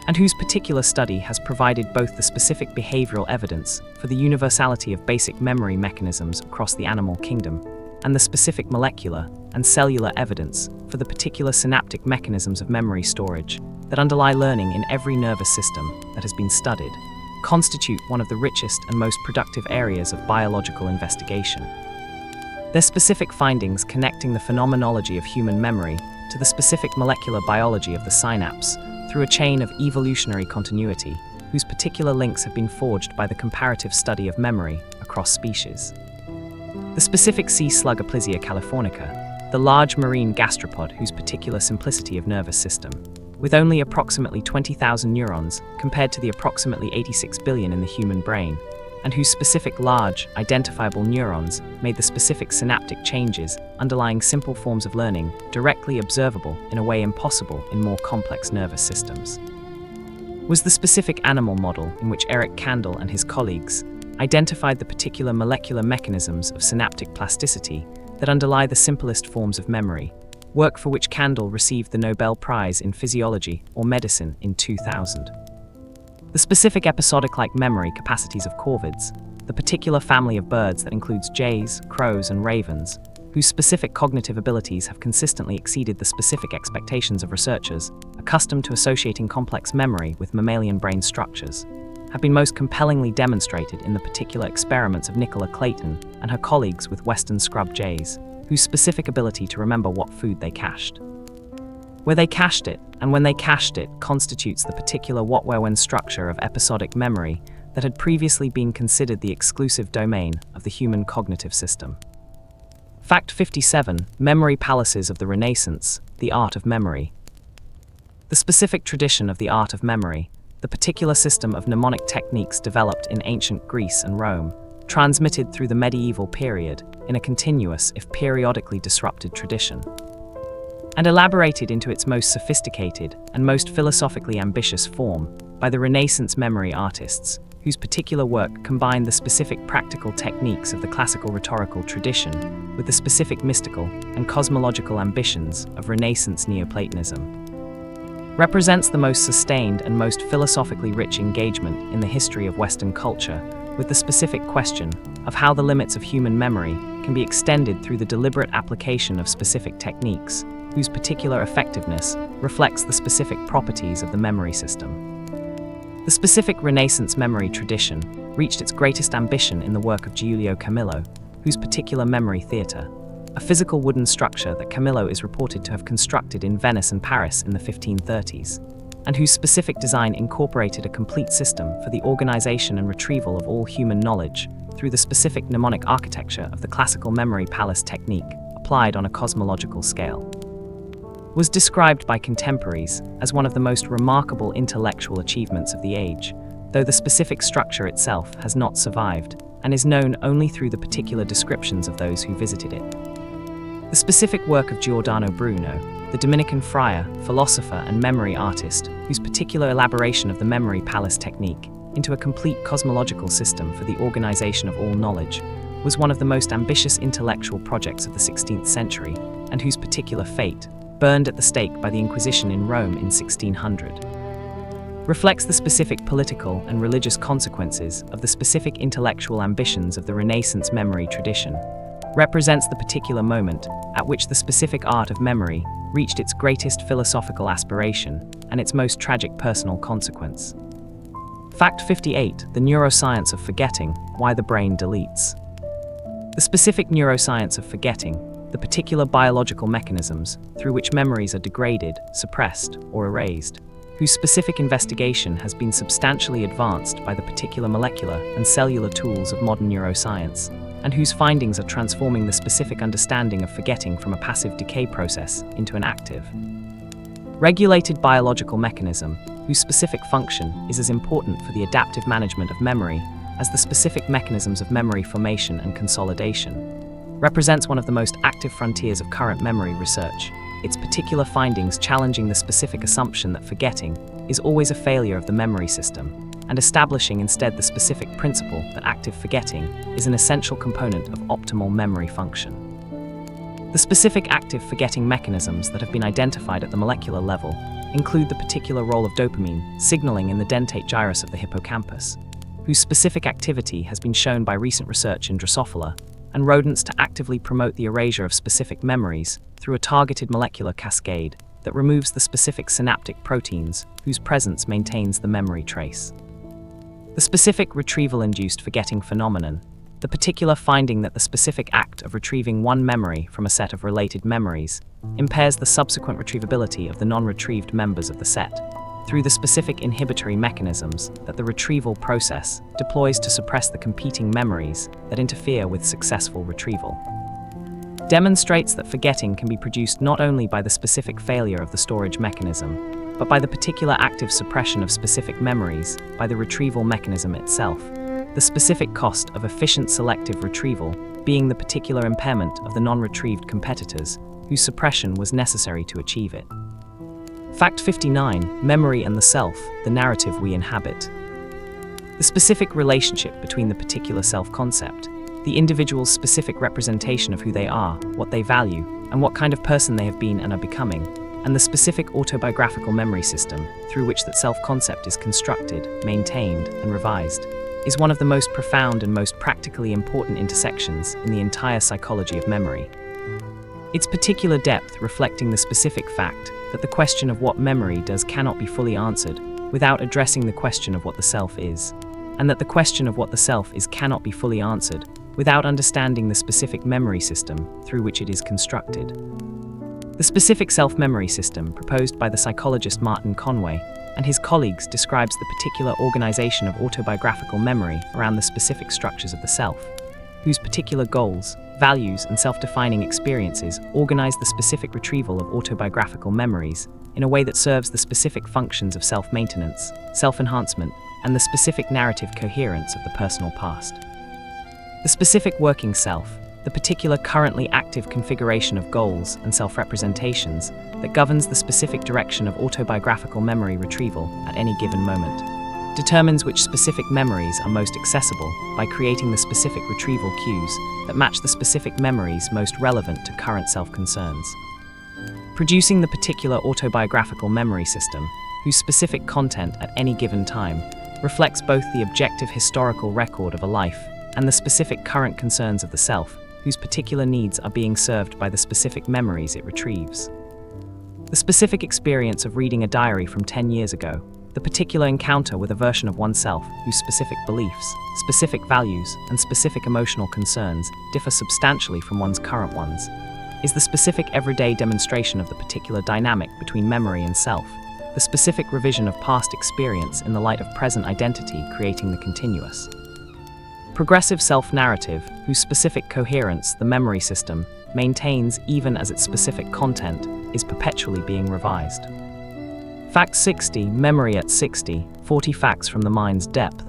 and whose particular study has provided both the specific behavioral evidence for the universality of basic memory mechanisms across the animal kingdom, and the specific molecular and cellular evidence for the particular synaptic mechanisms of memory storage that underlie learning in every nervous system that has been studied, constitute one of the richest and most productive areas of biological investigation. Their specific findings connecting the phenomenology of human memory to the specific molecular biology of the synapse through a chain of evolutionary continuity, whose particular links have been forged by the comparative study of memory across species. The specific sea slug Aplysia californica, the large marine gastropod whose particular simplicity of nervous system, with only approximately 20,000 neurons compared to the approximately 86 billion in the human brain, and whose specific large, identifiable neurons made the specific synaptic changes underlying simple forms of learning directly observable in a way impossible in more complex nervous systems, was the specific animal model in which Eric Kandel and his colleagues identified the particular molecular mechanisms of synaptic plasticity that underlie the simplest forms of memory, work for which Kandel received the Nobel Prize in Physiology or Medicine in 2000. The specific episodic-like memory capacities of corvids, the particular family of birds that includes jays, crows, and ravens, whose specific cognitive abilities have consistently exceeded the specific expectations of researchers accustomed to associating complex memory with mammalian brain structures, have been most compellingly demonstrated in the particular experiments of Nicola Clayton and her colleagues with western scrub jays, whose specific ability to remember what food they cached, where they cached it, and when they cached it constitutes the particular what-where-when structure of episodic memory that had previously been considered the exclusive domain of the human cognitive system. Fact 57. Memory palaces of the Renaissance, the art of memory. The specific tradition of the art of memory, the particular system of mnemonic techniques developed in ancient Greece and Rome, transmitted through the medieval period in a continuous, if periodically disrupted tradition, and elaborated into its most sophisticated and most philosophically ambitious form by the Renaissance memory artists, whose particular work combined the specific practical techniques of the classical rhetorical tradition with the specific mystical and cosmological ambitions of Renaissance Neoplatonism, represents the most sustained and most philosophically rich engagement in the history of Western culture with the specific question of how the limits of human memory can be extended through the deliberate application of specific techniques, whose particular effectiveness reflects the specific properties of the memory system. The specific Renaissance memory tradition reached its greatest ambition in the work of Giulio Camillo, whose particular memory theatre, a physical wooden structure that Camillo is reported to have constructed in Venice and Paris in the 1530s, and whose specific design incorporated a complete system for the organization and retrieval of all human knowledge through the specific mnemonic architecture of the classical memory palace technique applied on a cosmological scale, was described by contemporaries as one of the most remarkable intellectual achievements of the age, though the specific structure itself has not survived and is known only through the particular descriptions of those who visited it. The specific work of Giordano Bruno, the Dominican friar, philosopher, and memory artist, whose particular elaboration of the memory palace technique into a complete cosmological system for the organization of all knowledge, was one of the most ambitious intellectual projects of the 16th century, and whose particular fate, burned at the stake by the Inquisition in Rome in 1600, reflects the specific political and religious consequences of the specific intellectual ambitions of the Renaissance memory tradition, represents the particular moment at which the specific art of memory reached its greatest philosophical aspiration and its most tragic personal consequence. Fact 58. The neuroscience of forgetting, why the brain deletes. The specific neuroscience of forgetting, the particular biological mechanisms through which memories are degraded, suppressed, or erased, whose specific investigation has been substantially advanced by the particular molecular and cellular tools of modern neuroscience, and whose findings are transforming the specific understanding of forgetting from a passive decay process into an active, regulated biological mechanism, whose specific function is as important for the adaptive management of memory as the specific mechanisms of memory formation and consolidation, represents one of the most active frontiers of current memory research, its particular findings challenging the specific assumption that forgetting is always a failure of the memory system, and establishing instead the specific principle that active forgetting is an essential component of optimal memory function. The specific active forgetting mechanisms that have been identified at the molecular level include the particular role of dopamine signaling in the dentate gyrus of the hippocampus, whose specific activity has been shown by recent research in Drosophila and rodents to actively promote the erasure of specific memories through a targeted molecular cascade that removes the specific synaptic proteins whose presence maintains the memory trace. The specific retrieval-induced forgetting phenomenon, the particular finding that the specific act of retrieving one memory from a set of related memories impairs the subsequent retrievability of the non-retrieved members of the set, through the specific inhibitory mechanisms that the retrieval process deploys to suppress the competing memories that interfere with successful retrieval, demonstrates that forgetting can be produced not only by the specific failure of the storage mechanism, but by the particular active suppression of specific memories by the retrieval mechanism itself, the specific cost of efficient selective retrieval being the particular impairment of the non-retrieved competitors whose suppression was necessary to achieve it. Fact 59. Memory and the self, the narrative we inhabit. The specific relationship between the particular self-concept, the individual's specific representation of who they are, what they value, and what kind of person they have been and are becoming, and the specific autobiographical memory system through which that self-concept is constructed, maintained, and revised, is one of the most profound and most practically important intersections in the entire psychology of memory. Its particular depth reflecting the specific fact that the question of what memory does cannot be fully answered without addressing the question of what the self is, and that the question of what the self is cannot be fully answered without understanding the specific memory system through which it is constructed. The specific self-memory system proposed by the psychologist Martin Conway and his colleagues describes the particular organization of autobiographical memory around the specific structures of the self, whose particular goals, values, and self-defining experiences organize the specific retrieval of autobiographical memories in a way that serves the specific functions of self-maintenance, self-enhancement, and the specific narrative coherence of the personal past. The specific working self, the particular currently active configuration of goals and self-representations that governs the specific direction of autobiographical memory retrieval at any given moment, determines which specific memories are most accessible by creating the specific retrieval cues that match the specific memories most relevant to current self-concerns. Producing the particular autobiographical memory system, whose specific content at any given time reflects both the objective historical record of a life and the specific current concerns of the self, whose particular needs are being served by the specific memories it retrieves. The specific experience of reading a diary from 10 years ago, the particular encounter with a version of oneself whose specific beliefs, specific values, and specific emotional concerns differ substantially from one's current ones, is the specific everyday demonstration of the particular dynamic between memory and self, the specific revision of past experience in the light of present identity creating the continuous progressive self-narrative whose specific coherence the memory system maintains even as its specific content is perpetually being revised. Fact 60, Memory at 60, 40 facts from the mind's depth.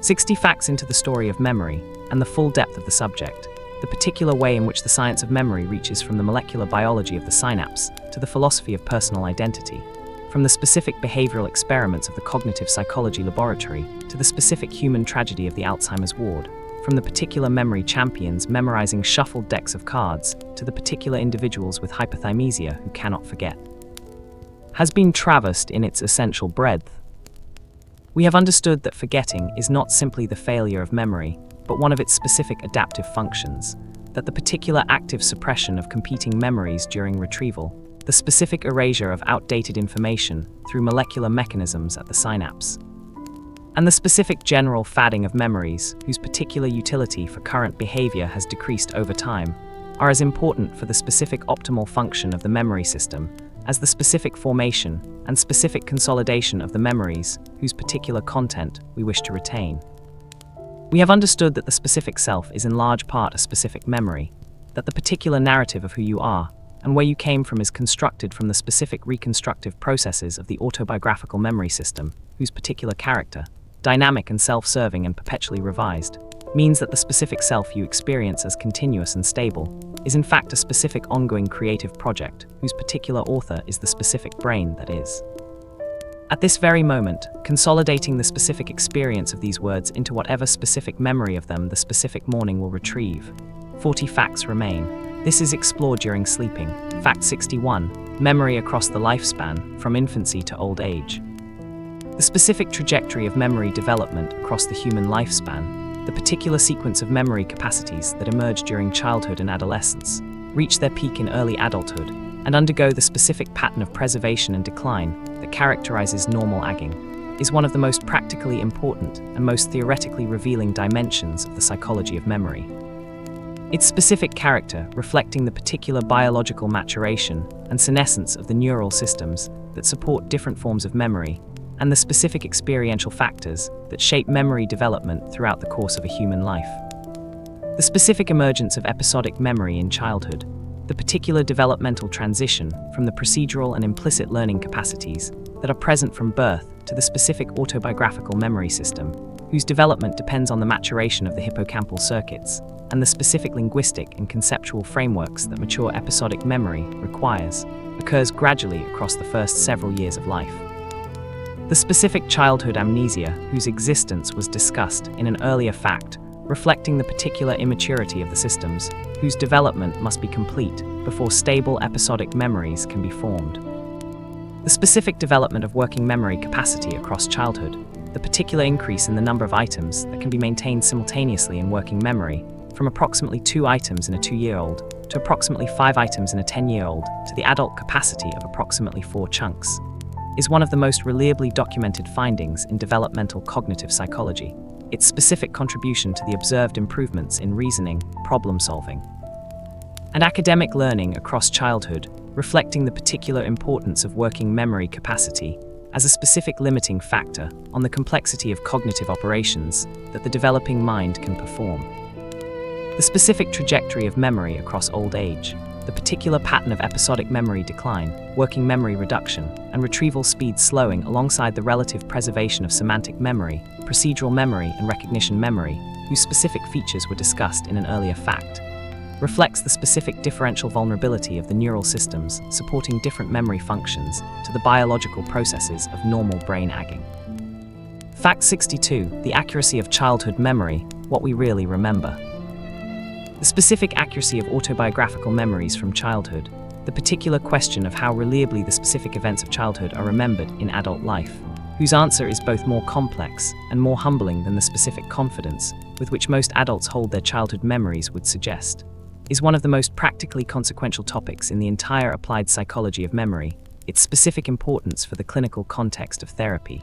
60 facts into the story of memory and the full depth of the subject, the particular way in which the science of memory reaches from the molecular biology of the synapse to the philosophy of personal identity, from the specific behavioral experiments of the cognitive psychology laboratory to the specific human tragedy of the Alzheimer's ward, from the particular memory champions memorizing shuffled decks of cards to the particular individuals with hypothymesia who cannot forget, has been traversed in its essential breadth. We have understood that forgetting is not simply the failure of memory, but one of its specific adaptive functions, that the particular active suppression of competing memories during retrieval, the specific erasure of outdated information through molecular mechanisms at the synapse, and the specific general fadding of memories whose particular utility for current behavior has decreased over time, are as important for the specific optimal function of the memory system as the specific formation and specific consolidation of the memories whose particular content we wish to retain. We have understood that the specific self is in large part a specific memory, that the particular narrative of who you are and where you came from is constructed from the specific reconstructive processes of the autobiographical memory system, whose particular character, dynamic and self-serving and perpetually revised, means that the specific self you experience as continuous and stable is in fact a specific ongoing creative project, whose particular author is the specific brain that is. At this very moment, consolidating the specific experience of these words into whatever specific memory of them the specific morning will retrieve. 40 facts remain. This is explored during sleeping. Fact 61, Memory across the lifespan, from infancy to old age. The specific trajectory of memory development across the human lifespan, the particular sequence of memory capacities that emerge during childhood and adolescence, reach their peak in early adulthood, and undergo the specific pattern of preservation and decline that characterizes normal aging, is one of the most practically important and most theoretically revealing dimensions of the psychology of memory. Its specific character reflecting the particular biological maturation and senescence of the neural systems that support different forms of memory, and the specific experiential factors that shape memory development throughout the course of a human life. The specific emergence of episodic memory in childhood, the particular developmental transition from the procedural and implicit learning capacities that are present from birth to the specific autobiographical memory system, whose development depends on the maturation of the hippocampal circuits, and the specific linguistic and conceptual frameworks that mature episodic memory requires, occurs gradually across the first several years of life. The specific childhood amnesia, whose existence was discussed in an earlier fact, reflecting the particular immaturity of the systems, whose development must be complete before stable episodic memories can be formed. The specific development of working memory capacity across childhood, the the particular increase in the number of items that can be maintained simultaneously in working memory, from approximately 2 items in a 2-year-old to approximately 5 items in a 10-year-old to the adult capacity of approximately 4 chunks, is one of the most reliably documented findings in developmental cognitive psychology. Its specific contribution to the observed improvements in reasoning, problem solving, and academic learning across childhood, reflecting the particular importance of working memory capacity as a specific limiting factor on the complexity of cognitive operations that the developing mind can perform. The specific trajectory of memory across old age, the particular pattern of episodic memory decline, working memory reduction, and retrieval speed slowing alongside the relative preservation of semantic memory, procedural memory, and recognition memory, whose specific features were discussed in an earlier fact, reflects the specific differential vulnerability of the neural systems supporting different memory functions to the biological processes of normal brain aging. Fact 62. The accuracy of childhood memory, what we really remember. The specific accuracy of autobiographical memories from childhood, the particular question of how reliably the specific events of childhood are remembered in adult life, whose answer is both more complex and more humbling than the specific confidence with which most adults hold their childhood memories would suggest, is one of the most practically consequential topics in the entire applied psychology of memory, its specific importance for the clinical context of therapy,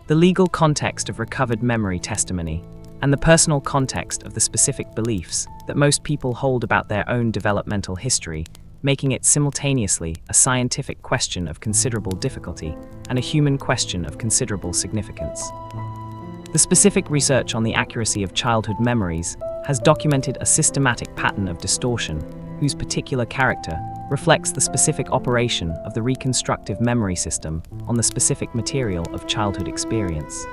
the legal context of recovered memory testimony, and the personal context of the specific beliefs that most people hold about their own developmental history, making it simultaneously a scientific question of considerable difficulty and a human question of considerable significance. The specific research on the accuracy of childhood memories has documented a systematic pattern of distortion whose particular character reflects the specific operation of the reconstructive memory system on the specific material of childhood experience.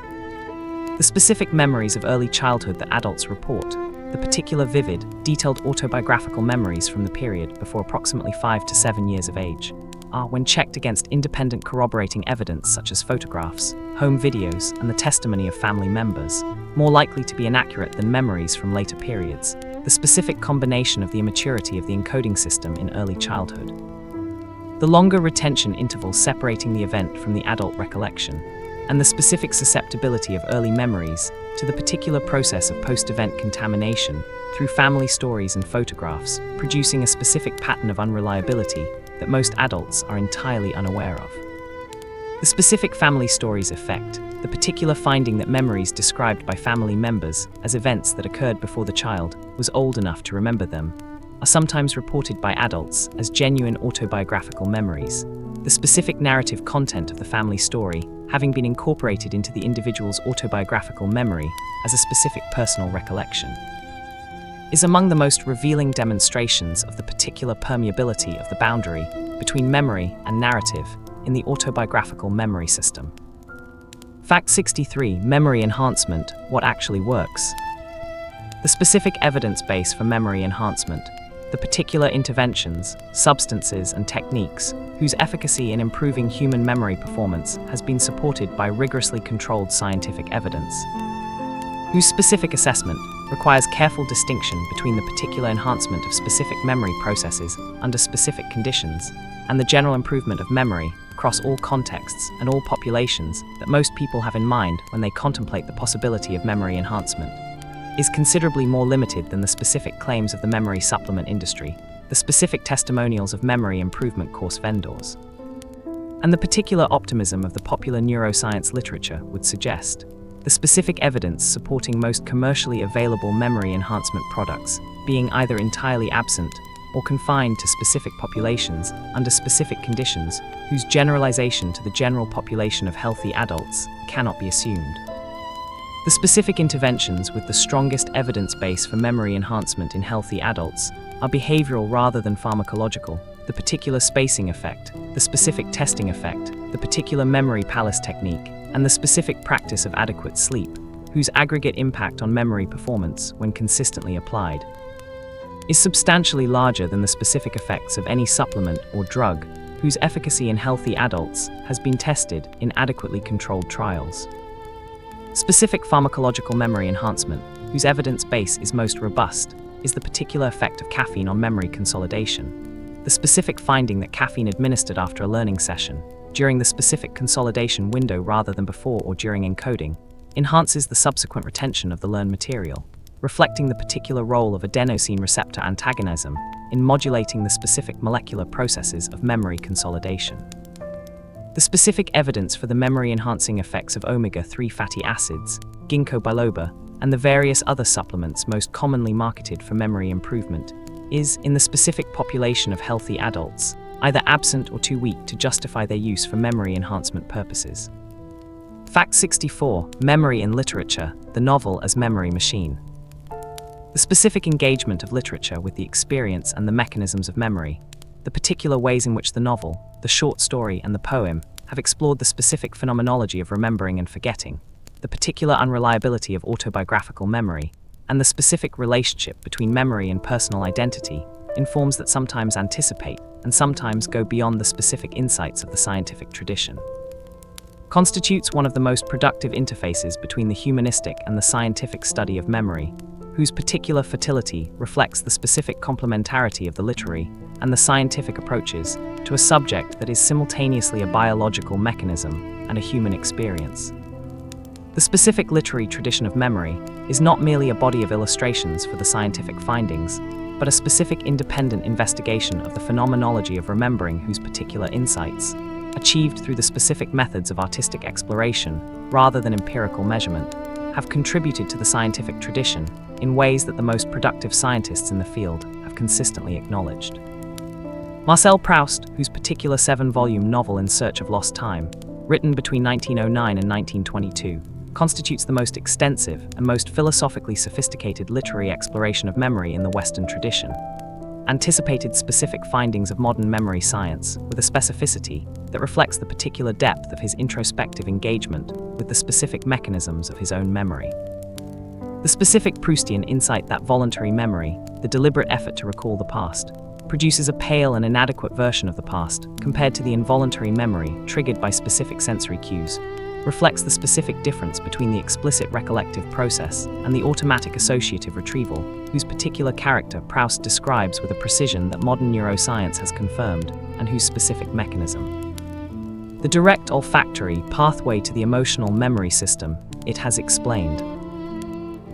The specific memories of early childhood that adults report, the particular vivid, detailed autobiographical memories from the period before approximately 5 to 7 years of age, are, when checked against independent corroborating evidence such as photographs, home videos, and the testimony of family members, more likely to be inaccurate than memories from later periods, the specific combination of the immaturity of the encoding system in early childhood, the longer retention intervals separating the event from the adult recollection, and the specific susceptibility of early memories to the particular process of post-event contamination through family stories and photographs, producing a specific pattern of unreliability that most adults are entirely unaware of. The specific family stories effect, the particular finding that memories described by family members as events that occurred before the child was old enough to remember them, are sometimes reported by adults as genuine autobiographical memories, the specific narrative content of the family story having been incorporated into the individual's autobiographical memory as a specific personal recollection, is among the most revealing demonstrations of the particular permeability of the boundary between memory and narrative in the autobiographical memory system. Fact 63. Memory enhancement, what actually works. The specific evidence base for memory enhancement, the particular interventions, substances, and techniques whose efficacy in improving human memory performance has been supported by rigorously controlled scientific evidence, whose specific assessment requires careful distinction between the particular enhancement of specific memory processes under specific conditions and the general improvement of memory across all contexts and all populations that most people have in mind when they contemplate the possibility of memory enhancement, is considerably more limited than the specific claims of the memory supplement industry, the specific testimonials of memory improvement course vendors, and the particular optimism of the popular neuroscience literature would suggest. The specific evidence supporting most commercially available memory enhancement products being either entirely absent or confined to specific populations under specific conditions whose generalization to the general population of healthy adults cannot be assumed. The specific interventions with the strongest evidence base for memory enhancement in healthy adults are behavioral rather than pharmacological, the particular spacing effect, the specific testing effect, the particular memory palace technique, and the specific practice of adequate sleep, whose aggregate impact on memory performance, when consistently applied, is substantially larger than the specific effects of any supplement or drug, whose efficacy in healthy adults has been tested in adequately controlled trials. Specific pharmacological memory enhancement, whose evidence base is most robust, is the particular effect of caffeine on memory consolidation, the specific finding that caffeine administered after a learning session during the specific consolidation window rather than before or during encoding, enhances the subsequent retention of the learned material, reflecting the particular role of adenosine receptor antagonism in modulating the specific molecular processes of memory consolidation. The specific evidence for the memory-enhancing effects of omega-3 fatty acids, ginkgo biloba, and the various other supplements most commonly marketed for memory improvement is, in the specific population of healthy adults, either absent or too weak to justify their use for memory enhancement purposes. Fact 64. Memory in literature, the novel as memory machine. The specific engagement of literature with the experience and the mechanisms of memory, the particular ways in which the novel, the short story, and the poem have explored the specific phenomenology of remembering and forgetting, the particular unreliability of autobiographical memory, and the specific relationship between memory and personal identity, informs that sometimes anticipate and sometimes go beyond the specific insights of the scientific tradition. Constitutes one of the most productive interfaces between the humanistic and the scientific study of memory, whose particular fertility reflects the specific complementarity of the literary and the scientific approaches to a subject that is simultaneously a biological mechanism and a human experience. The specific literary tradition of memory is not merely a body of illustrations for the scientific findings, but a specific independent investigation of the phenomenology of remembering whose particular insights, achieved through the specific methods of artistic exploration rather than empirical measurement, have contributed to the scientific tradition in ways that the most productive scientists in the field have consistently acknowledged. Marcel Proust, whose particular 7-volume novel In Search of Lost Time, written between 1909 and 1922, constitutes the most extensive and most philosophically sophisticated literary exploration of memory in the Western tradition, anticipated specific findings of modern memory science with a specificity that reflects the particular depth of his introspective engagement with the specific mechanisms of his own memory. The specific Proustian insight that voluntary memory, the deliberate effort to recall the past, produces a pale and inadequate version of the past compared to the involuntary memory triggered by specific sensory cues, reflects the specific difference between the explicit recollective process and the automatic associative retrieval, whose particular character Proust describes with a precision that modern neuroscience has confirmed, and whose specific mechanism. The direct olfactory pathway to the emotional memory system, it has explained.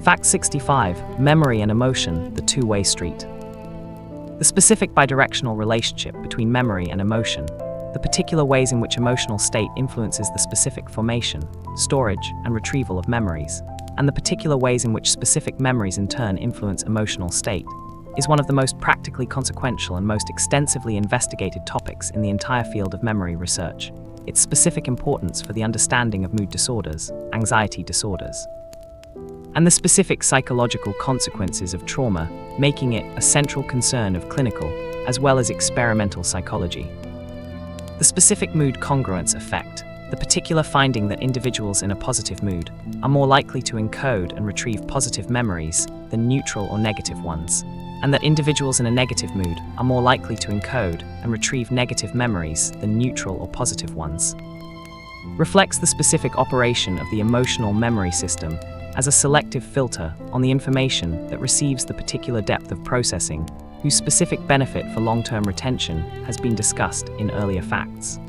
Fact 65. Memory and emotion, the two-way street. The specific bidirectional relationship between memory and emotion, the particular ways in which emotional state influences the specific formation, storage, and retrieval of memories, and the particular ways in which specific memories in turn influence emotional state, is one of the most practically consequential and most extensively investigated topics in the entire field of memory research. Its specific importance for the understanding of mood disorders, anxiety disorders, and the specific psychological consequences of trauma, making it a central concern of clinical as well as experimental psychology. The specific mood congruence effect, the particular finding that individuals in a positive mood are more likely to encode and retrieve positive memories than neutral or negative ones, and that individuals in a negative mood are more likely to encode and retrieve negative memories than neutral or positive ones, reflects the specific operation of the emotional memory system as a selective filter on the information that receives the particular depth of processing, whose specific benefit for long-term retention has been discussed in earlier facts.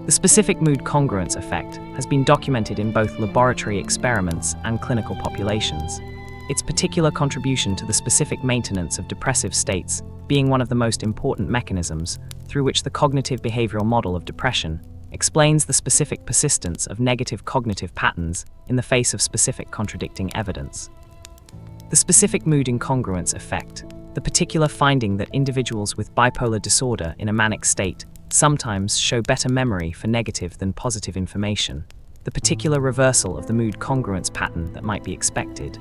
The specific mood congruence effect has been documented in both laboratory experiments and clinical populations, its particular contribution to the specific maintenance of depressive states being one of the most important mechanisms through which the cognitive behavioral model of depression explains the specific persistence of negative cognitive patterns in the face of specific contradicting evidence. The specific mood incongruence effect, the particular finding that individuals with bipolar disorder in a manic state sometimes show better memory for negative than positive information, the particular reversal of the mood congruence pattern that might be expected,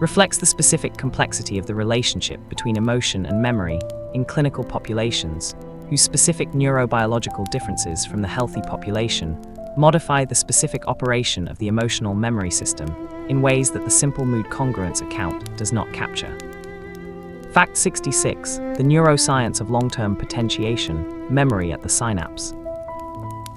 reflects the specific complexity of the relationship between emotion and memory in clinical populations, whose specific neurobiological differences from the healthy population modify the specific operation of the emotional memory system in ways that the simple mood congruence account does not capture. Fact 66. The neuroscience of long-term potentiation, memory at the synapse.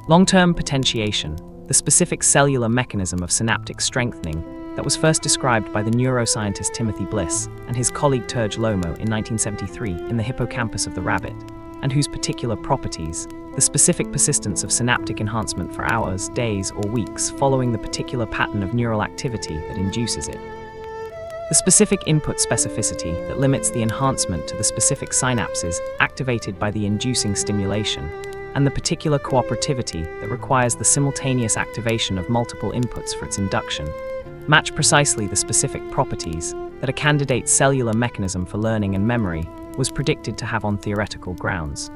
Long-term potentiation, the specific cellular mechanism of synaptic strengthening that was first described by the neuroscientist Timothy Bliss and his colleague Turge Lomo in 1973 in the hippocampus of the rabbit, and whose particular properties, the specific persistence of synaptic enhancement for hours, days, or weeks following the particular pattern of neural activity that induces it. The specific input specificity that limits the enhancement to the specific synapses activated by the inducing stimulation, and the particular cooperativity that requires the simultaneous activation of multiple inputs for its induction, match precisely the specific properties that a candidate cellular mechanism for learning and memory was predicted to have on theoretical grounds.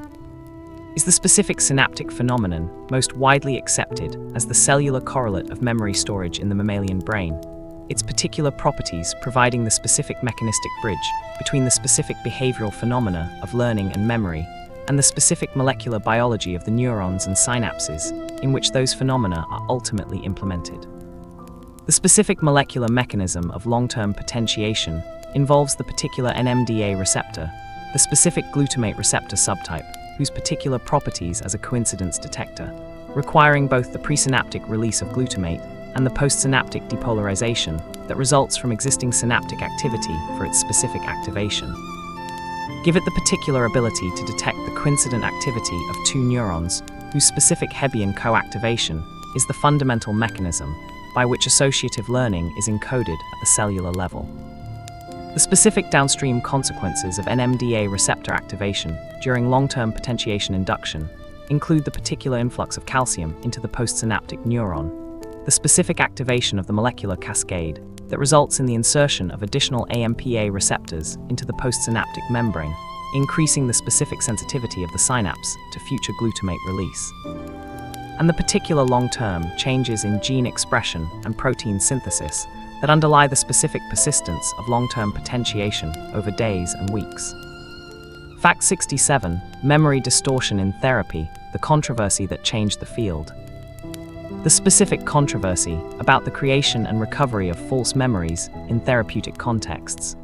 Is the specific synaptic phenomenon most widely accepted as the cellular correlate of memory storage in the mammalian brain, its particular properties providing the specific mechanistic bridge between the specific behavioral phenomena of learning and memory and the specific molecular biology of the neurons and synapses in which those phenomena are ultimately implemented. The specific molecular mechanism of long-term potentiation involves the particular NMDA receptor, the specific glutamate receptor subtype, whose particular properties as a coincidence detector, requiring both the presynaptic release of glutamate and the postsynaptic depolarization that results from existing synaptic activity for its specific activation. Give it the particular ability to detect the coincident activity of two neurons, whose specific Hebbian co-activation is the fundamental mechanism by which associative learning is encoded at the cellular level. The specific downstream consequences of NMDA receptor activation during long-term potentiation induction include the particular influx of calcium into the postsynaptic neuron, the specific activation of the molecular cascade that results in the insertion of additional AMPA receptors into the postsynaptic membrane, increasing the specific sensitivity of the synapse to future glutamate release, and the particular long-term changes in gene expression and protein synthesis that underlie the specific persistence of long-term potentiation over days and weeks. Fact 67, Memory Distortion in Therapy, the controversy that changed the field. The specific controversy about the creation and recovery of false memories in therapeutic contexts.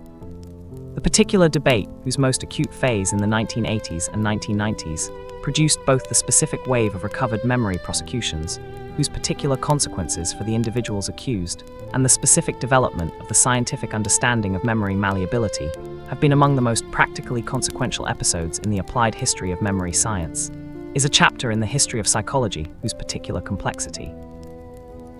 The particular debate, whose most acute phase in the 1980s and 1990s, produced both the specific wave of recovered memory prosecutions, whose particular consequences for the individuals accused, and the specific development of the scientific understanding of memory malleability, have been among the most practically consequential episodes in the applied history of memory science, is a chapter in the history of psychology whose particular complexity,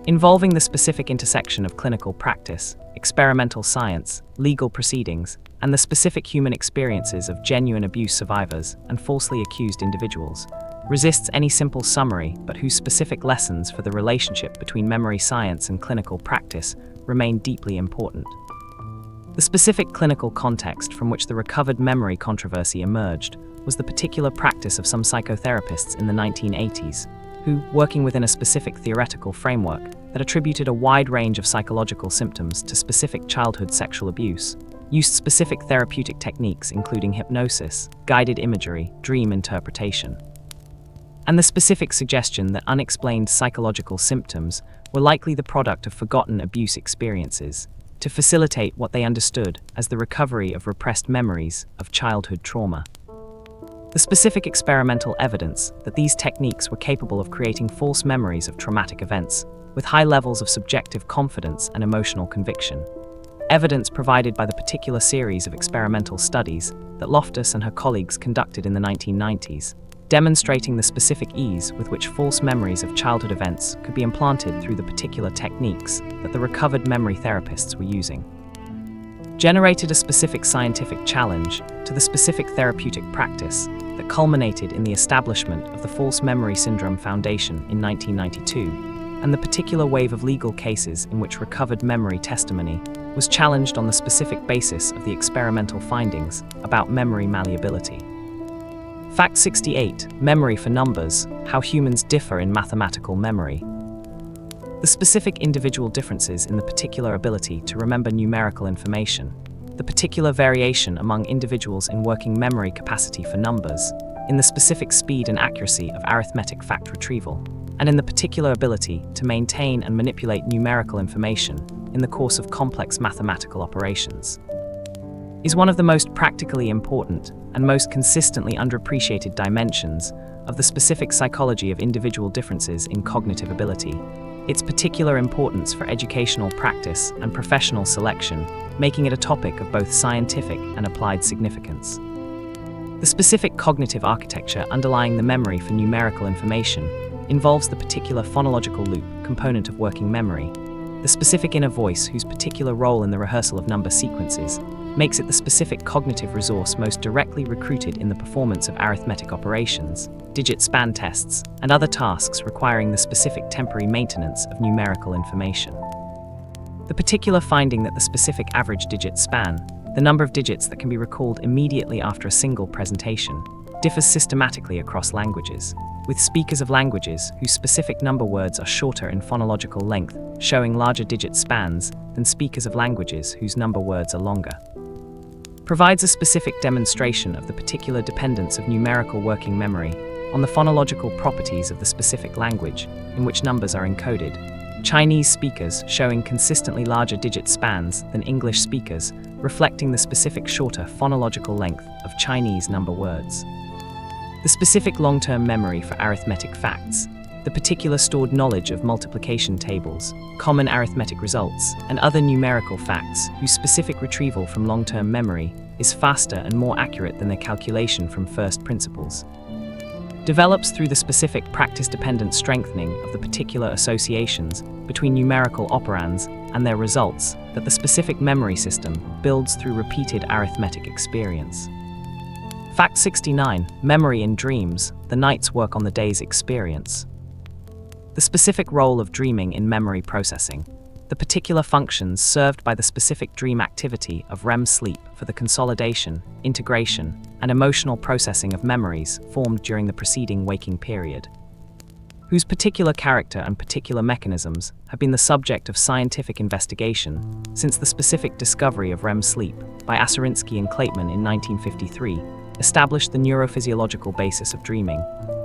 involving the specific intersection of clinical practice, experimental science, legal proceedings, and the specific human experiences of genuine abuse survivors and falsely accused individuals, resists any simple summary, but whose specific lessons for the relationship between memory science and clinical practice remain deeply important. The specific clinical context from which the recovered memory controversy emerged was the particular practice of some psychotherapists in the 1980s, who, working within a specific theoretical framework that attributed a wide range of psychological symptoms to specific childhood sexual abuse, used specific therapeutic techniques including hypnosis, guided imagery, dream interpretation, and the specific suggestion that unexplained psychological symptoms were likely the product of forgotten abuse experiences, to facilitate what they understood as the recovery of repressed memories of childhood trauma. The specific experimental evidence that these techniques were capable of creating false memories of traumatic events with high levels of subjective confidence and emotional conviction. Evidence provided by the particular series of experimental studies that Loftus and her colleagues conducted in the 1990s, demonstrating the specific ease with which false memories of childhood events could be implanted through the particular techniques that the recovered memory therapists were using, generated a specific scientific challenge to the specific therapeutic practice that culminated in the establishment of the False Memory Syndrome Foundation in 1992, and the particular wave of legal cases in which recovered memory testimony was challenged on the specific basis of the experimental findings about memory malleability. Fact 68, Memory for Numbers, How Humans Differ in Mathematical Memory. The specific individual differences in the particular ability to remember numerical information, the particular variation among individuals in working memory capacity for numbers, in the specific speed and accuracy of arithmetic fact retrieval, and in the particular ability to maintain and manipulate numerical information in the course of complex mathematical operations, is one of the most practically important and most consistently underappreciated dimensions of the specific psychology of individual differences in cognitive ability, its particular importance for educational practice and professional selection, making it a topic of both scientific and applied significance. The specific cognitive architecture underlying the memory for numerical information involves the particular phonological loop component of working memory, the specific inner voice whose particular role in the rehearsal of number sequences makes it the specific cognitive resource most directly recruited in the performance of arithmetic operations, digit span tests, and other tasks requiring the specific temporary maintenance of numerical information. The particular finding that the specific average digit span, the number of digits that can be recalled immediately after a single presentation, differs systematically across languages, with speakers of languages whose specific number words are shorter in phonological length showing larger digit spans than speakers of languages whose number words are longer. Provides a specific demonstration of the particular dependence of numerical working memory on the phonological properties of the specific language in which numbers are encoded. Chinese speakers showing consistently larger digit spans than English speakers, reflecting the specific shorter phonological length of Chinese number words. The specific long-term memory for arithmetic facts, the particular stored knowledge of multiplication tables, common arithmetic results, and other numerical facts whose specific retrieval from long-term memory is faster and more accurate than their calculation from first principles. Develops through the specific practice-dependent strengthening of the particular associations between numerical operands and their results that the specific memory system builds through repeated arithmetic experience. Fact 69. Memory in dreams, the night's work on the day's experience. The specific role of dreaming in memory processing, the particular functions served by the specific dream activity of REM sleep for the consolidation, integration, and emotional processing of memories formed during the preceding waking period, whose particular character and particular mechanisms have been the subject of scientific investigation since the specific discovery of REM sleep by Aserinsky and Klateman in 1953 established the neurophysiological basis of dreaming,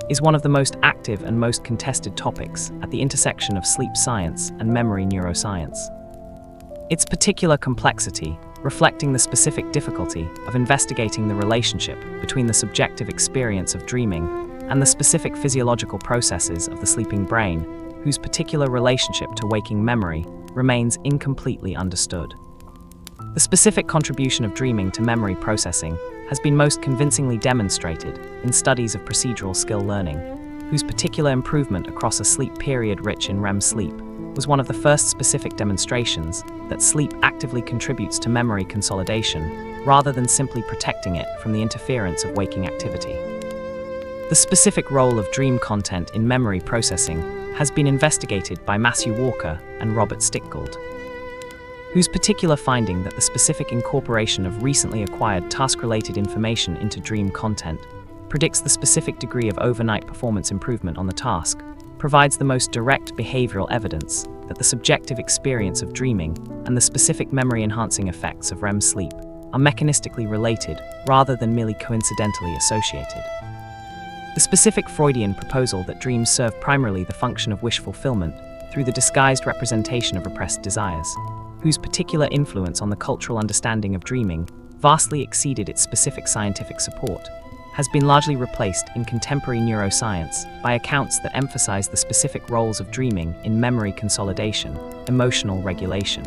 is one of the most active and most contested topics at the intersection of sleep science and memory neuroscience. Its particular complexity, reflecting the specific difficulty of investigating the relationship between the subjective experience of dreaming and the specific physiological processes of the sleeping brain, whose particular relationship to waking memory remains incompletely understood. The specific contribution of dreaming to memory processing has been most convincingly demonstrated in studies of procedural skill learning, whose particular improvement across a sleep period rich in REM sleep was one of the first specific demonstrations that sleep actively contributes to memory consolidation rather than simply protecting it from the interference of waking activity. The specific role of dream content in memory processing has been investigated by Matthew Walker and Robert Stickgold, whose particular finding that the specific incorporation of recently acquired task-related information into dream content predicts the specific degree of overnight performance improvement on the task, provides the most direct behavioral evidence that the subjective experience of dreaming and the specific memory-enhancing effects of REM sleep are mechanistically related rather than merely coincidentally associated. The specific Freudian proposal that dreams serve primarily the function of wish fulfillment through the disguised representation of repressed desires, whose particular influence on the cultural understanding of dreaming vastly exceeded its specific scientific support, has been largely replaced in contemporary neuroscience by accounts that emphasize the specific roles of dreaming in memory consolidation, emotional regulation,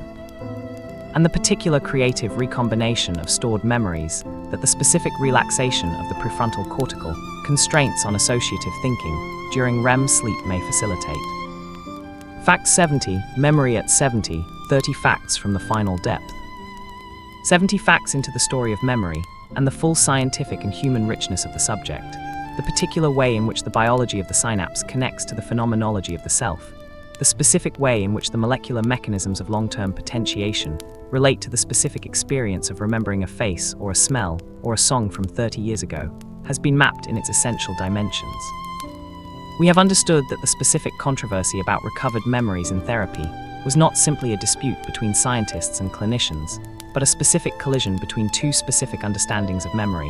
and the particular creative recombination of stored memories that the specific relaxation of the prefrontal cortical constraints on associative thinking during REM sleep may facilitate. Fact 70. Memory at 70. 30 facts from the final depth. 70 facts into the story of memory and the full scientific and human richness of the subject, the particular way in which the biology of the synapse connects to the phenomenology of the self, the specific way in which the molecular mechanisms of long-term potentiation relate to the specific experience of remembering a face or a smell or a song from 30 years ago, has been mapped in its essential dimensions. We have understood that the specific controversy about recovered memories in therapy was not simply a dispute between scientists and clinicians, but a specific collision between two specific understandings of memory,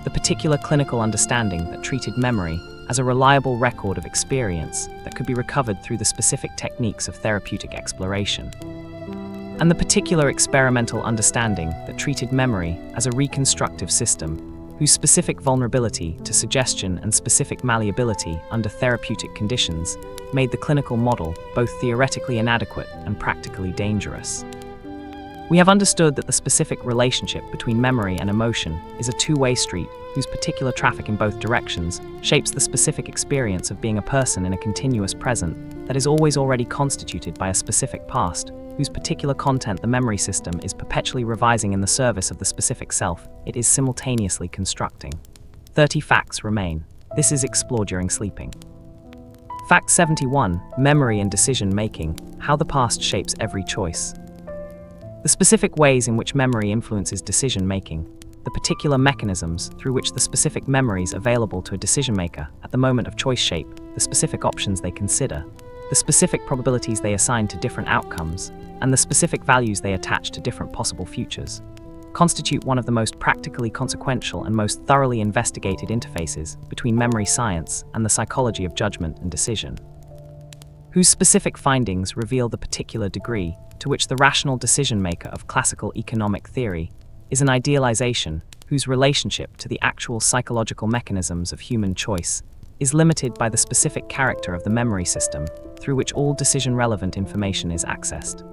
the particular clinical understanding that treated memory as a reliable record of experience that could be recovered through the specific techniques of therapeutic exploration, and the particular experimental understanding that treated memory as a reconstructive system whose specific vulnerability to suggestion and specific malleability under therapeutic conditions made the clinical model both theoretically inadequate and practically dangerous. We have understood that the specific relationship between memory and emotion is a two-way street whose particular traffic in both directions shapes the specific experience of being a person in a continuous present that is always already constituted by a specific past, whose particular content the memory system is perpetually revising in the service of the specific self it is simultaneously constructing. 30 facts remain. This is explored during sleeping. Fact 71. Memory and decision-making. How the past shapes every choice. The specific ways in which memory influences decision-making, the particular mechanisms through which the specific memories available to a decision-maker at the moment of choice shape the specific options they consider, the specific probabilities they assign to different outcomes, and the specific values they attach to different possible futures, constitute one of the most practically consequential and most thoroughly investigated interfaces between memory science and the psychology of judgment and decision, whose specific findings reveal the particular degree to which the rational decision-maker of classical economic theory is an idealization whose relationship to the actual psychological mechanisms of human choice is limited by the specific character of the memory system through which all decision-relevant information is accessed.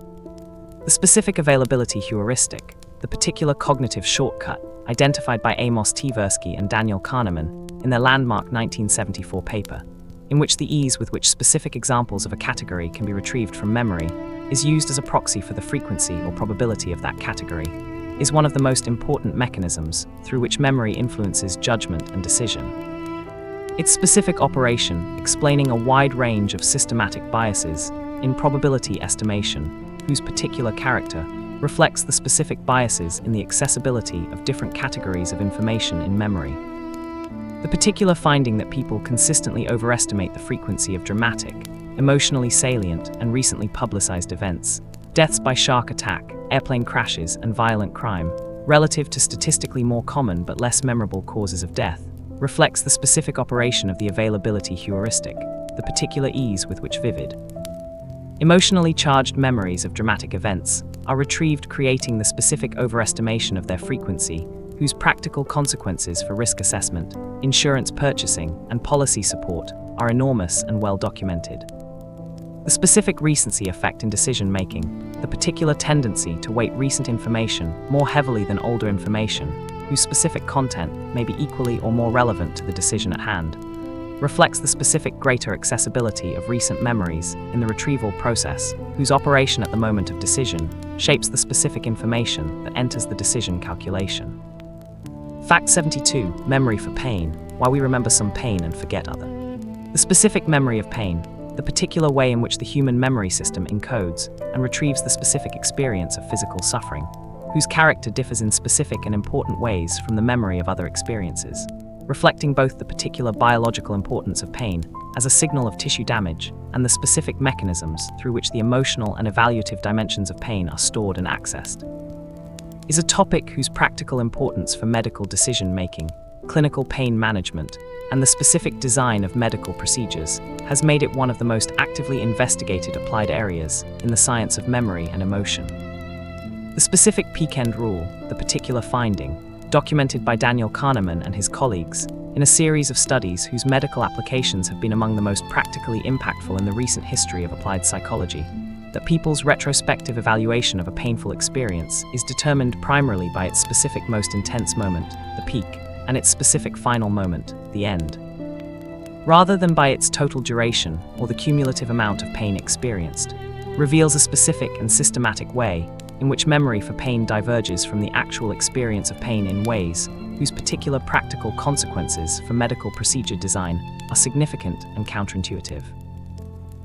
The specific availability heuristic, the particular cognitive shortcut identified by Amos Tversky and Daniel Kahneman in their landmark 1974 paper, in which the ease with which specific examples of a category can be retrieved from memory is used as a proxy for the frequency or probability of that category, is one of the most important mechanisms through which memory influences judgment and decision. Its specific operation, explaining a wide range of systematic biases in probability estimation, whose particular character reflects the specific biases in the accessibility of different categories of information in memory. The particular finding that people consistently overestimate the frequency of dramatic, emotionally salient, and recently publicized events, deaths by shark attack, airplane crashes, and violent crime, relative to statistically more common but less memorable causes of death, reflects the specific operation of the availability heuristic, the particular ease with which vivid, emotionally charged memories of dramatic events are retrieved, creating the specific overestimation of their frequency, whose practical consequences for risk assessment, insurance purchasing, and policy support are enormous and well documented. The specific recency effect in decision-making, the particular tendency to weight recent information more heavily than older information, whose specific content may be equally or more relevant to the decision at hand, reflects the specific greater accessibility of recent memories in the retrieval process, whose operation at the moment of decision shapes the specific information that enters the decision calculation. Fact 72. Memory for pain. Why we remember some pain and forget other. The specific memory of pain, the particular way in which the human memory system encodes and retrieves the specific experience of physical suffering, whose character differs in specific and important ways from the memory of other experiences, reflecting both the particular biological importance of pain as a signal of tissue damage and the specific mechanisms through which the emotional and evaluative dimensions of pain are stored and accessed, is a topic whose practical importance for medical decision-making, clinical pain management, and the specific design of medical procedures has made it one of the most actively investigated applied areas in the science of memory and emotion. The specific peak-end rule, the particular finding, documented by Daniel Kahneman and his colleagues in a series of studies whose medical applications have been among the most practically impactful in the recent history of applied psychology, that people's retrospective evaluation of a painful experience is determined primarily by its specific most intense moment, the peak, and its specific final moment, the end, rather than by its total duration or the cumulative amount of pain experienced, reveals a specific and systematic way in which memory for pain diverges from the actual experience of pain in ways whose particular practical consequences for medical procedure design are significant and counterintuitive.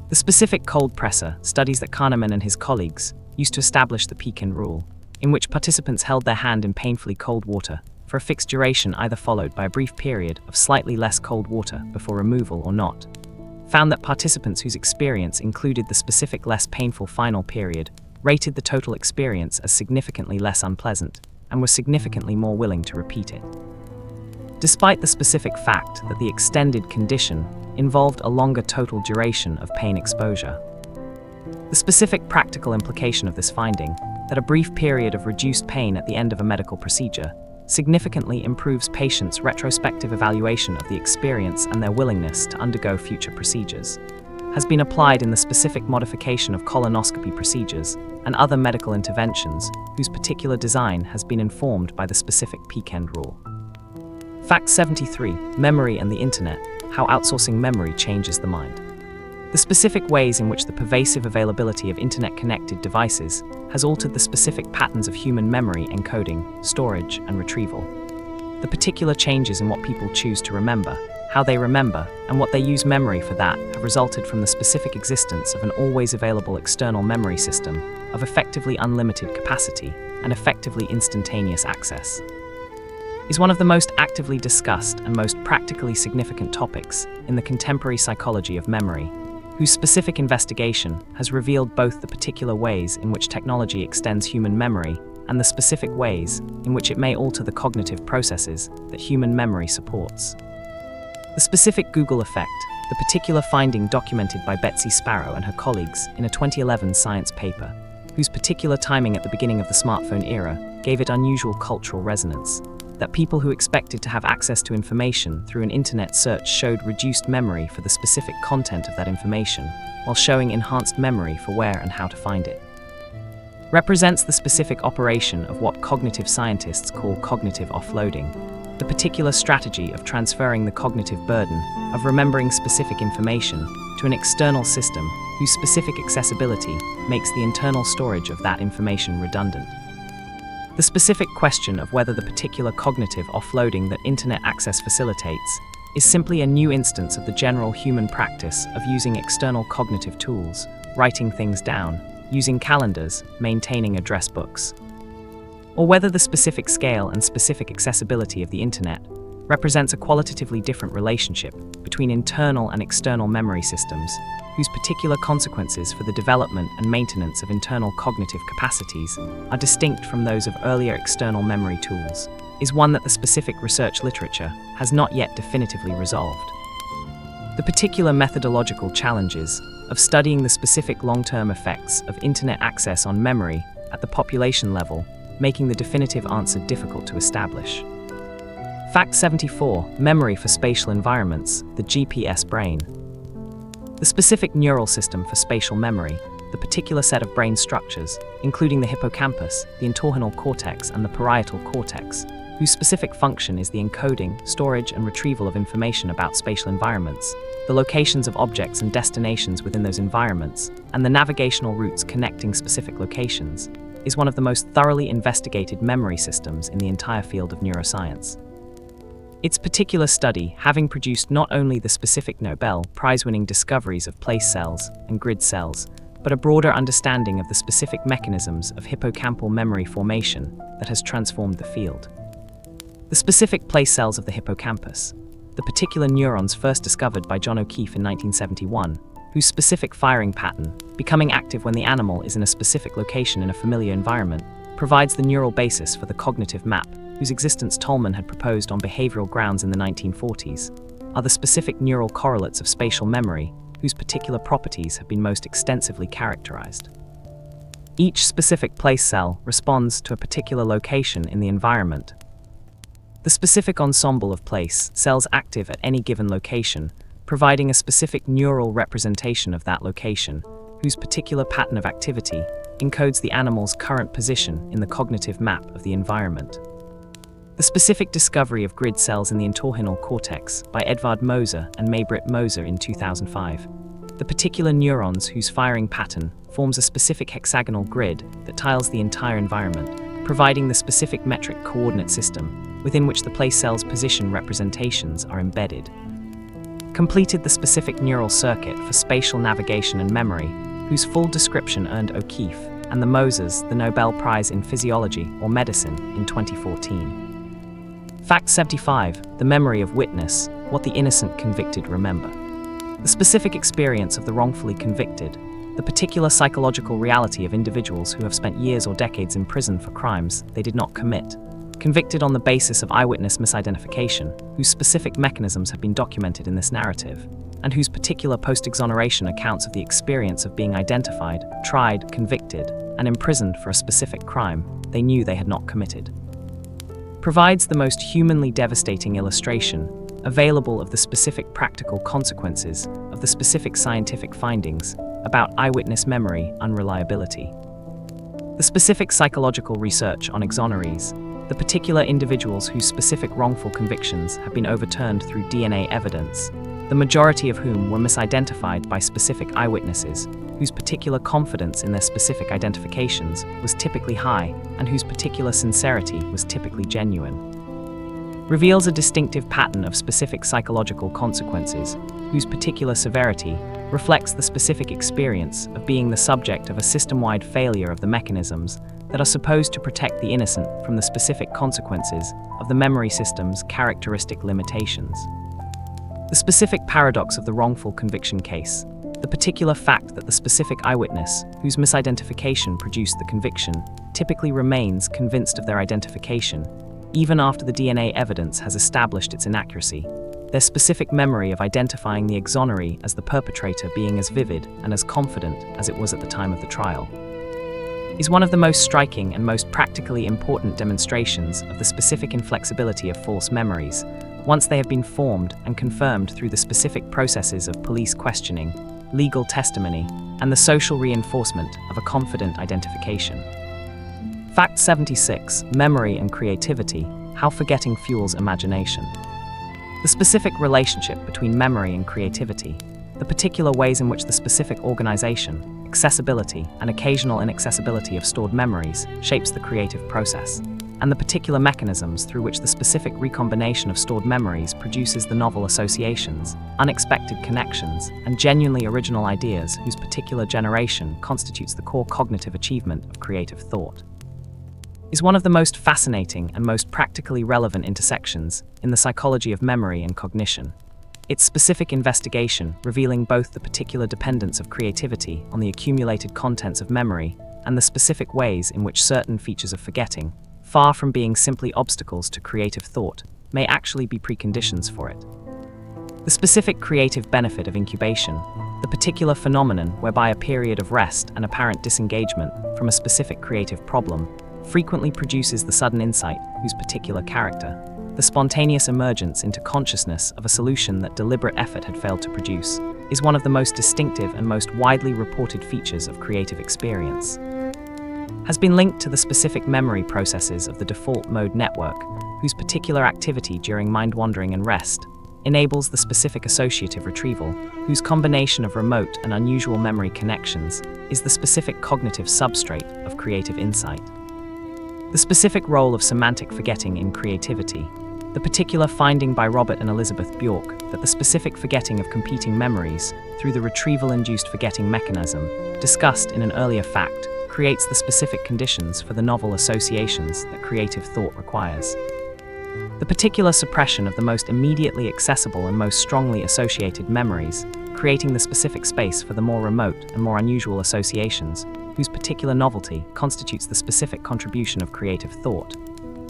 The specific cold presser studies that Kahneman and his colleagues used to establish the Pekin rule, in which participants held their hand in painfully cold water for a fixed duration either followed by a brief period of slightly less cold water before removal or not, found that participants whose experience included the specific less painful final period rated the total experience as significantly less unpleasant and were significantly more willing to repeat it, despite the specific fact that the extended condition involved a longer total duration of pain exposure. The specific practical implication of this finding, that a brief period of reduced pain at the end of a medical procedure significantly improves patients' retrospective evaluation of the experience and their willingness to undergo future procedures. has been applied in the specific modification of colonoscopy procedures and other medical interventions whose particular design has been informed by the specific peak end rule. Fact 73. Memory and the Internet: how outsourcing memory changes the mind. The specific ways in which the pervasive availability of internet-connected devices has altered the specific patterns of human memory encoding, storage, and retrieval. The particular changes in what people choose to remember, how they remember, and what they use memory for that have resulted from the specific existence of an always available external memory system of effectively unlimited capacity and effectively instantaneous access. Is one of the most actively discussed and most practically significant topics in the contemporary psychology of memory, whose specific investigation has revealed both the particular ways in which technology extends human memory and the specific ways in which it may alter the cognitive processes that human memory supports. The specific Google effect, the particular finding documented by Betsy Sparrow and her colleagues in a 2011 science paper, whose particular timing at the beginning of the smartphone era gave it unusual cultural resonance, that people who expected to have access to information through an internet search showed reduced memory for the specific content of that information, while showing enhanced memory for where and how to find it. Represents the specific operation of what cognitive scientists call cognitive offloading, the particular strategy of transferring the cognitive burden of remembering specific information to an external system whose specific accessibility makes the internal storage of that information redundant. The specific question of whether the particular cognitive offloading that internet access facilitates is simply a new instance of the general human practice of using external cognitive tools, writing things down, using calendars, maintaining address books. Or whether the specific scale and specific accessibility of the internet represents a qualitatively different relationship between internal and external memory systems, whose particular consequences for the development and maintenance of internal cognitive capacities are distinct from those of earlier external memory tools, is one that the specific research literature has not yet definitively resolved. The particular methodological challenges of studying the specific long-term effects of internet access on memory at the population level, making the definitive answer difficult to establish. Fact 74. Memory for spatial environments: the GPS brain. The specific neural system for spatial memory, the particular set of brain structures, including the hippocampus, the entorhinal cortex, and the parietal cortex, whose specific function is the encoding, storage, and retrieval of information about spatial environments, the locations of objects and destinations within those environments, and the navigational routes connecting specific locations, is one of the most thoroughly investigated memory systems in the entire field of neuroscience. Its particular study having produced not only the specific Nobel Prize-winning discoveries of place cells and grid cells, but a broader understanding of the specific mechanisms of hippocampal memory formation that has transformed the field. The specific place cells of the hippocampus, the particular neurons first discovered by John O'Keefe in 1971, whose specific firing pattern, becoming active when the animal is in a specific location in a familiar environment, provides the neural basis for the cognitive map, whose existence Tolman had proposed on behavioral grounds in the 1940s, are the specific neural correlates of spatial memory, whose particular properties have been most extensively characterized. Each specific place cell responds to a particular location in the environment. The specific ensemble of place cells active at any given location, providing a specific neural representation of that location, whose particular pattern of activity encodes the animal's current position in the cognitive map of the environment. The specific discovery of grid cells in the entorhinal cortex by Edvard Moser and May-Britt Moser in 2005. The particular neurons whose firing pattern forms a specific hexagonal grid that tiles the entire environment, providing the specific metric coordinate system within which the place cell's position representations are embedded. Completed the specific neural circuit for spatial navigation and memory, whose full description earned O'Keefe and the Mosers the Nobel Prize in Physiology or Medicine in 2014. Fact 75. The memory of witness: what the innocent convicted remember. The specific experience of the wrongfully convicted, the particular psychological reality of individuals who have spent years or decades in prison for crimes they did not commit, convicted on the basis of eyewitness misidentification, whose specific mechanisms have been documented in this narrative, and whose particular post-exoneration accounts of the experience of being identified, tried, convicted, and imprisoned for a specific crime they knew they had not committed. Provides the most humanly devastating illustration available of the specific practical consequences of the specific scientific findings about eyewitness memory unreliability. The specific psychological research on exonerees, the particular individuals whose specific wrongful convictions have been overturned through DNA evidence, the majority of whom were misidentified by specific eyewitnesses, whose particular confidence in their specific identifications was typically high and whose particular sincerity was typically genuine, reveals a distinctive pattern of specific psychological consequences, whose particular severity reflects the specific experience of being the subject of a system-wide failure of the mechanisms that are supposed to protect the innocent from the specific consequences of the memory system's characteristic limitations. The specific paradox of the wrongful conviction case, the particular fact that the specific eyewitness whose misidentification produced the conviction typically remains convinced of their identification, even after the DNA evidence has established its inaccuracy, their specific memory of identifying the exoneree as the perpetrator being as vivid and as confident as it was at the time of the trial, is one of the most striking and most practically important demonstrations of the specific inflexibility of false memories, once they have been formed and confirmed through the specific processes of police questioning, legal testimony, and the social reinforcement of a confident identification. Fact 76. Memory and creativity: how forgetting fuels imagination. The specific relationship between memory and creativity, the particular ways in which the specific organization, accessibility, and occasional inaccessibility of stored memories shapes the creative process, and the particular mechanisms through which the specific recombination of stored memories produces the novel associations, unexpected connections, and genuinely original ideas whose particular generation constitutes the core cognitive achievement of creative thought, is one of the most fascinating and most practically relevant intersections in the psychology of memory and cognition. Its specific investigation revealing both the particular dependence of creativity on the accumulated contents of memory and the specific ways in which certain features of forgetting, far from being simply obstacles to creative thought, may actually be preconditions for it. The specific creative benefit of incubation, the particular phenomenon whereby a period of rest and apparent disengagement from a specific creative problem frequently produces the sudden insight whose particular character, the spontaneous emergence into consciousness of a solution that deliberate effort had failed to produce, is one of the most distinctive and most widely reported features of creative experience, has been linked to the specific memory processes of the default mode network, whose particular activity during mind-wandering and rest enables the specific associative retrieval, whose combination of remote and unusual memory connections is the specific cognitive substrate of creative insight. The specific role of semantic forgetting in creativity, the particular finding by Robert and Elizabeth Bjork that the specific forgetting of competing memories through the retrieval-induced forgetting mechanism, discussed in an earlier fact, creates the specific conditions for the novel associations that creative thought requires. The particular suppression of the most immediately accessible and most strongly associated memories, creating the specific space for the more remote and more unusual associations, whose particular novelty constitutes the specific contribution of creative thought,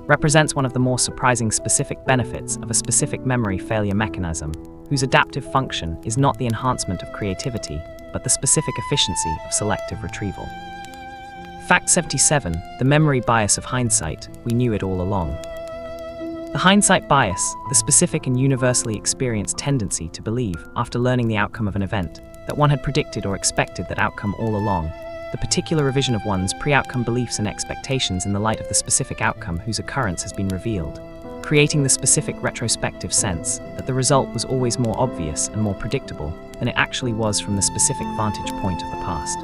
represents one of the more surprising specific benefits of a specific memory failure mechanism, whose adaptive function is not the enhancement of creativity, but the specific efficiency of selective retrieval. Fact 77. The memory bias of hindsight: we knew it all along. The hindsight bias, the specific and universally experienced tendency to believe, after learning the outcome of an event, that one had predicted or expected that outcome all along, the particular revision of one's pre-outcome beliefs and expectations in the light of the specific outcome whose occurrence has been revealed, creating the specific retrospective sense that the result was always more obvious and more predictable than it actually was from the specific vantage point of the past,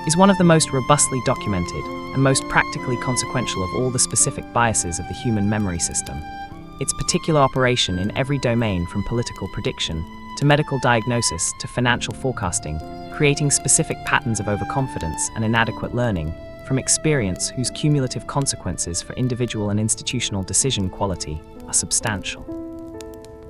is one of the most robustly documented and most practically consequential of all the specific biases of the human memory system. Its particular operation in every domain, from political prediction to medical diagnosis to financial forecasting, creating specific patterns of overconfidence and inadequate learning from experience whose cumulative consequences for individual and institutional decision quality are substantial.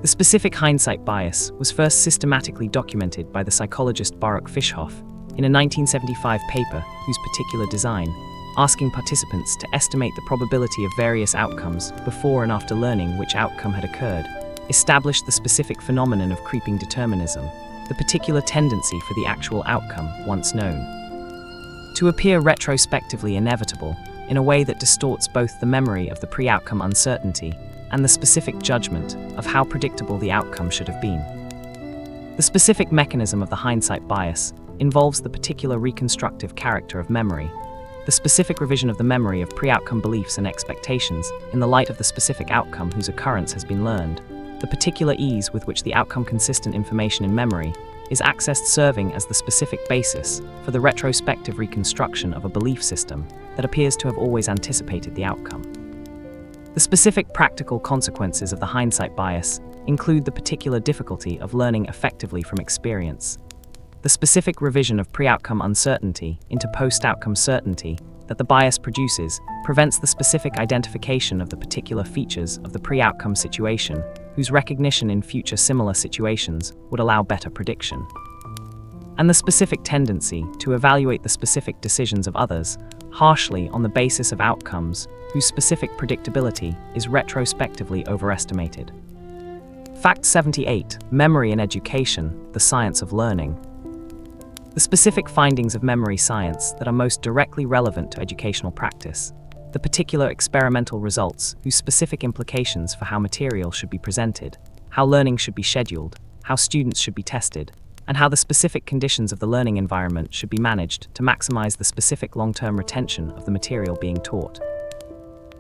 The specific hindsight bias was first systematically documented by the psychologist Baruch Fischhoff in a 1975 paper whose particular design, asking participants to estimate the probability of various outcomes before and after learning which outcome had occurred, established the specific phenomenon of creeping determinism, the particular tendency for the actual outcome, once known, to appear retrospectively inevitable in a way that distorts both the memory of the pre-outcome uncertainty and the specific judgment of how predictable the outcome should have been. The specific mechanism of the hindsight bias involves the particular reconstructive character of memory, the specific revision of the memory of pre-outcome beliefs and expectations in the light of the specific outcome whose occurrence has been learned, the particular ease with which the outcome-consistent information in memory is accessed, serving as the specific basis for the retrospective reconstruction of a belief system that appears to have always anticipated the outcome. The specific practical consequences of the hindsight bias include the particular difficulty of learning effectively from experience, the specific revision of pre-outcome uncertainty into post-outcome certainty that the bias produces prevents the specific identification of the particular features of the pre-outcome situation whose recognition in future similar situations would allow better prediction. And the specific tendency to evaluate the specific decisions of others harshly on the basis of outcomes whose specific predictability is retrospectively overestimated. Fact 78. Memory in Education, the Science of Learning. The specific findings of memory science that are most directly relevant to educational practice, the particular experimental results whose specific implications for how material should be presented, how learning should be scheduled, how students should be tested, and how the specific conditions of the learning environment should be managed to maximize the specific long-term retention of the material being taught,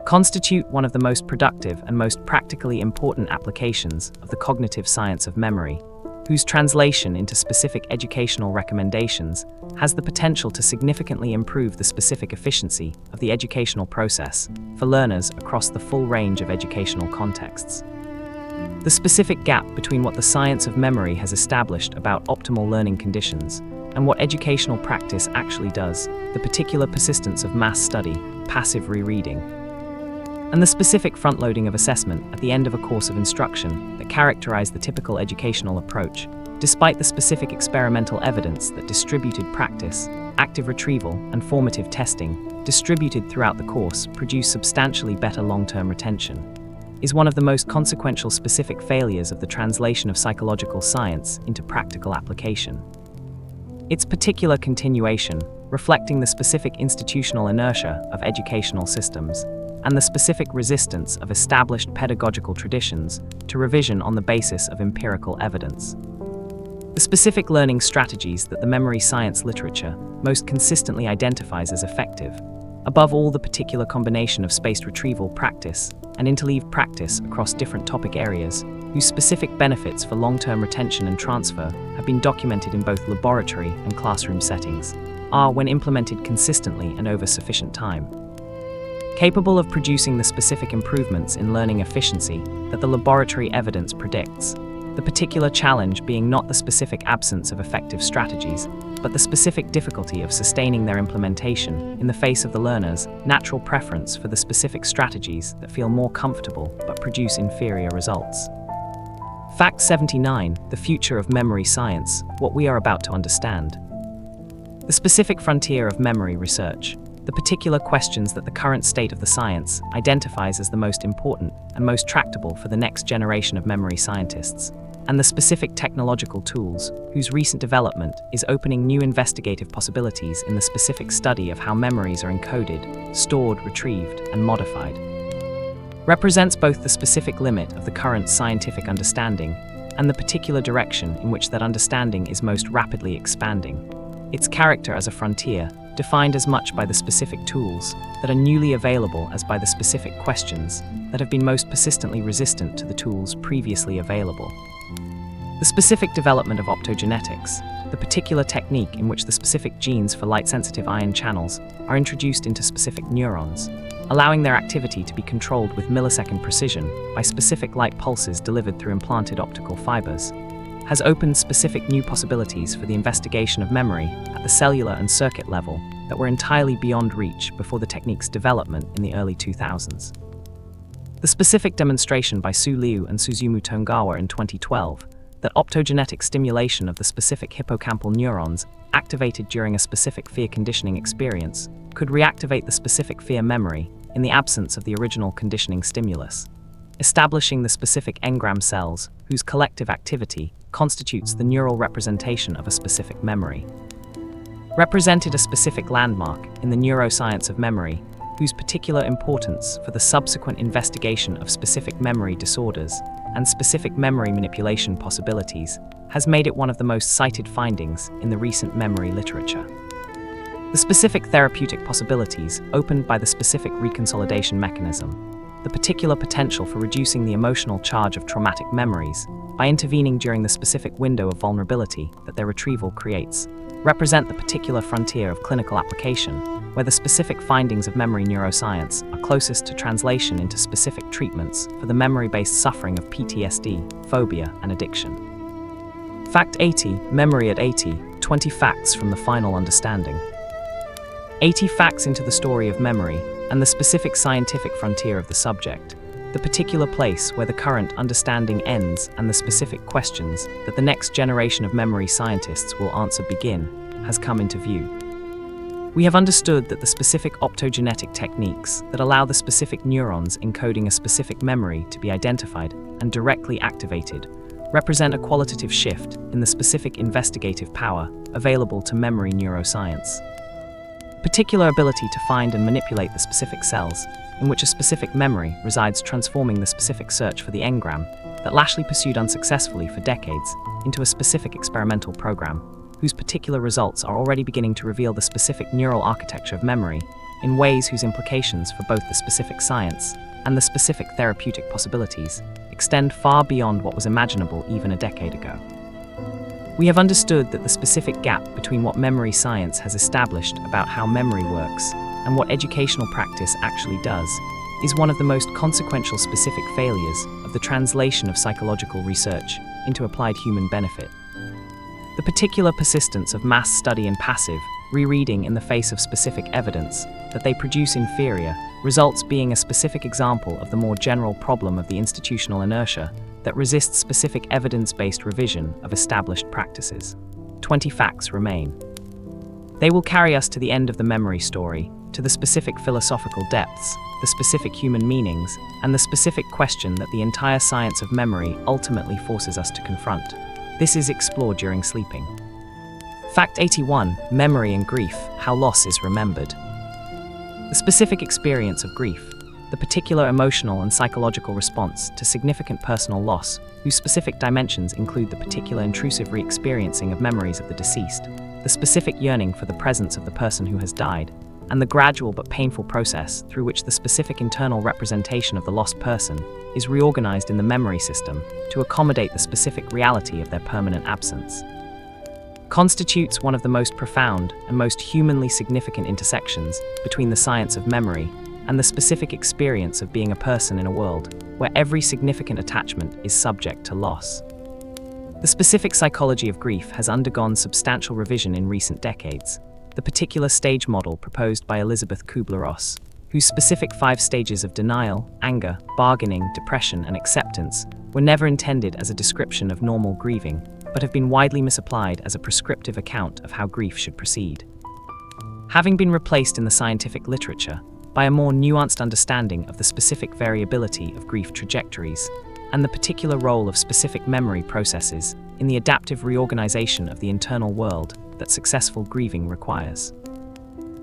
constitute one of the most productive and most practically important applications of the cognitive science of memory, whose translation into specific educational recommendations has the potential to significantly improve the specific efficiency of the educational process for learners across the full range of educational contexts. The specific gap between what the science of memory has established about optimal learning conditions and what educational practice actually does, the particular persistence of mass study, passive rereading, and the specific front-loading of assessment at the end of a course of instruction that characterize the typical educational approach, despite the specific experimental evidence that distributed practice, active retrieval, and formative testing, distributed throughout the course, produce substantially better long-term retention, is one of the most consequential specific failures of the translation of psychological science into practical application. Its particular continuation, reflecting the specific institutional inertia of educational systems, and the specific resistance of established pedagogical traditions to revision on the basis of empirical evidence. The specific learning strategies that the memory science literature most consistently identifies as effective, above all the particular combination of spaced retrieval practice and interleaved practice across different topic areas, whose specific benefits for long-term retention and transfer have been documented in both laboratory and classroom settings, are, when implemented consistently and over sufficient time, capable of producing the specific improvements in learning efficiency that the laboratory evidence predicts, the particular challenge being not the specific absence of effective strategies, but the specific difficulty of sustaining their implementation in the face of the learner's natural preference for the specific strategies that feel more comfortable but produce inferior results. Fact 79. The future of memory science, what we are about to understand. The specific frontier of memory research, the particular questions that the current state of the science identifies as the most important and most tractable for the next generation of memory scientists, and the specific technological tools whose recent development is opening new investigative possibilities in the specific study of how memories are encoded, stored, retrieved, and modified, represents both the specific limit of the current scientific understanding and the particular direction in which that understanding is most rapidly expanding. Its character as a frontier, defined as much by the specific tools that are newly available as by the specific questions that have been most persistently resistant to the tools previously available. The specific development of optogenetics, the particular technique in which the specific genes for light-sensitive ion channels are introduced into specific neurons, allowing their activity to be controlled with millisecond precision by specific light pulses delivered through implanted optical fibers, has opened specific new possibilities for the investigation of memory at the cellular and circuit level that were entirely beyond reach before the technique's development in the early 2000s. The specific demonstration by Su Liu and Suzumu Tongawa in 2012 that optogenetic stimulation of the specific hippocampal neurons activated during a specific fear conditioning experience could reactivate the specific fear memory in the absence of the original conditioning stimulus, establishing the specific engram cells whose collective activity constitutes the neural representation of a specific memory, represented a specific landmark in the neuroscience of memory whose particular importance for the subsequent investigation of specific memory disorders and specific memory manipulation possibilities has made it one of the most cited findings in the recent memory literature. The specific therapeutic possibilities opened by the specific reconsolidation mechanism, the particular potential for reducing the emotional charge of traumatic memories by intervening during the specific window of vulnerability that their retrieval creates, represent the particular frontier of clinical application, where the specific findings of memory neuroscience are closest to translation into specific treatments for the memory-based suffering of PTSD, phobia, and addiction. Fact 80, Memory at 80, 20 facts from the final understanding. 80 facts into the story of memory and the specific scientific frontier of the subject, the particular place where the current understanding ends and the specific questions that the next generation of memory scientists will answer begin, has come into view. We have understood that the specific optogenetic techniques that allow the specific neurons encoding a specific memory to be identified and directly activated represent a qualitative shift in the specific investigative power available to memory neuroscience. Particular ability to find and manipulate the specific cells in which a specific memory resides, transforming the specific search for the engram that Lashley pursued unsuccessfully for decades into a specific experimental program whose particular results are already beginning to reveal the specific neural architecture of memory in ways whose implications for both the specific science and the specific therapeutic possibilities extend far beyond what was imaginable even a decade ago. We have understood that the specific gap between what memory science has established about how memory works and what educational practice actually does is one of the most consequential specific failures of the translation of psychological research into applied human benefit. The particular persistence of mass study and passive rereading in the face of specific evidence that they produce inferior results being a specific example of the more general problem of the institutional inertia that resists specific evidence-based revision of established practices. 20 facts remain. They will carry us to the end of the memory story, to the specific philosophical depths, the specific human meanings, and the specific question that the entire science of memory ultimately forces us to confront. This is explored during sleeping. Fact 81, Memory and Grief, How Loss is Remembered. The specific experience of grief, the particular emotional and psychological response to significant personal loss, whose specific dimensions include the particular intrusive re-experiencing of memories of the deceased, the specific yearning for the presence of the person who has died, and the gradual but painful process through which the specific internal representation of the lost person is reorganized in the memory system to accommodate the specific reality of their permanent absence, constitutes one of the most profound and most humanly significant intersections between the science of memory and the specific experience of being a person in a world where every significant attachment is subject to loss. The specific psychology of grief has undergone substantial revision in recent decades. The particular stage model proposed by Elizabeth Kubler-Ross, whose specific 5 stages of denial, anger, bargaining, depression, and acceptance were never intended as a description of normal grieving, but have been widely misapplied as a prescriptive account of how grief should proceed. Having been replaced in the scientific literature by a more nuanced understanding of the specific variability of grief trajectories and the particular role of specific memory processes in the adaptive reorganization of the internal world that successful grieving requires.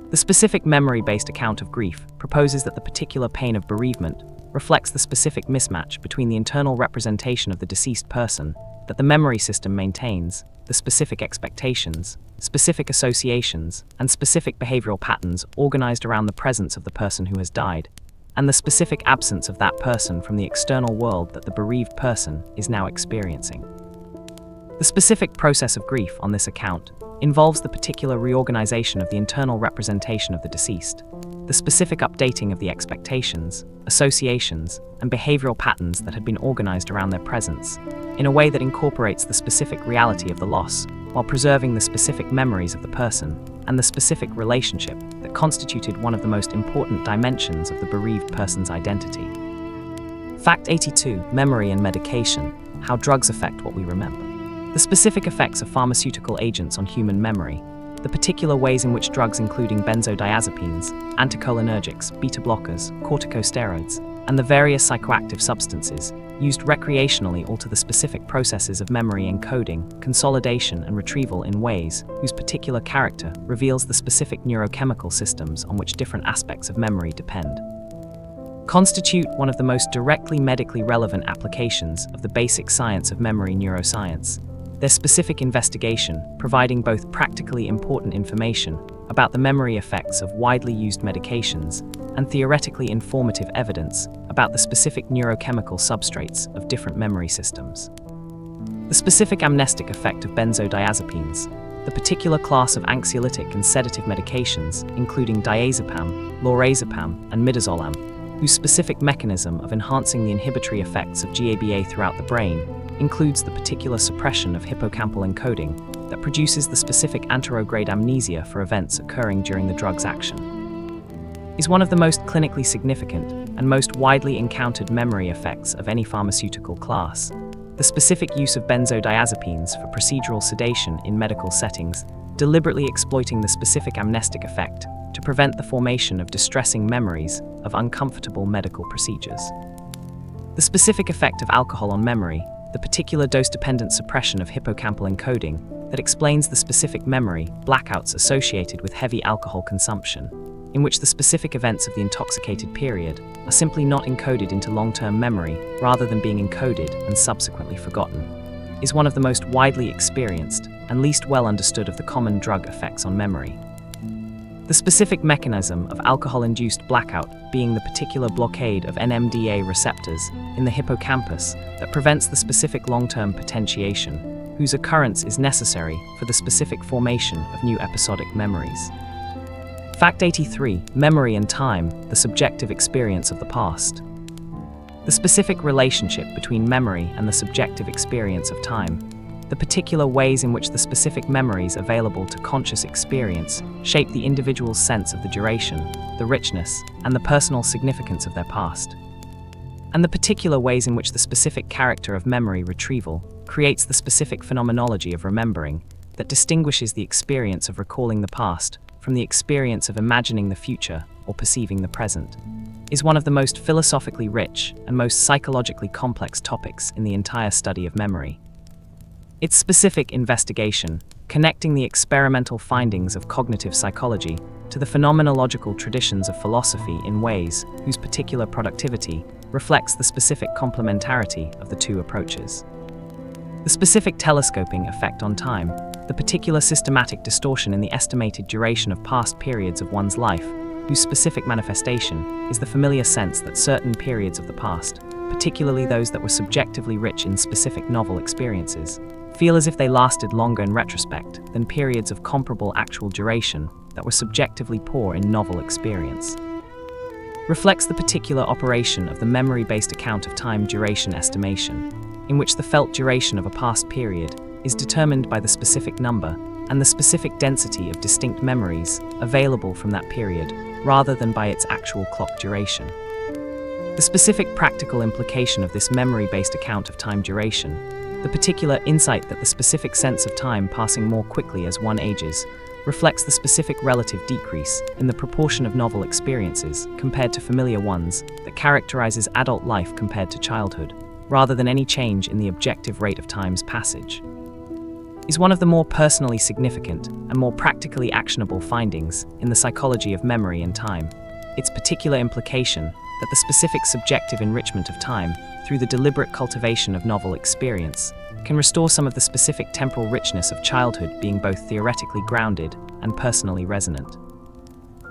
The specific memory-based account of grief proposes that the particular pain of bereavement reflects the specific mismatch between the internal representation of the deceased person that the memory system maintains, the specific expectations, specific associations, and specific behavioral patterns organized around the presence of the person who has died, and the specific absence of that person from the external world that the bereaved person is now experiencing. The specific process of grief on this account involves the particular reorganization of the internal representation of the deceased, the specific updating of the expectations, associations, and behavioral patterns that had been organized around their presence, in a way that incorporates the specific reality of the loss, while preserving the specific memories of the person and the specific relationship that constituted one of the most important dimensions of the bereaved person's identity. Fact 82, Memory and Medication, How Drugs Affect What We Remember. The specific effects of pharmaceutical agents on human memory, the particular ways in which drugs including benzodiazepines, anticholinergics, beta blockers, corticosteroids, and the various psychoactive substances used recreationally alter the specific processes of memory encoding, consolidation, and retrieval in ways whose particular character reveals the specific neurochemical systems on which different aspects of memory depend, constitute one of the most directly medically relevant applications of the basic science of memory neuroscience, their specific investigation providing both practically important information about the memory effects of widely used medications and theoretically informative evidence about the specific neurochemical substrates of different memory systems. The specific amnestic effect of benzodiazepines, the particular class of anxiolytic and sedative medications, including diazepam, lorazepam, and midazolam, whose specific mechanism of enhancing the inhibitory effects of GABA throughout the brain includes the particular suppression of hippocampal encoding that produces the specific anterograde amnesia for events occurring during the drug's action, is one of the most clinically significant and most widely encountered memory effects of any pharmaceutical class. The specific use of benzodiazepines for procedural sedation in medical settings, deliberately exploiting the specific amnestic effect to prevent the formation of distressing memories of uncomfortable medical procedures. The specific effect of alcohol on memory, the particular dose-dependent suppression of hippocampal encoding that explains the specific memory blackouts associated with heavy alcohol consumption, in which the specific events of the intoxicated period are simply not encoded into long-term memory rather than being encoded and subsequently forgotten, is one of the most widely experienced and least well understood of the common drug effects on memory. The specific mechanism of alcohol-induced blackout being the particular blockade of NMDA receptors in the hippocampus that prevents the specific long-term potentiation, whose occurrence is necessary for the specific formation of new episodic memories. Fact 83. Memory and time, the subjective experience of the past. The specific relationship between memory and the subjective experience of time, the particular ways in which the specific memories available to conscious experience shape the individual's sense of the duration, the richness, and the personal significance of their past, and the particular ways in which the specific character of memory retrieval creates the specific phenomenology of remembering that distinguishes the experience of recalling the past from the experience of imagining the future or perceiving the present, is one of the most philosophically rich and most psychologically complex topics in the entire study of memory. Its specific investigation, connecting the experimental findings of cognitive psychology to the phenomenological traditions of philosophy in ways whose particular productivity reflects the specific complementarity of the two approaches. The specific telescoping effect on time, the particular systematic distortion in the estimated duration of past periods of one's life, whose specific manifestation is the familiar sense that certain periods of the past, particularly those that were subjectively rich in specific novel experiences, feel as if they lasted longer in retrospect than periods of comparable actual duration that were subjectively poor in novel experience. Reflects the particular operation of the memory-based account of time duration estimation, in which the felt duration of a past period is determined by the specific number and the specific density of distinct memories available from that period, rather than by its actual clock duration. The specific practical implication of this memory-based account of time duration, the particular insight that the specific sense of time passing more quickly as one ages, reflects the specific relative decrease in the proportion of novel experiences compared to familiar ones that characterizes adult life compared to childhood, rather than any change in the objective rate of time's passage, is one of the more personally significant and more practically actionable findings in the psychology of memory and time. Its particular implication that the specific subjective enrichment of time through the deliberate cultivation of novel experience can restore some of the specific temporal richness of childhood, being both theoretically grounded and personally resonant.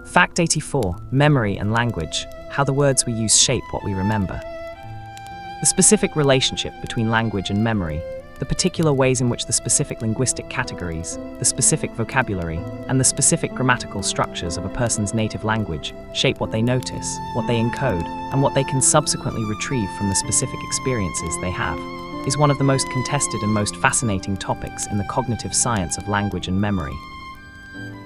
Fact 84. Memory and language, how the words we use shape what we remember. The specific relationship between language and memory, the particular ways in which the specific linguistic categories, the specific vocabulary, and the specific grammatical structures of a person's native language shape what they notice, what they encode, and what they can subsequently retrieve from the specific experiences they have, is one of the most contested and most fascinating topics in the cognitive science of language and memory.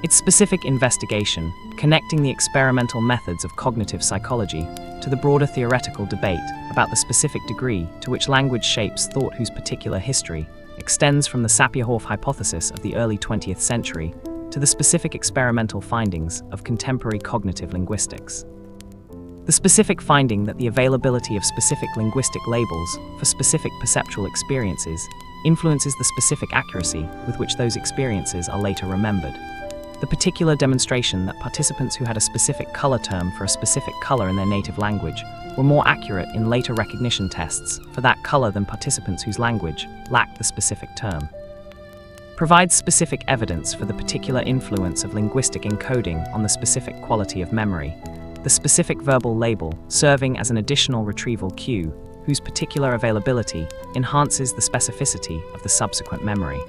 Its specific investigation, connecting the experimental methods of cognitive psychology to the broader theoretical debate about the specific degree to which language shapes thought, whose particular history extends from the Sapir-Whorf hypothesis of the early 20th century to the specific experimental findings of contemporary cognitive linguistics. The specific finding that the availability of specific linguistic labels for specific perceptual experiences influences the specific accuracy with which those experiences are later remembered. The particular demonstration that participants who had a specific color term for a specific color in their native language were more accurate in later recognition tests for that color than participants whose language lacked the specific term, provides specific evidence for the particular influence of linguistic encoding on the specific quality of memory, the specific verbal label serving as an additional retrieval cue whose particular availability enhances the specificity of the subsequent memory.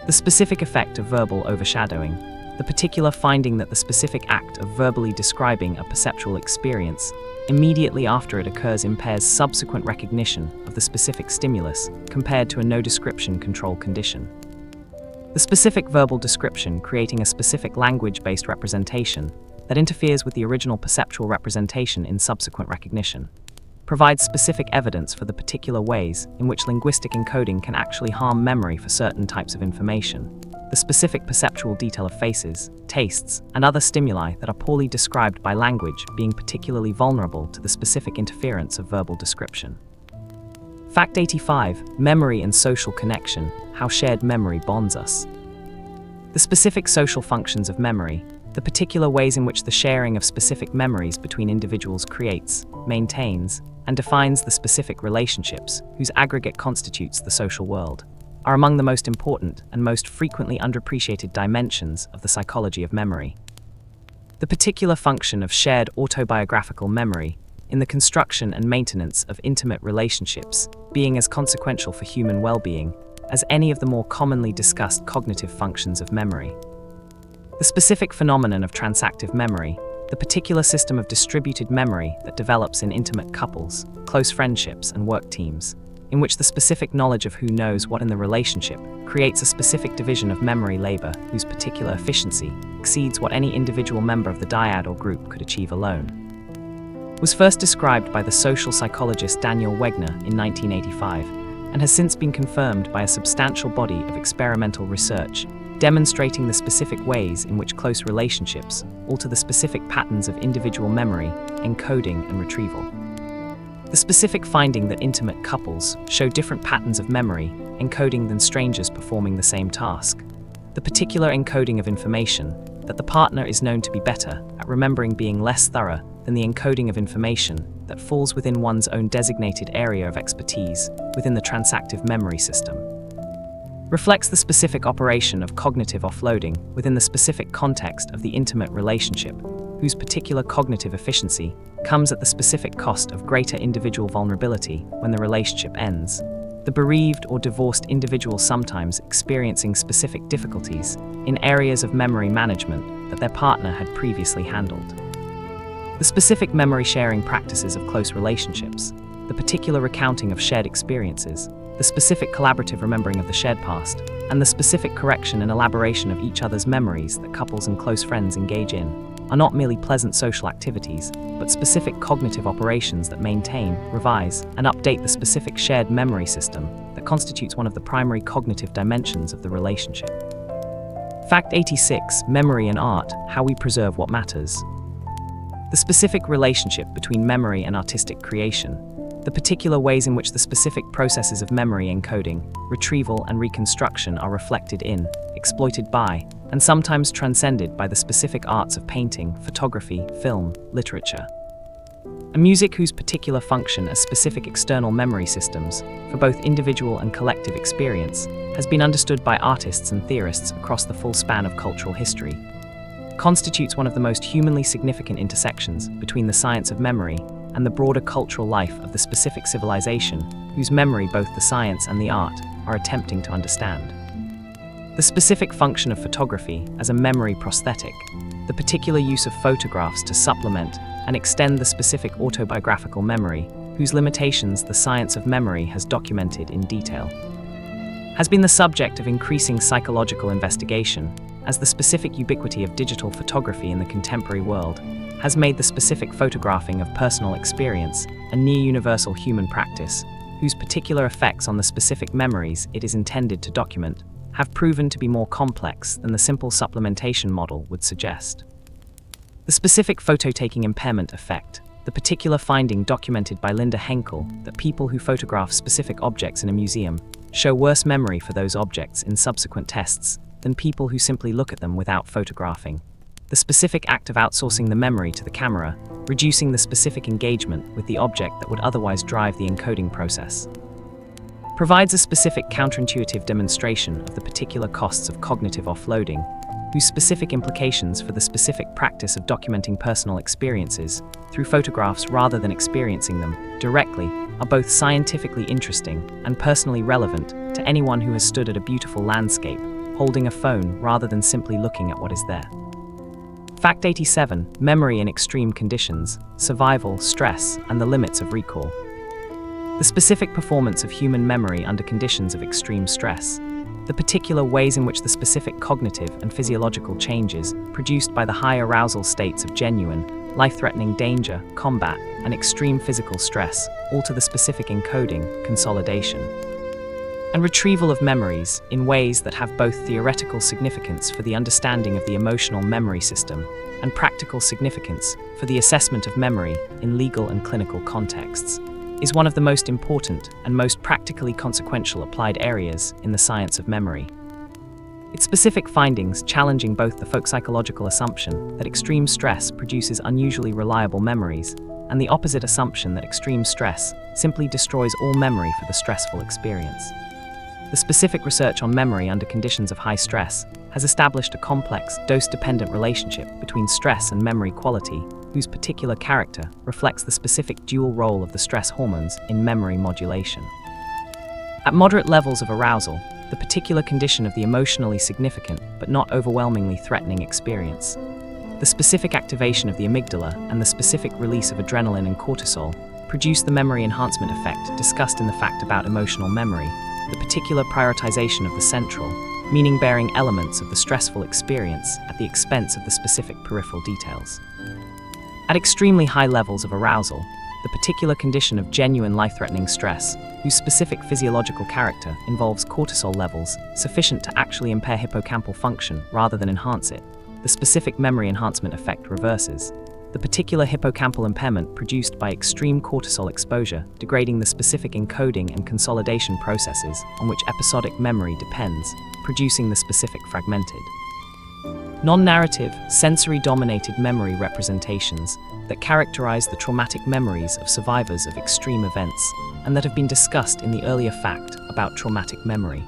The specific effect of verbal overshadowing, the particular finding that the specific act of verbally describing a perceptual experience immediately after it occurs impairs subsequent recognition of the specific stimulus compared to a no-description control condition. The specific verbal description creating a specific language-based representation that interferes with the original perceptual representation in subsequent recognition provides specific evidence for the particular ways in which linguistic encoding can actually harm memory for certain types of information, the specific perceptual detail of faces, tastes, and other stimuli that are poorly described by language being particularly vulnerable to the specific interference of verbal description. Fact 85. Memory and social connection, how shared memory bonds us. The specific social functions of memory, the particular ways in which the sharing of specific memories between individuals creates, maintains, and defines the specific relationships whose aggregate constitutes the social world, are among the most important and most frequently underappreciated dimensions of the psychology of memory. The particular function of shared autobiographical memory in the construction and maintenance of intimate relationships being as consequential for human well-being as any of the more commonly discussed cognitive functions of memory. The specific phenomenon of transactive memory, the particular system of distributed memory that develops in intimate couples, close friendships, and work teams, in which the specific knowledge of who knows what in the relationship creates a specific division of memory labor whose particular efficiency exceeds what any individual member of the dyad or group could achieve alone, was first described by the social psychologist Daniel Wegner in 1985 and has since been confirmed by a substantial body of experimental research demonstrating the specific ways in which close relationships alter the specific patterns of individual memory, encoding, and retrieval. The specific finding that intimate couples show different patterns of memory, encoding than strangers performing the same task. The particular encoding of information that the partner is known to be better at remembering being less thorough than the encoding of information that falls within one's own designated area of expertise within the transactive memory system. Reflects the specific operation of cognitive offloading within the specific context of the intimate relationship, whose particular cognitive efficiency comes at the specific cost of greater individual vulnerability when the relationship ends, the bereaved or divorced individual sometimes experiencing specific difficulties in areas of memory management that their partner had previously handled. The specific memory sharing practices of close relationships, the particular recounting of shared experiences, the specific collaborative remembering of the shared past, and the specific correction and elaboration of each other's memories that couples and close friends engage in, are not merely pleasant social activities, but specific cognitive operations that maintain, revise, and update the specific shared memory system that constitutes one of the primary cognitive dimensions of the relationship. Fact 86. Memory and art, how we preserve what matters. The specific relationship between memory and artistic creation, the particular ways in which the specific processes of memory encoding, retrieval, and reconstruction are reflected in, exploited by, and sometimes transcended by the specific arts of painting, photography, film, literature. A music whose particular function as specific external memory systems, for both individual and collective experience, has been understood by artists and theorists across the full span of cultural history, constitutes one of the most humanly significant intersections between the science of memory and the broader cultural life of the specific civilization whose memory both the science and the art are attempting to understand. The specific function of photography as a memory prosthetic, the particular use of photographs to supplement and extend the specific autobiographical memory whose limitations the science of memory has documented in detail, has been the subject of increasing psychological investigation as the specific ubiquity of digital photography in the contemporary world has made the specific photographing of personal experience a near-universal human practice, whose particular effects on the specific memories it is intended to document have proven to be more complex than the simple supplementation model would suggest. The specific photo-taking impairment effect, the particular finding documented by Linda Henkel that people who photograph specific objects in a museum show worse memory for those objects in subsequent tests than people who simply look at them without photographing. The specific act of outsourcing the memory to the camera, reducing the specific engagement with the object that would otherwise drive the encoding process. provides a specific counterintuitive demonstration of the particular costs of cognitive offloading, whose specific implications for the specific practice of documenting personal experiences through photographs rather than experiencing them directly are both scientifically interesting and personally relevant to anyone who has stood at a beautiful landscape, holding a phone rather than simply looking at what is there. Fact 87. Memory in extreme conditions, survival, stress, and the limits of recall. The specific performance of human memory under conditions of extreme stress, the particular ways in which the specific cognitive and physiological changes produced by the high arousal states of genuine, life-threatening danger, combat, and extreme physical stress alter the specific encoding, consolidation, and retrieval of memories in ways that have both theoretical significance for the understanding of the emotional memory system and practical significance for the assessment of memory in legal and clinical contexts, is one of the most important and most practically consequential applied areas in the science of memory. Its specific findings challenging both the folk psychological assumption that extreme stress produces unusually reliable memories and the opposite assumption that extreme stress simply destroys all memory for the stressful experience. The specific research on memory under conditions of high stress has established a complex, dose-dependent relationship between stress and memory quality, whose particular character reflects the specific dual role of the stress hormones in memory modulation. At moderate levels of arousal, the particular condition of the emotionally significant but not overwhelmingly threatening experience, the specific activation of the amygdala and the specific release of adrenaline and cortisol produce the memory enhancement effect discussed in the fact about emotional memory, the particular prioritization of the central, meaning-bearing elements of the stressful experience at the expense of the specific peripheral details. At extremely high levels of arousal, the particular condition of genuine life-threatening stress, whose specific physiological character involves cortisol levels sufficient to actually impair hippocampal function rather than enhance it, the specific memory enhancement effect reverses. The particular hippocampal impairment produced by extreme cortisol exposure, degrading the specific encoding and consolidation processes on which episodic memory depends, producing the specific fragmented, non-narrative, sensory-dominated memory representations that characterize the traumatic memories of survivors of extreme events and that have been discussed in the earlier fact about traumatic memory.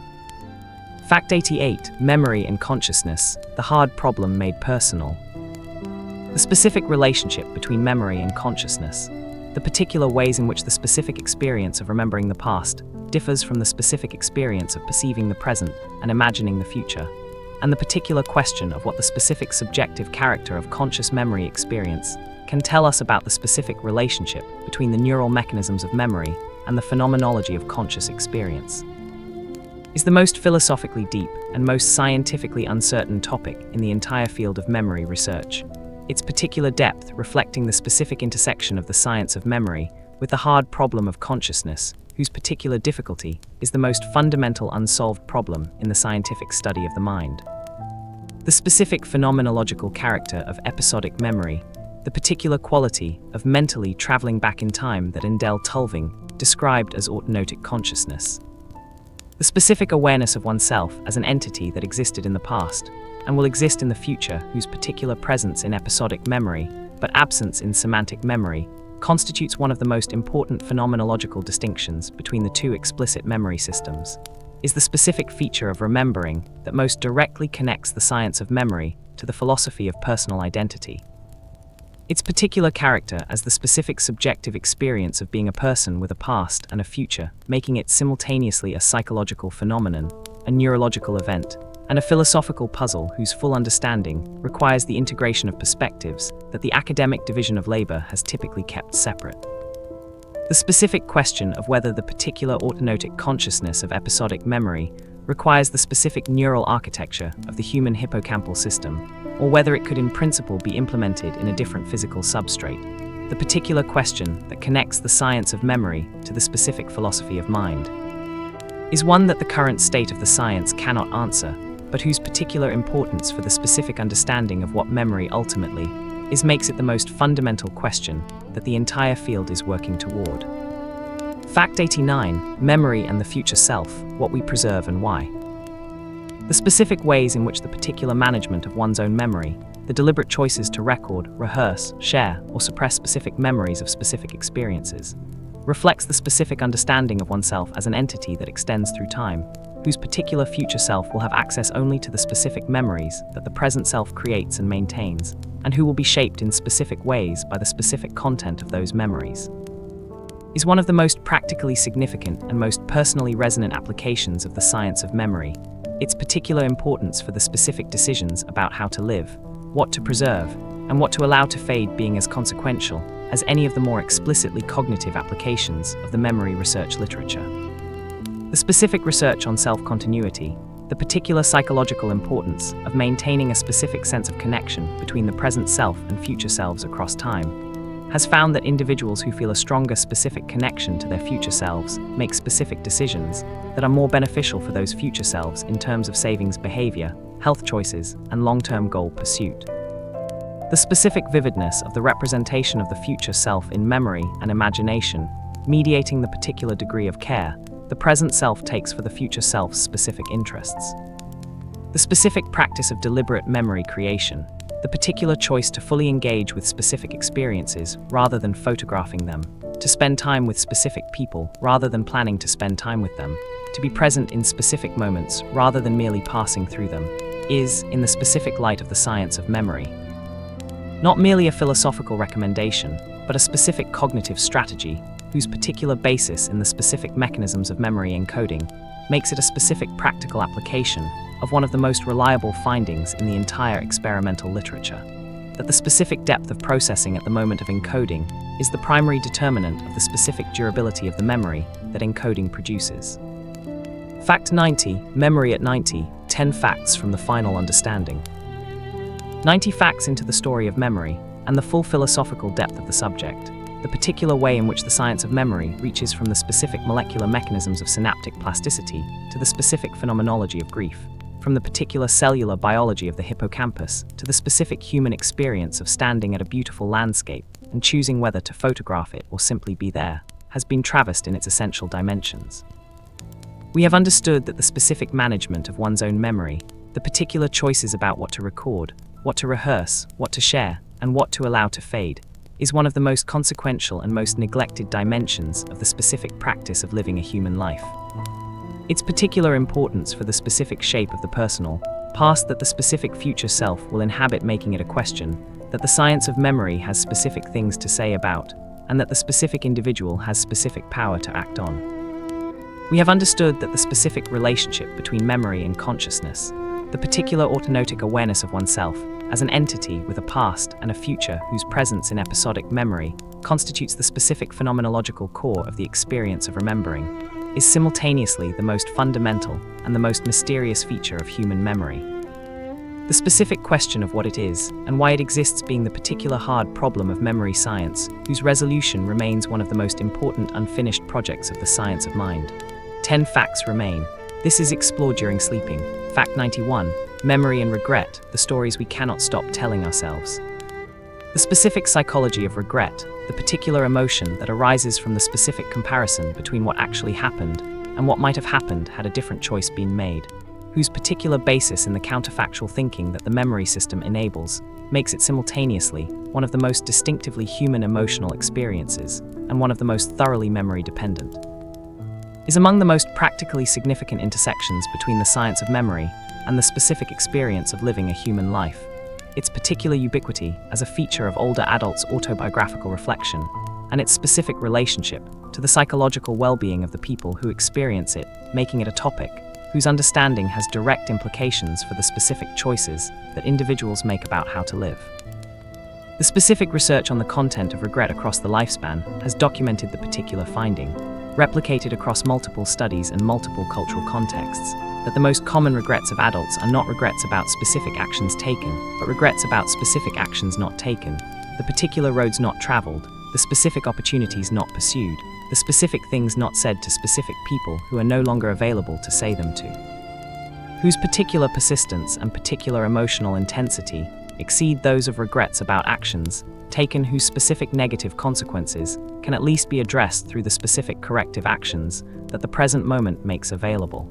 Fact 88. Memory and consciousness, the hard problem made personal. The specific relationship between memory and consciousness, the particular ways in which the specific experience of remembering the past differs from the specific experience of perceiving the present and imagining the future, and the particular question of what the specific subjective character of conscious memory experience can tell us about the specific relationship between the neural mechanisms of memory and the phenomenology of conscious experience, is the most philosophically deep and most scientifically uncertain topic in the entire field of memory research, its particular depth reflecting the specific intersection of the science of memory with the hard problem of consciousness, whose particular difficulty is the most fundamental unsolved problem in the scientific study of the mind. The specific phenomenological character of episodic memory, the particular quality of mentally traveling back in time that Endel Tulving described as autonotic consciousness. The specific awareness of oneself as an entity that existed in the past and will exist in the future, whose particular presence in episodic memory, but absence in semantic memory, constitutes one of the most important phenomenological distinctions between the two explicit memory systems, is the specific feature of remembering that most directly connects the science of memory to the philosophy of personal identity. Its particular character as the specific subjective experience of being a person with a past and a future, making it simultaneously a psychological phenomenon, a neurological event, and a philosophical puzzle whose full understanding requires the integration of perspectives that the academic division of labor has typically kept separate. The specific question of whether the particular autonotic consciousness of episodic memory requires the specific neural architecture of the human hippocampal system, or whether it could in principle be implemented in a different physical substrate, the particular question that connects the science of memory to the specific philosophy of mind, is one that the current state of the science cannot answer, but whose particular importance for the specific understanding of what memory ultimately is makes it the most fundamental question that the entire field is working toward. Fact 89. Memory and the future self, what we preserve and why. The specific ways in which the particular management of one's own memory, the deliberate choices to record, rehearse, share, or suppress specific memories of specific experiences, reflects the specific understanding of oneself as an entity that extends through time, whose particular future self will have access only to the specific memories that the present self creates and maintains, and who will be shaped in specific ways by the specific content of those memories. Is one of the most practically significant and most personally resonant applications of the science of memory, its particular importance for the specific decisions about how to live, what to preserve, and what to allow to fade being as consequential as any of the more explicitly cognitive applications of the memory research literature. The specific research on self-continuity, the particular psychological importance of maintaining a specific sense of connection between the present self and future selves across time, has found that individuals who feel a stronger specific connection to their future selves make specific decisions that are more beneficial for those future selves in terms of savings behavior, health choices, and long-term goal pursuit. The specific vividness of the representation of the future self in memory and imagination, mediating the particular degree of care the present self takes for the future self's specific interests. The specific practice of deliberate memory creation, the particular choice to fully engage with specific experiences rather than photographing them, to spend time with specific people rather than planning to spend time with them, to be present in specific moments rather than merely passing through them, is, in the specific light of the science of memory, not merely a philosophical recommendation, but a specific cognitive strategy whose particular basis in the specific mechanisms of memory encoding makes it a specific practical application of one of the most reliable findings in the entire experimental literature, that the specific depth of processing at the moment of encoding is the primary determinant of the specific durability of the memory that encoding produces. Fact 90, Memory at 90, 10 facts from the final understanding. 90 facts into the story of memory and the full philosophical depth of the subject, the particular way in which the science of memory reaches from the specific molecular mechanisms of synaptic plasticity to the specific phenomenology of grief, from the particular cellular biology of the hippocampus to the specific human experience of standing at a beautiful landscape and choosing whether to photograph it or simply be there, has been traversed in its essential dimensions. We have understood that the specific management of one's own memory, the particular choices about what to record, what to rehearse, what to share, and what to allow to fade, is one of the most consequential and most neglected dimensions of the specific practice of living a human life. Its particular importance for the specific shape of the personal, past that the specific future self will inhabit, making it a question that the science of memory has specific things to say about, and that the specific individual has specific power to act on. We have understood that the specific relationship between memory and consciousness, the particular autonotic awareness of oneself as an entity with a past and a future whose presence in episodic memory constitutes the specific phenomenological core of the experience of remembering, is simultaneously the most fundamental and the most mysterious feature of human memory. The specific question of what it is and why it exists being the particular hard problem of memory science, whose resolution remains one of the most important unfinished projects of the science of mind. 10 facts remain. This is explored during sleeping. Fact 91, Memory and Regret, the stories we cannot stop telling ourselves. The specific psychology of regret, the particular emotion that arises from the specific comparison between what actually happened and what might have happened had a different choice been made, whose particular basis in the counterfactual thinking that the memory system enables, makes it simultaneously one of the most distinctively human emotional experiences and one of the most thoroughly memory-dependent, is among the most practically significant intersections between the science of memory and the specific experience of living a human life. Its particular ubiquity as a feature of older adults' autobiographical reflection, and its specific relationship to the psychological well-being of the people who experience it, making it a topic whose understanding has direct implications for the specific choices that individuals make about how to live. The specific research on the content of regret across the lifespan has documented the particular finding, replicated across multiple studies and multiple cultural contexts, that the most common regrets of adults are not regrets about specific actions taken, but regrets about specific actions not taken, the particular roads not traveled, the specific opportunities not pursued, the specific things not said to specific people who are no longer available to say them to, whose particular persistence and particular emotional intensity exceed those of regrets about actions taken whose specific negative consequences can at least be addressed through the specific corrective actions that the present moment makes available.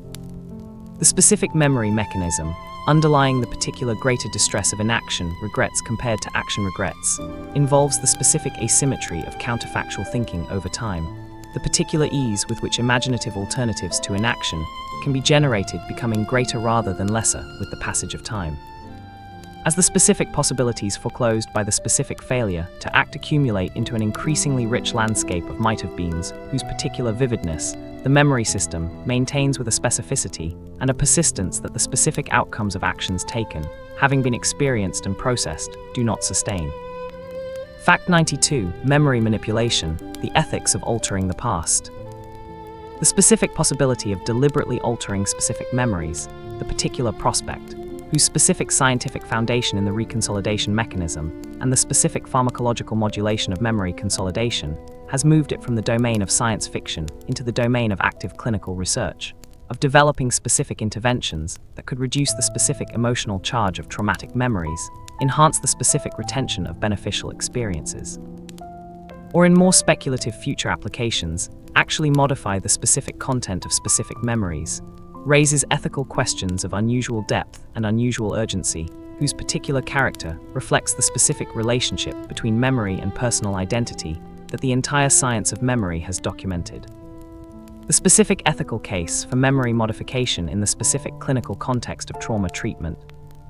The specific memory mechanism underlying the particular greater distress of inaction regrets compared to action regrets involves the specific asymmetry of counterfactual thinking over time, the particular ease with which imaginative alternatives to inaction can be generated, becoming greater rather than lesser with the passage of time. As the specific possibilities foreclosed by the specific failure to act accumulate into an increasingly rich landscape of might-have-beens whose particular vividness the memory system maintains with a specificity and a persistence that the specific outcomes of actions taken, having been experienced and processed, do not sustain. Fact 92. Memory manipulation, the ethics of altering the past. The specific possibility of deliberately altering specific memories, the particular prospect, whose specific scientific foundation in the reconsolidation mechanism and the specific pharmacological modulation of memory consolidation, has moved it from the domain of science fiction into the domain of active clinical research, of developing specific interventions that could reduce the specific emotional charge of traumatic memories, enhance the specific retention of beneficial experiences, or in more speculative future applications, actually modify the specific content of specific memories, raises ethical questions of unusual depth and unusual urgency, whose particular character reflects the specific relationship between memory and personal identity that the entire science of memory has documented. The specific ethical case for memory modification in the specific clinical context of trauma treatment,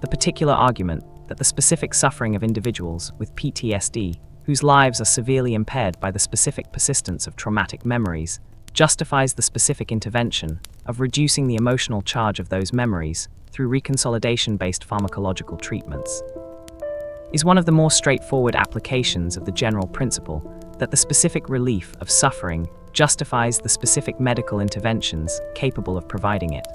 the particular argument that the specific suffering of individuals with PTSD, whose lives are severely impaired by the specific persistence of traumatic memories, justifies the specific intervention of reducing the emotional charge of those memories through reconsolidation-based pharmacological treatments, is one of the more straightforward applications of the general principle that the specific relief of suffering justifies the specific medical interventions capable of providing it.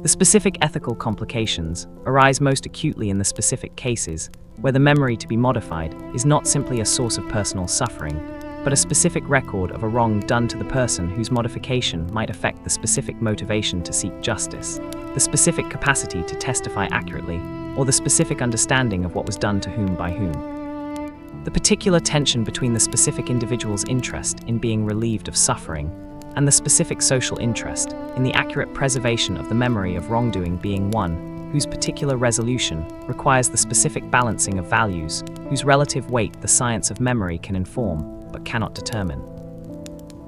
The specific ethical complications arise most acutely in the specific cases where the memory to be modified is not simply a source of personal suffering, but a specific record of a wrong done to the person whose modification might affect the specific motivation to seek justice, the specific capacity to testify accurately, or the specific understanding of what was done to whom by whom. The particular tension between the specific individual's interest in being relieved of suffering and the specific social interest in the accurate preservation of the memory of wrongdoing being one whose particular resolution requires the specific balancing of values whose relative weight the science of memory can inform but cannot determine.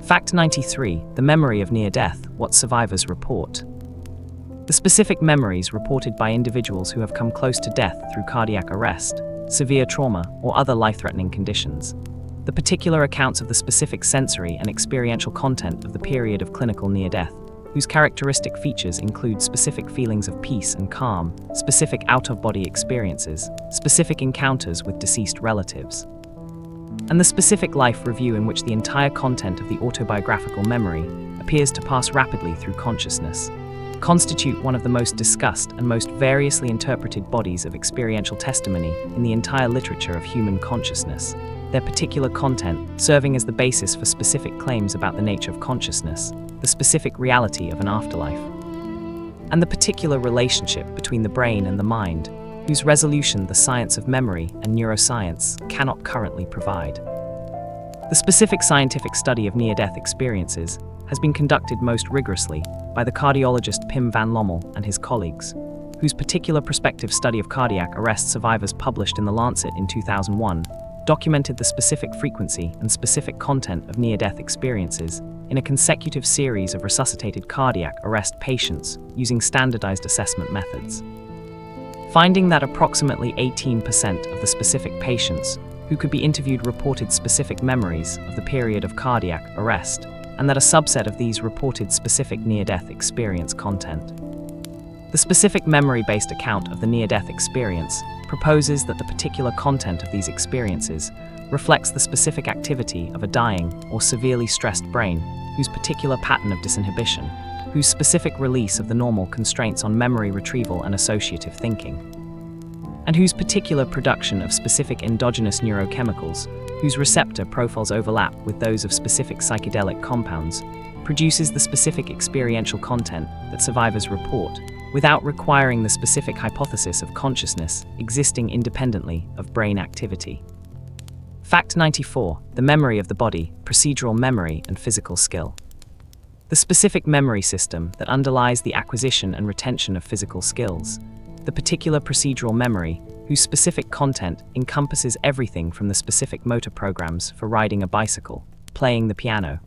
Fact 93. The memory of near death, what survivors report. The specific memories reported by individuals who have come close to death through cardiac arrest, severe trauma, or other life-threatening conditions. The particular accounts of the specific sensory and experiential content of the period of clinical near-death, whose characteristic features include specific feelings of peace and calm, specific out-of-body experiences, specific encounters with deceased relatives, and the specific life review in which the entire content of the autobiographical memory appears to pass rapidly through consciousness, constitute one of the most discussed and most variously interpreted bodies of experiential testimony in the entire literature of human consciousness, their particular content serving as the basis for specific claims about the nature of consciousness, the specific reality of an afterlife, and the particular relationship between the brain and the mind, whose resolution the science of memory and neuroscience cannot currently provide. The specific scientific study of near-death experiences has been conducted most rigorously by the cardiologist Pim van Lommel and his colleagues, whose particular prospective study of cardiac arrest survivors published in The Lancet in 2001 documented the specific frequency and specific content of near-death experiences in a consecutive series of resuscitated cardiac arrest patients using standardized assessment methods, finding that approximately 18% of the specific patients who could be interviewed reported specific memories of the period of cardiac arrest, and that a subset of these reported specific near-death experience content. The specific memory-based account of the near-death experience proposes that the particular content of these experiences reflects the specific activity of a dying or severely stressed brain whose particular pattern of disinhibition, whose specific release of the normal constraints on memory retrieval and associative thinking, and whose particular production of specific endogenous neurochemicals, whose receptor profiles overlap with those of specific psychedelic compounds, produces the specific experiential content that survivors report, without requiring the specific hypothesis of consciousness existing independently of brain activity. Fact 94. The memory of the body, procedural memory and physical skill. The specific memory system that underlies the acquisition and retention of physical skills, the particular procedural memory, whose specific content encompasses everything from the specific motor programs for riding a bicycle, playing the piano,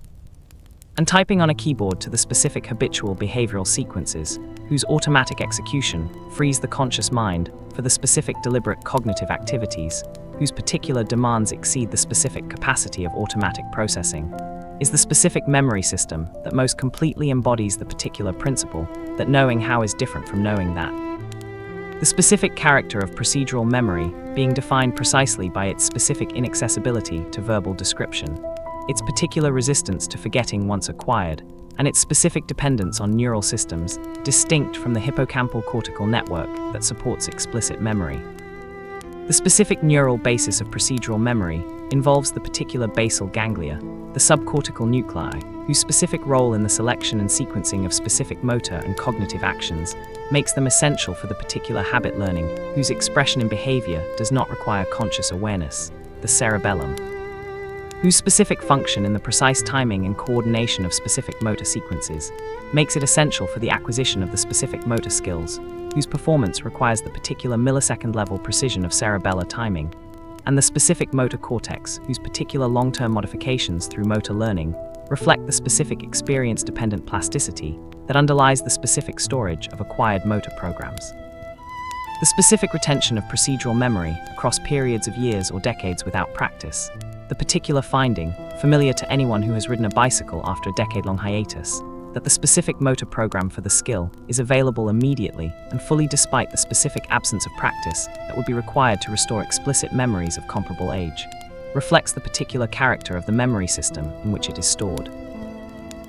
and typing on a keyboard to the specific habitual behavioral sequences, whose automatic execution frees the conscious mind for the specific deliberate cognitive activities, whose particular demands exceed the specific capacity of automatic processing, is the specific memory system that most completely embodies the particular principle that knowing how is different from knowing that. The specific character of procedural memory being defined precisely by its specific inaccessibility to verbal description, its particular resistance to forgetting once acquired, and its specific dependence on neural systems distinct from the hippocampal cortical network that supports explicit memory. The specific neural basis of procedural memory involves the particular basal ganglia, the subcortical nuclei, whose specific role in the selection and sequencing of specific motor and cognitive actions makes them essential for the particular habit learning, whose expression in behavior does not require conscious awareness, the cerebellum, whose specific function in the precise timing and coordination of specific motor sequences makes it essential for the acquisition of the specific motor skills, whose performance requires the particular millisecond-level precision of cerebellar timing, and the specific motor cortex, whose particular long-term modifications through motor learning reflect the specific experience-dependent plasticity that underlies the specific storage of acquired motor programs. The specific retention of procedural memory across periods of years or decades without practice, the particular finding, familiar to anyone who has ridden a bicycle after a decade-long hiatus, that the specific motor program for the skill is available immediately and fully despite the specific absence of practice that would be required to restore explicit memories of comparable age, reflects the particular character of the memory system in which it is stored.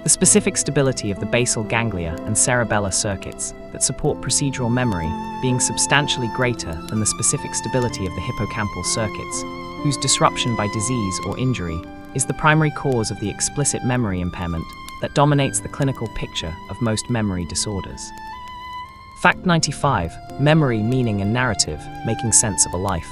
The specific stability of the basal ganglia and cerebellar circuits that support procedural memory being substantially greater than the specific stability of the hippocampal circuits, whose disruption by disease or injury is the primary cause of the explicit memory impairment that dominates the clinical picture of most memory disorders. Fact 95. Memory, meaning and narrative, making sense of a life.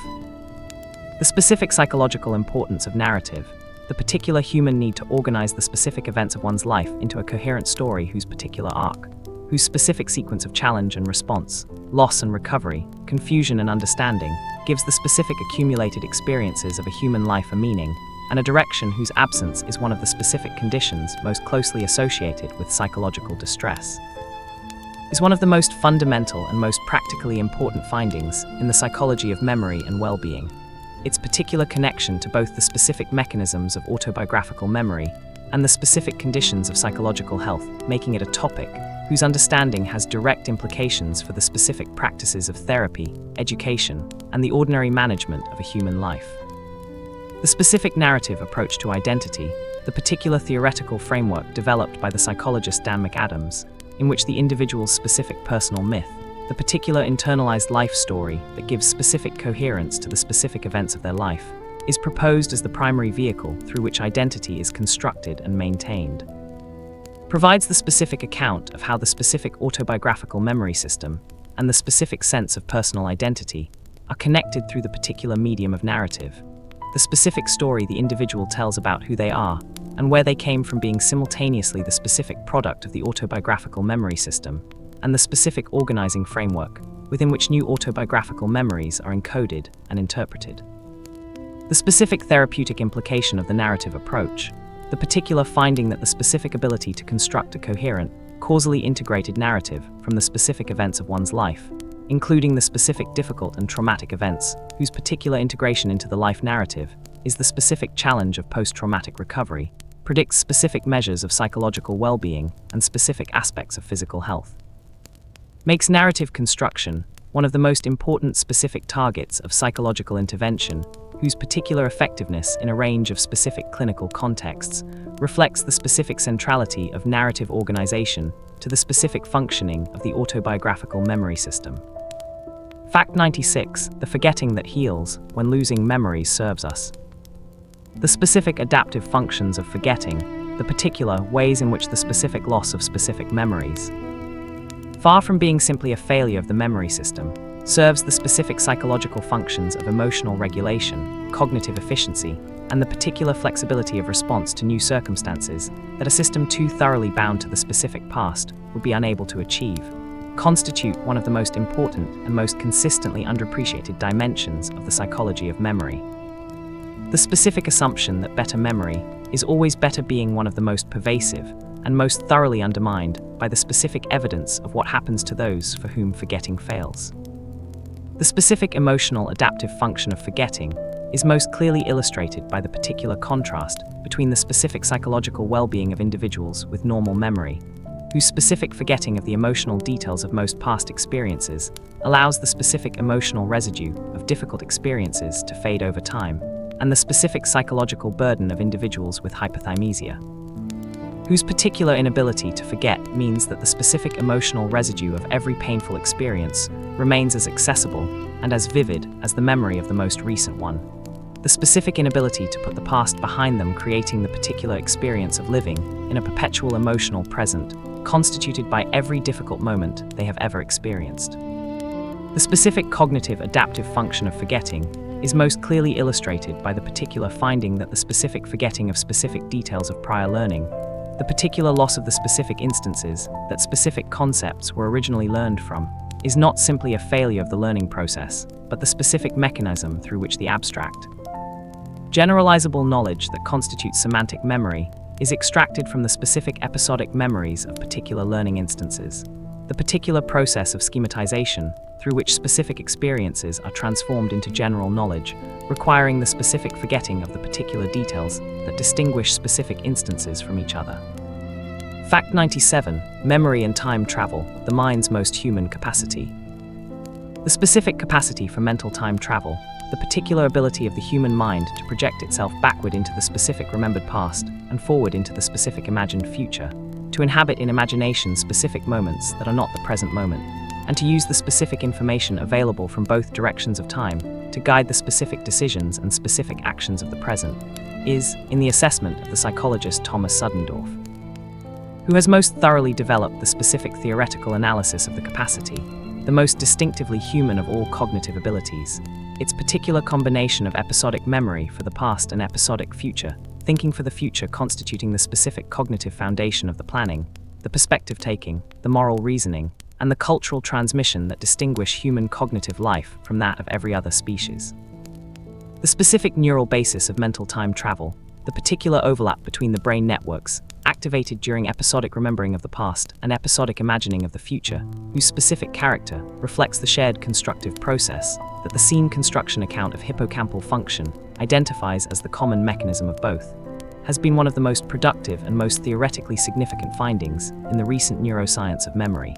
The specific psychological importance of narrative, the particular human need to organize the specific events of one's life into a coherent story whose particular arc, whose specific sequence of challenge and response, loss and recovery, confusion and understanding, gives the specific accumulated experiences of a human life a meaning, and a direction whose absence is one of the specific conditions most closely associated with psychological distress, is one of the most fundamental and most practically important findings in the psychology of memory and well-being. Its particular connection to both the specific mechanisms of autobiographical memory and the specific conditions of psychological health, making it a topic whose understanding has direct implications for the specific practices of therapy, education, and the ordinary management of a human life. The specific narrative approach to identity, the particular theoretical framework developed by the psychologist Dan McAdams, in which the individual's specific personal myth, the particular internalized life story that gives specific coherence to the specific events of their life, is proposed as the primary vehicle through which identity is constructed and maintained. Provides the specific account of how the specific autobiographical memory system and the specific sense of personal identity are connected through the particular medium of narrative, the specific story the individual tells about who they are and where they came from being simultaneously the specific product of the autobiographical memory system and the specific organizing framework within which new autobiographical memories are encoded and interpreted. The specific therapeutic implication of the narrative approach, the particular finding that the specific ability to construct a coherent, causally integrated narrative from the specific events of one's life, including the specific difficult and traumatic events, whose particular integration into the life narrative is the specific challenge of post-traumatic recovery, predicts specific measures of psychological well-being and specific aspects of physical health. Makes narrative construction one of the most important specific targets of psychological intervention, whose particular effectiveness in a range of specific clinical contexts reflects the specific centrality of narrative organization to the specific functioning of the autobiographical memory system. Fact 96. The forgetting that heals when losing memories serves us. The specific adaptive functions of forgetting, the particular ways in which the specific loss of specific memories, far from being simply a failure of the memory system, serves the specific psychological functions of emotional regulation, cognitive efficiency, and the particular flexibility of response to new circumstances that a system too thoroughly bound to the specific past would be unable to achieve, constitute one of the most important and most consistently underappreciated dimensions of the psychology of memory. The specific assumption that better memory is always better being one of the most pervasive and most thoroughly undermined by the specific evidence of what happens to those for whom forgetting fails. The specific emotional adaptive function of forgetting is most clearly illustrated by the particular contrast between the specific psychological well-being of individuals with normal memory, whose specific forgetting of the emotional details of most past experiences allows the specific emotional residue of difficult experiences to fade over time, and the specific psychological burden of individuals with hypothymesia, whose particular inability to forget means that the specific emotional residue of every painful experience remains as accessible and as vivid as the memory of the most recent one. The specific inability to put the past behind them, creating the particular experience of living in a perpetual emotional present, constituted by every difficult moment they have ever experienced. The specific cognitive adaptive function of forgetting is most clearly illustrated by the particular finding that the specific forgetting of specific details of prior learning, the particular loss of the specific instances that specific concepts were originally learned from, is not simply a failure of the learning process, but the specific mechanism through which the abstract, generalizable knowledge that constitutes semantic memory is extracted from the specific episodic memories of particular learning instances, the particular process of schematization through which specific experiences are transformed into general knowledge, requiring the specific forgetting of the particular details that distinguish specific instances from each other. Fact 97. Memory and time travel, the mind's most human capacity. The specific capacity for mental time travel, the particular ability of the human mind to project itself backward into the specific remembered past and forward into the specific imagined future, to inhabit in imagination specific moments that are not the present moment, and to use the specific information available from both directions of time to guide the specific decisions and specific actions of the present, is, in the assessment of the psychologist Thomas Suddendorf, who has most thoroughly developed the specific theoretical analysis of the capacity, the most distinctively human of all cognitive abilities, its particular combination of episodic memory for the past and episodic future, thinking for the future constituting the specific cognitive foundation of the planning, the perspective taking, the moral reasoning, and the cultural transmission that distinguish human cognitive life from that of every other species. The specific neural basis of mental time travel, the particular overlap between the brain networks, activated during episodic remembering of the past and episodic imagining of the future, whose specific character reflects the shared constructive process that the scene construction account of hippocampal function identifies as the common mechanism of both, has been one of the most productive and most theoretically significant findings in the recent neuroscience of memory.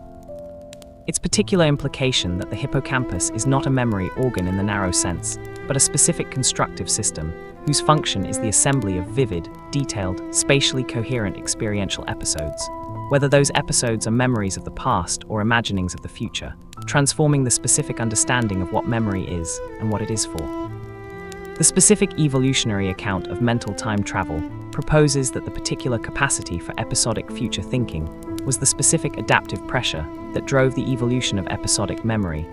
Its particular implication that the hippocampus is not a memory organ in the narrow sense, but a specific constructive system whose function is the assembly of vivid, detailed, spatially coherent experiential episodes, whether those episodes are memories of the past or imaginings of the future, transforming the specific understanding of what memory is and what it is for. The specific evolutionary account of mental time travel proposes that the particular capacity for episodic future thinking was the specific adaptive pressure that drove the evolution of episodic memory,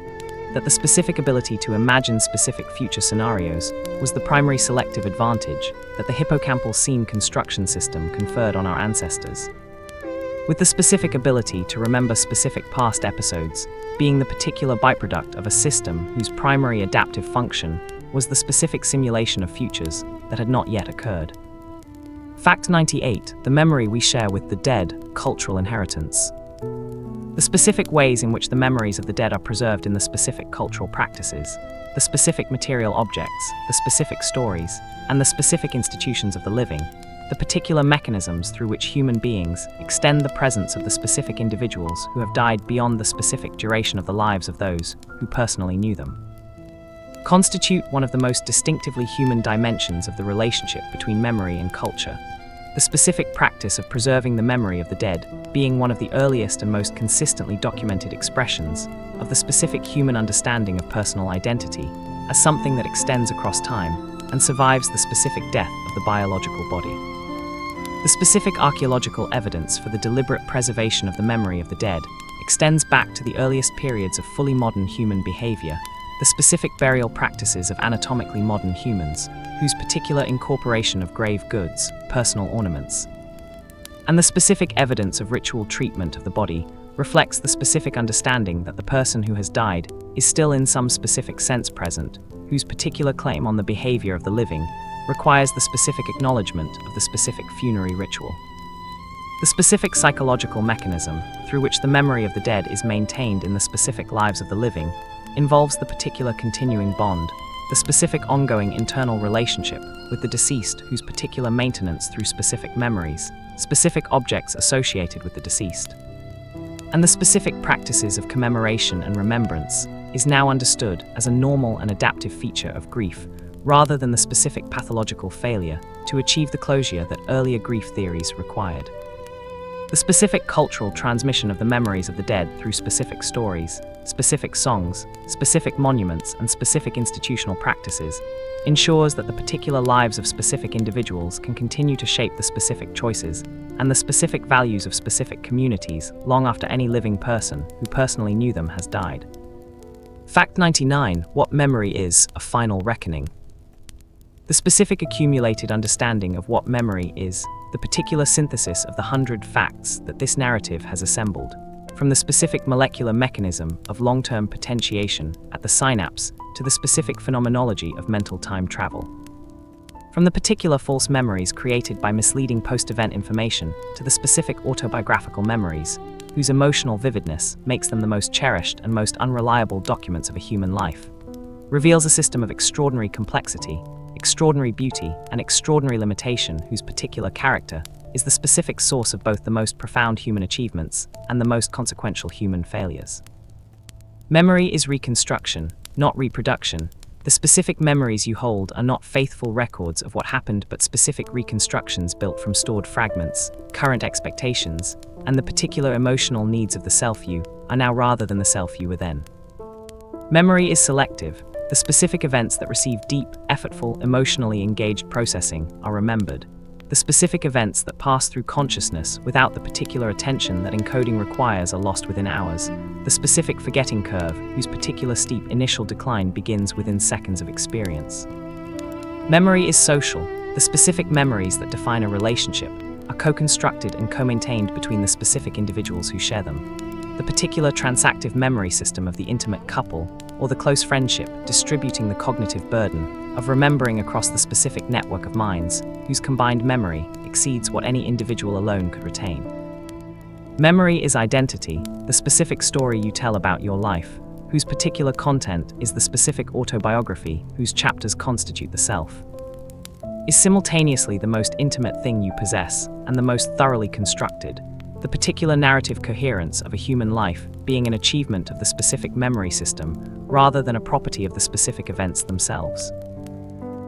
that the specific ability to imagine specific future scenarios was the primary selective advantage that the hippocampal scene construction system conferred on our ancestors, with the specific ability to remember specific past episodes being the particular byproduct of a system whose primary adaptive function was the specific simulation of futures that had not yet occurred. Fact 98. The memory we share with the dead, cultural inheritance. The specific ways in which the memories of the dead are preserved in the specific cultural practices, the specific material objects, the specific stories, and the specific institutions of the living, the particular mechanisms through which human beings extend the presence of the specific individuals who have died beyond the specific duration of the lives of those who personally knew them, constitute one of the most distinctively human dimensions of the relationship between memory and culture, the specific practice of preserving the memory of the dead being one of the earliest and most consistently documented expressions of the specific human understanding of personal identity as something that extends across time and survives the specific death of the biological body. The specific archaeological evidence for the deliberate preservation of the memory of the dead extends back to the earliest periods of fully modern human behavior, the specific burial practices of anatomically modern humans, whose particular incorporation of grave goods, personal ornaments, and the specific evidence of ritual treatment of the body reflects the specific understanding that the person who has died is still in some specific sense present, whose particular claim on the behavior of the living requires the specific acknowledgement of the specific funerary ritual. The specific psychological mechanism through which the memory of the dead is maintained in the specific lives of the living involves the particular continuing bond, the specific ongoing internal relationship with the deceased whose particular maintenance through specific memories, specific objects associated with the deceased. And the specific practices of commemoration and remembrance is now understood as a normal and adaptive feature of grief, rather than the specific pathological failure to achieve the closure that earlier grief theories required. The specific cultural transmission of the memories of the dead through specific stories, specific songs, specific monuments, and specific institutional practices ensures that the particular lives of specific individuals can continue to shape the specific choices and the specific values of specific communities long after any living person who personally knew them has died. Fact 99. What memory is: a final reckoning. The specific accumulated understanding of what memory is, the particular synthesis of the 100 facts that this narrative has assembled, from the specific molecular mechanism of long-term potentiation at the synapse to the specific phenomenology of mental time travel. From the particular false memories created by misleading post-event information to the specific autobiographical memories, whose emotional vividness makes them the most cherished and most unreliable documents of a human life, reveals a system of extraordinary complexity, extraordinary beauty, and extraordinary limitation whose particular character is the specific source of both the most profound human achievements and the most consequential human failures. Memory is reconstruction, not reproduction. The specific memories you hold are not faithful records of what happened, but specific reconstructions built from stored fragments, current expectations, and the particular emotional needs of the self you are now rather than the self you were then. Memory is selective. The specific events that receive deep, effortful, emotionally engaged processing are remembered. The specific events that pass through consciousness without the particular attention that encoding requires are lost within hours. The specific forgetting curve, whose particular steep initial decline begins within seconds of experience. Memory is social. The specific memories that define a relationship are co-constructed and co-maintained between the specific individuals who share them. The particular transactive memory system of the intimate couple or the close friendship distributing the cognitive burden of remembering across the specific network of minds whose combined memory exceeds what any individual alone could retain. Memory is identity, the specific story you tell about your life, whose particular content is the specific autobiography whose chapters constitute the self. Is simultaneously the most intimate thing you possess and the most thoroughly constructed, the particular narrative coherence of a human life being an achievement of the specific memory system rather than a property of the specific events themselves.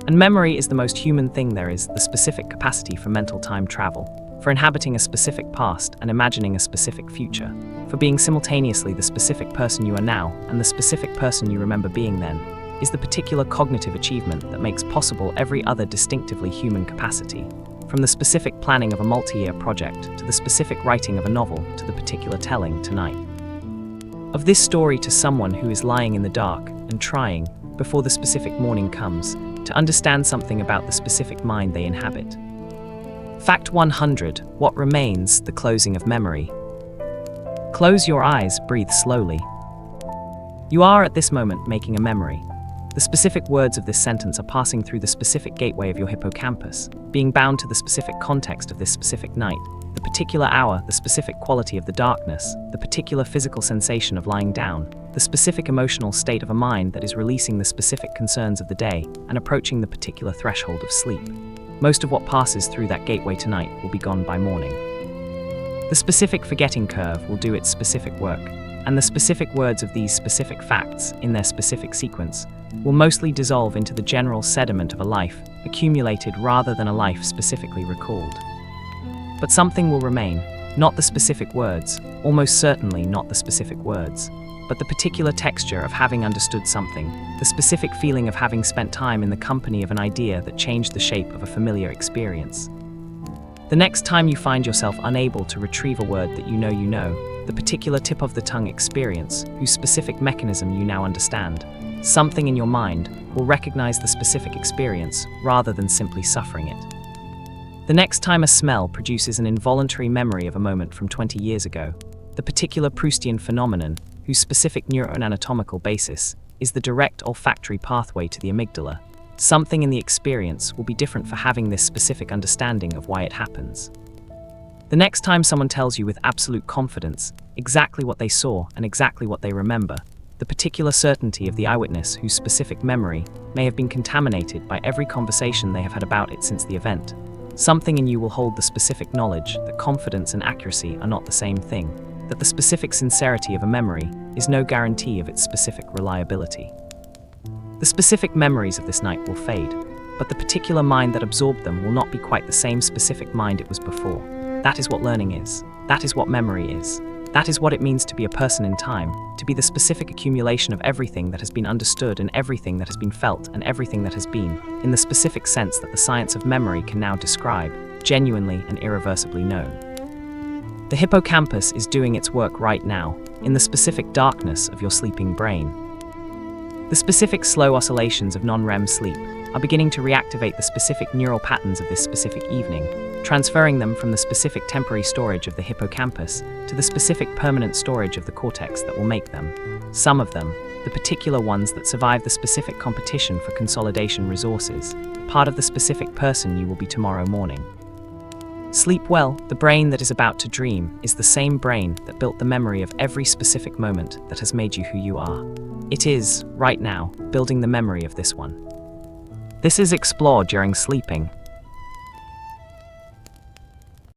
And memory is the most human thing there is, the specific capacity for mental time travel, for inhabiting a specific past and imagining a specific future, for being simultaneously the specific person you are now and the specific person you remember being then, is the particular cognitive achievement that makes possible every other distinctively human capacity, from the specific planning of a multi-year project to the specific writing of a novel to the particular telling tonight of this story to someone who is lying in the dark and trying, before the specific morning comes, to understand something about the specific mind they inhabit. Fact 100. What remains: the closing of memory. Close your eyes, breathe slowly. You are at this moment making a memory. The specific words of this sentence are passing through the specific gateway of your hippocampus, being bound to the specific context of this specific night, the particular hour, the specific quality of the darkness, the particular physical sensation of lying down, the specific emotional state of a mind that is releasing the specific concerns of the day and approaching the particular threshold of sleep. Most of what passes through that gateway tonight will be gone by morning. The specific forgetting curve will do its specific work, and the specific words of these specific facts, in their specific sequence, will mostly dissolve into the general sediment of a life accumulated rather than a life specifically recalled. But something will remain, not the specific words, almost certainly not the specific words, but the particular texture of having understood something, the specific feeling of having spent time in the company of an idea that changed the shape of a familiar experience. The next time you find yourself unable to retrieve a word that you know, the particular tip of the tongue experience, whose specific mechanism you now understand, something in your mind will recognize the specific experience rather than simply suffering it. The next time a smell produces an involuntary memory of a moment from 20 years ago, the particular Proustian phenomenon, whose specific neuroanatomical basis is the direct olfactory pathway to the amygdala, Something in the experience will be different for having this specific understanding of why it happens. The next time someone tells you with absolute confidence exactly what they saw and exactly what they remember, the particular certainty of the eyewitness whose specific memory may have been contaminated by every conversation they have had about it since the event, something in you will hold the specific knowledge that confidence and accuracy are not the same thing, that the specific sincerity of a memory is no guarantee of its specific reliability. The specific memories of this night will fade, but the particular mind that absorbed them will not be quite the same specific mind it was before. That is what learning is. That is what memory is. That is what it means to be a person in time, to be the specific accumulation of everything that has been understood and everything that has been felt and everything that has been, in the specific sense that the science of memory can now describe, genuinely and irreversibly known. The hippocampus is doing its work right now, in the specific darkness of your sleeping brain. The specific slow oscillations of non-REM sleep are beginning to reactivate the specific neural patterns of this specific evening, transferring them from the specific temporary storage of the hippocampus to the specific permanent storage of the cortex that will make them. Some of them, the particular ones that survive the specific competition for consolidation resources, part of the specific person you will be tomorrow morning. Sleep well, the brain that is about to dream is the same brain that built the memory of every specific moment that has made you who you are. It is, right now, building the memory of this one. This is explored during sleeping.